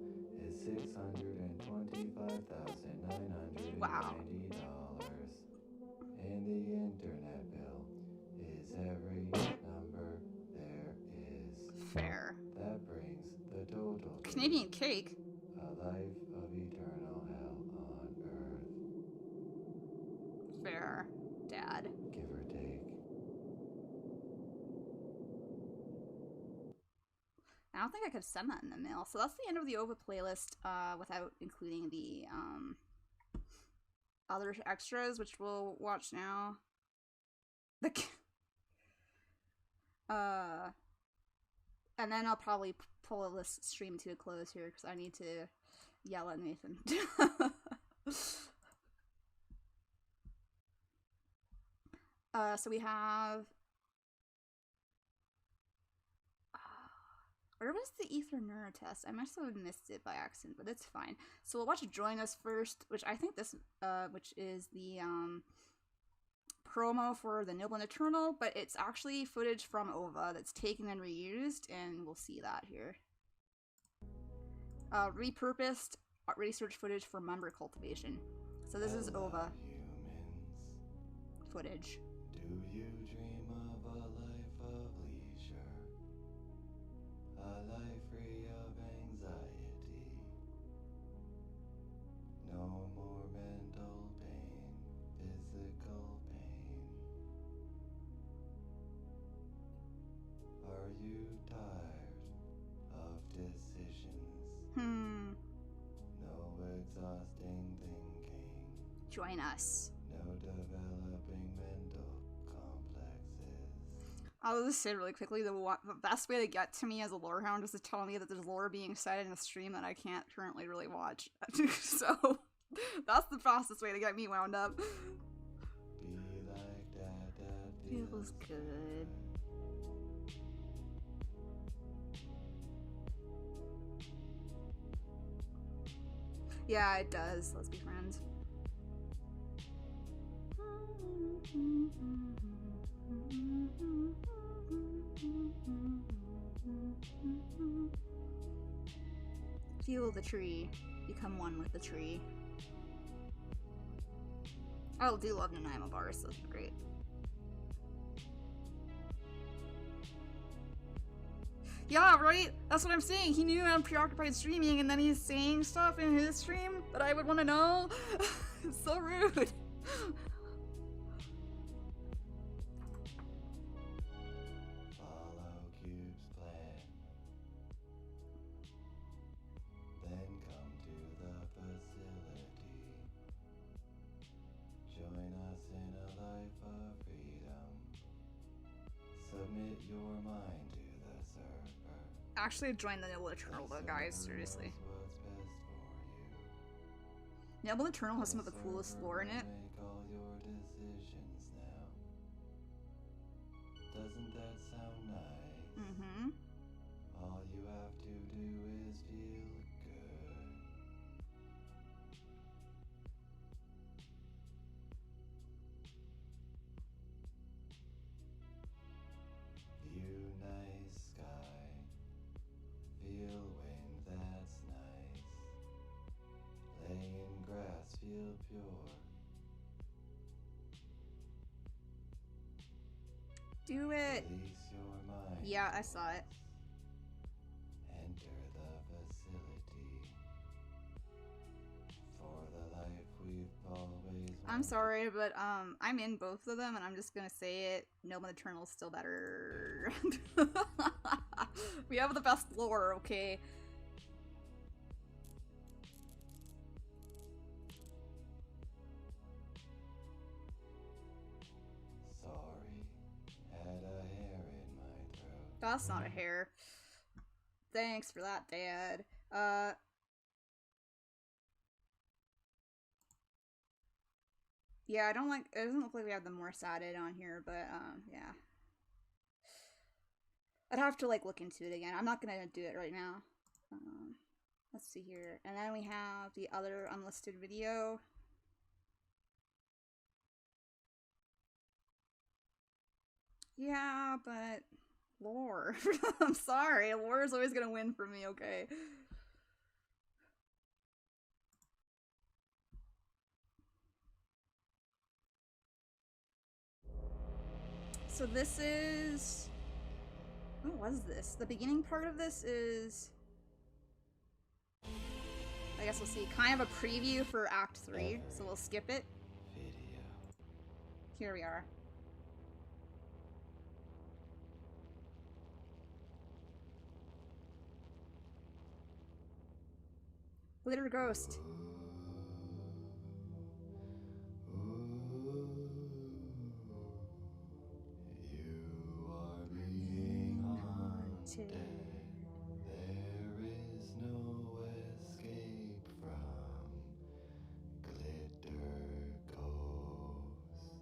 is $625,990. Wow. And the internet bill is every number there is. Fair. That brings the total to Canadian cake. a life of eternal hell on earth. Fair, Dad. Give or take. I don't think I could send that in the mail. So that's the end of the OVA playlist, without including the other extras, which we'll watch now. And then I'll probably pull this stream to a close here because I need to yell at Nathan. So we have. Where was the Ether Mirror test? I must have missed it by accident, but it's fine. So we'll watch Join Us first, which I think this, which is the promo for the Noble and Eternal, but it's actually footage from OVA that's taken and reused, and we'll see that here. Repurposed research footage for member cultivation. So this is OVA footage. Do you dream of a life of leisure? A life free of anxiety? No more mental pain, physical pain. Are you tired of decisions? No exhausting thinking. Join us. No developing mental complexes. I'll just say really quickly, the best way to get to me as a lore hound is to tell me that there's lore being said in a stream that I can't currently really watch. So, that's the fastest way to get me wound up. Be like that feels good. Yeah, it does. Let's be friends. Feel the tree. Become one with the tree. I do love Nanaimo bars, so that's great. Yeah, right? That's what I'm saying. He knew I'm preoccupied streaming, and then he's saying stuff in his stream that I would want to know. It's so rude. Follow Cube's plan. Then come to the facility. Join us in a life of freedom. Submit your mind to the server. Actually, join the Noble Eternal, though, guys. Seriously. What's best for you. Noble Eternal has some of the coolest lore in it. Make all your decisions now. Doesn't that sound nice? Mm-hmm. All you have to do is feel good. View nice sky. Feel wind that's nice. Lay in grass, feel pure. Do it. Release your mind. Yeah, I saw it. Enter the facility. For the life we've always I'm sorry, but I'm in both of them, and I'm just gonna say it. Noble Eternal's still better. We have the best lore, okay? Sorry, had a hair in my throat. That's not a hair. Thanks for that, Dad. Yeah, I don't like, it doesn't look like we have the Morse added on here, but, yeah. I'd have to, like, look into it again. I'm not gonna do it right now. Let's see here. And then we have the other unlisted video. Yeah, but lore. I'm sorry, lore is always gonna win for me, okay? So this is... What was this? The beginning part of this is... I guess we'll see. Kind of a preview for Act 3, so we'll skip it. Video. Here we are. Glitter Ghost. There is no escape from Glitter Ghost.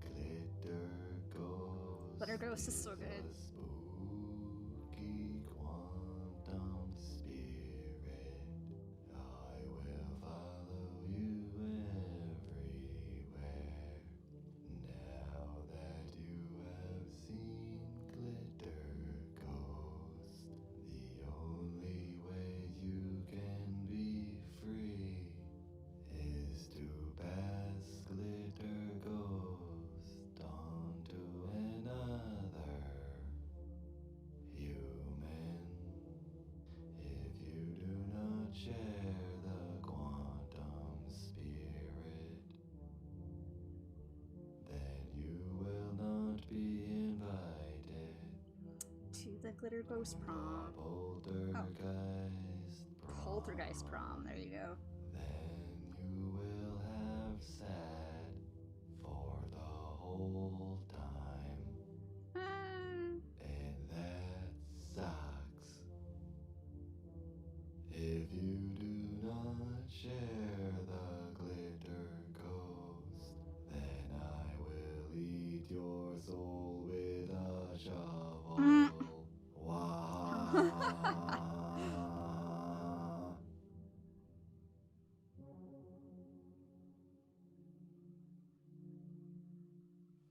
Glitter Ghost. Glitter Ghost is so good. Spooky quantum spirit. I will follow you everywhere. Now that you have seen Glitter Ghost, the only way you can be free is to pass Glitter Ghost on to another human. If you do not share the quantum spirit, then you will not be invited To the Glitter Ghost prom. Poltergeist prom, there you go. Then you will have sad for the whole time. And that sucks. If you do not share the Glitter Ghost, then I will eat your soul with a shovel. Wow.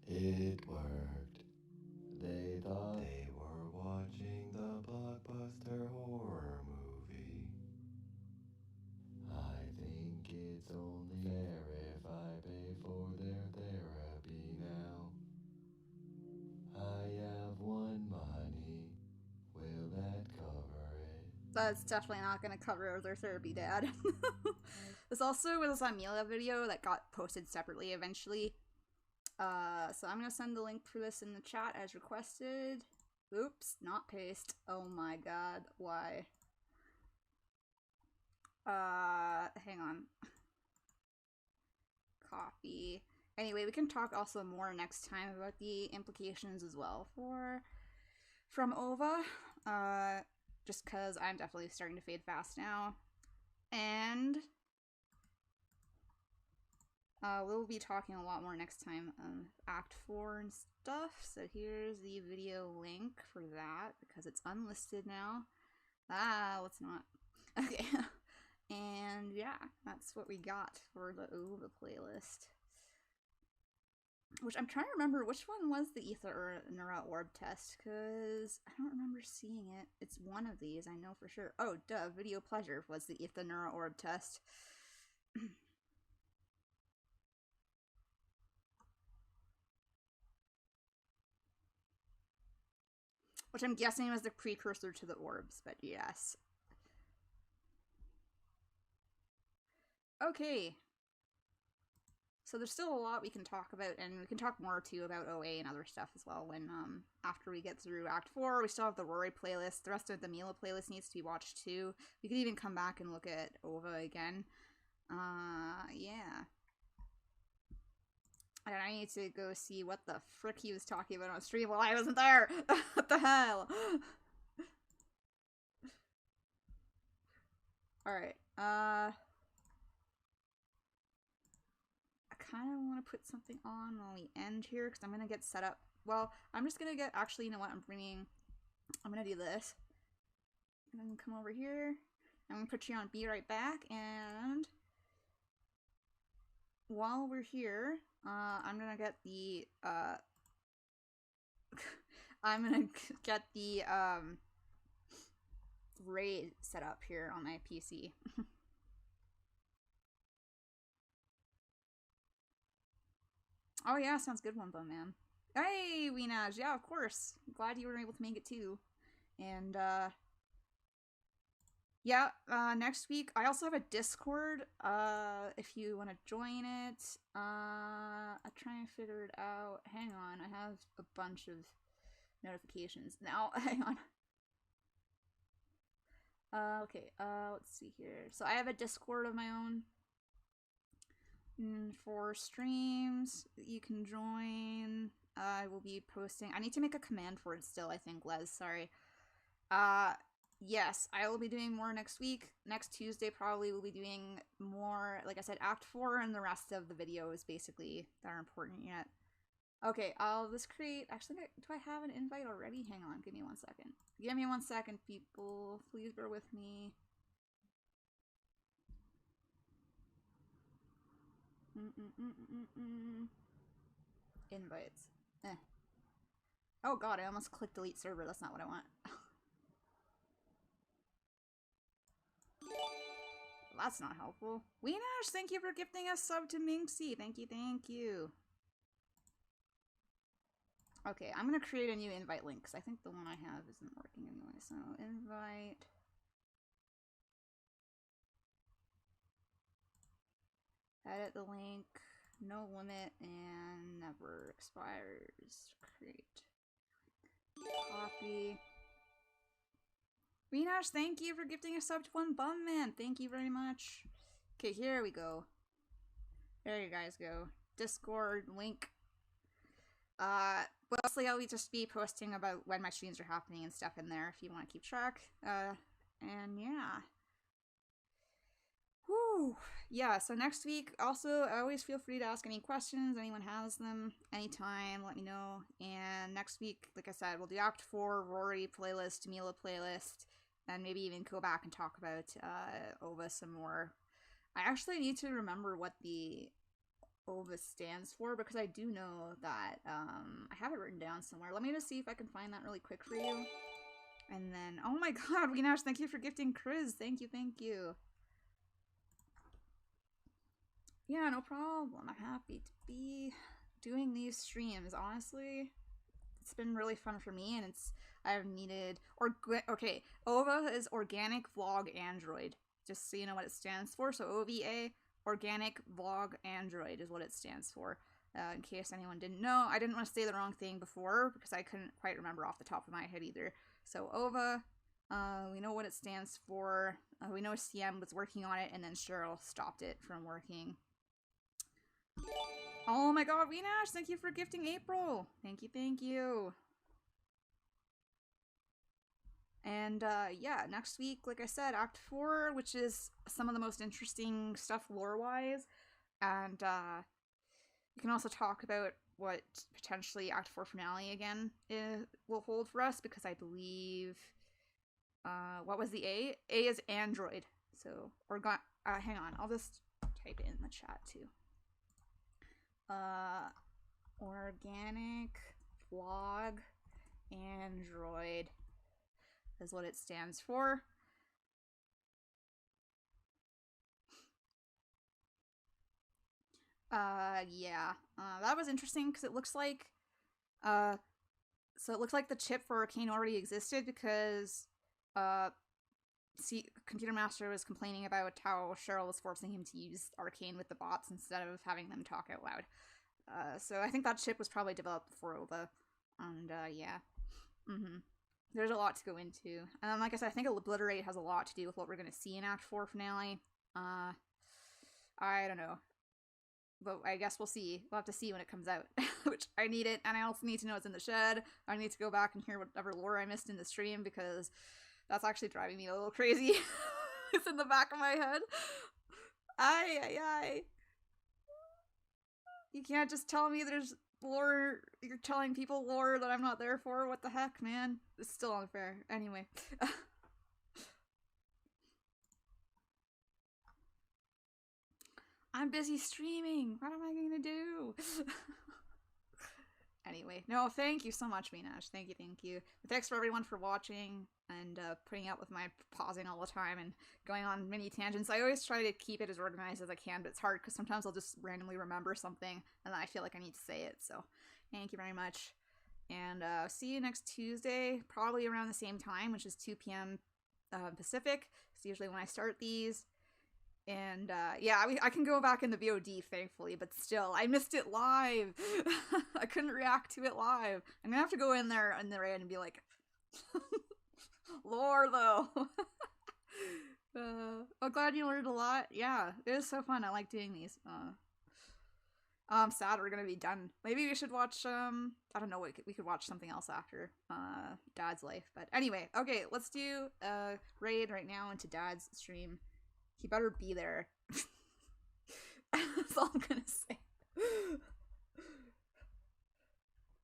It worked. They thought they were watching the blockbuster horror movie. I think it's only fair if I pay for their therapy now. I have one money. Will that cover it? That's definitely not gonna cover their therapy, Dad. This also was a Amelia video that got posted separately eventually. So I'm gonna send the link for this in the chat as requested. Oops, not paste. Oh my god, why? Hang on. Copy. Anyway, we can talk also more next time about the implications as well from OVA. Just because I'm definitely starting to fade fast now. And we'll be talking a lot more next time of Act 4 and stuff. So here's the video link for that because it's unlisted now. Let's not. Okay. And yeah, that's what we got for the OVA playlist. Which I'm trying to remember which one was the Ether Neura Orb test, because I don't remember seeing it. It's one of these, I know for sure. Oh, duh, Video Pleasure was the Ether Neura Orb test. Which I'm guessing was the precursor to the orbs, but yes. Okay. So there's still a lot we can talk about, and we can talk more too about OA and other stuff as well when, after we get through Act 4. We still have the Rory playlist. The rest of the Mila playlist needs to be watched too. We could even come back and look at OVA again. Yeah. And I need to go see what the frick he was talking about on stream while I wasn't there! What the hell? Alright, I kind of want to put something on while we end here because I'm going to get set up. Well, I'm just going to get, actually, you know what, I'm going to do this. I'm going to come over here. I'm going to put you on Be Right Back, and while we're here, I'm going to get the, I'm going to get the, raid set up here on my PC. Oh yeah, sounds good, One Bum Man. Hey, Weenaj, yeah, of course. Glad you were able to make it too. And, yeah, next week, I also have a Discord, if you want to join it. I'm trying to figure it out. Hang on, I have a bunch of notifications now. Hang on. Okay, let's see here. So I have a Discord of my own for streams that you can join. I will be posting. I need to make a command for it still, I think, Les. Sorry. Yes, I will be doing more next week. Next Tuesday, probably, we'll be doing more, like I said, Act 4, and the rest of the videos, basically, that are important yet. Okay, I'll just create... Actually, do I have an invite already? Hang on, give me 1 second. Give me 1 second, people. Please bear with me. Invites. Oh god, I almost clicked delete server. That's not what I want. That's not helpful. Weenash, thank you for gifting a sub to Minxie. Thank you, thank you. Okay, I'm gonna create a new invite link because I think the one I have isn't working anyway. So invite. Edit the link. No limit and never expires. Create. Copy. Weenash, thank you for gifting a sub to One Bum Man. Thank you very much. Okay, here we go. There you guys go. Discord link. Mostly I'll just be posting about when my streams are happening and stuff in there if you want to keep track. And yeah. Whew. Yeah, so next week, also, always feel free to ask any questions. Anyone has them, anytime, let me know. And next week, like I said, we'll do Act 4, Rory playlist, Mila playlist, and maybe even go back and talk about OVA some more. I actually need to remember what the OVA stands for, because I do know that, I have it written down somewhere. Let me just see if I can find that really quick for you. And then, oh my god, Weenash, thank you for gifting Kriz. Thank you, thank you. Yeah, no problem. I'm happy to be doing these streams. Honestly, it's been really fun for me, and I've needed, okay, OVA is Organic Vlog Android, just so you know what it stands for. So OVA, Organic Vlog Android is what it stands for. In case anyone didn't know, I didn't want to say the wrong thing before because I couldn't quite remember off the top of my head either. So OVA, we know what it stands for. We know CM was working on it, and then Cheryl stopped it from working. Oh my god, Weenash, thank you for gifting April. Thank you, thank you. And yeah, next week, like I said, Act 4, which is some of the most interesting stuff lore-wise. And you can also talk about what potentially Act 4 finale again will hold for us, because I believe, what was the A? A is Android. So, hang on, I'll just type it in the chat too. Organic Vlog Android is what it stands for. Yeah, that was interesting because it looks like, so it looks like the chip for Arcane already existed, because, Computer Master was complaining about how Cheryl was forcing him to use Arcane with the bots instead of having them talk out loud. So I think that chip was probably developed before OVA, and, yeah. There's a lot to go into. And like I said, I think Obliterate has a lot to do with what we're going to see in Act 4 finale. I don't know. But I guess we'll see. We'll have to see when it comes out. Which, I need it, and I also need to know it's in the shed. I need to go back and hear whatever lore I missed in the stream, because that's actually driving me a little crazy. It's in the back of my head. Aye. You can't just tell me there's lore. You're telling people lore that I'm not there for. What the heck, man? It's still unfair. Anyway. I'm busy streaming. What am I going to do? Anyway, no, thank you so much, Minash. Thank you. Thanks for everyone for watching and putting up with my pausing all the time and going on mini tangents. I always try to keep it as organized as I can, but it's hard because sometimes I'll just randomly remember something and then I feel like I need to say it. So thank you very much. And see you next Tuesday, probably around the same time, which is 2 p.m. Pacific. It's usually when I start these. And yeah, I can go back in the VOD, thankfully, but still, I missed it live. I couldn't react to it live. I'm gonna have to go in there on the raid and be like, lore though. I'm glad you learned a lot. Yeah, it was so fun. I like doing these. I'm sad we're gonna be done. Maybe we should watch, I don't know, we could watch something else after, Dad's life. But anyway, okay, let's do a raid right now into Dad's stream. He better be there. That's all I'm gonna say.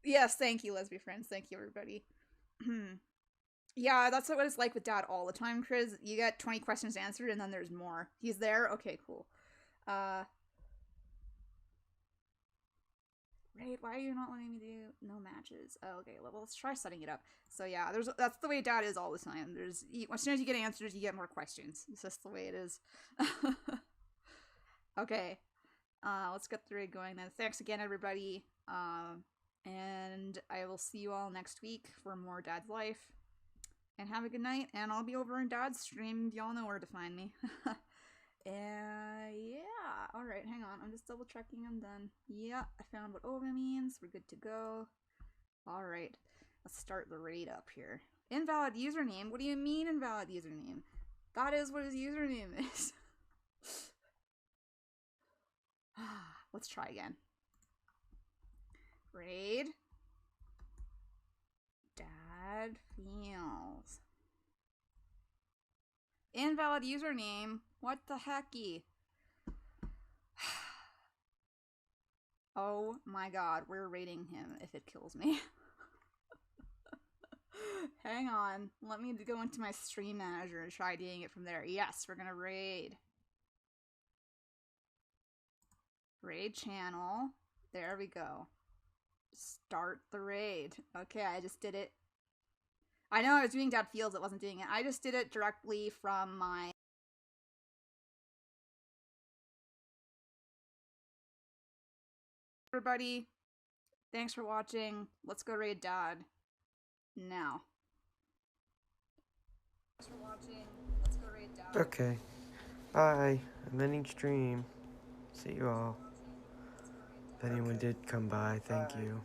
Yes, thank you, lesbian friends. Thank you, everybody. Yeah, that's what it's like with Dad all the time, Kriz. You get 20 questions answered, and then there's more. He's there? Okay, cool. Right, why are you not letting me do no matches? Oh, okay, well, let's try setting it up. So yeah, that's the way Dad is all the time. As soon as you get answers, you get more questions. It's just the way it is. Okay, let's get the raid going then. Thanks again, everybody. And I will see you all next week for more Dad's life. And have a good night, and I'll be over in Dad's stream. Y'all know where to find me. Yeah, alright, hang on, I'm just double checking I'm done. Yeah, I found what over means, we're good to go. Alright, let's start the raid up here. Invalid username? What do you mean invalid username? That is what his username is. Let's try again. Raid. Dad feels. Invalid username? What the hecky? Oh my god, we're raiding him if it kills me. Hang on, let me go into my stream manager and try doing it from there. Yes, we're gonna raid. Raid channel. There we go. Start the raid. Okay, I just did it. I know I was doing Dad Feels, it wasn't doing it. I just did it directly from my... Everybody, thanks for watching. Let's go raid Dad. Now. Thanks for watching. Let's go raid Dad. Okay. Bye. I'm ending stream. See you all. If anyone did come by, thank you.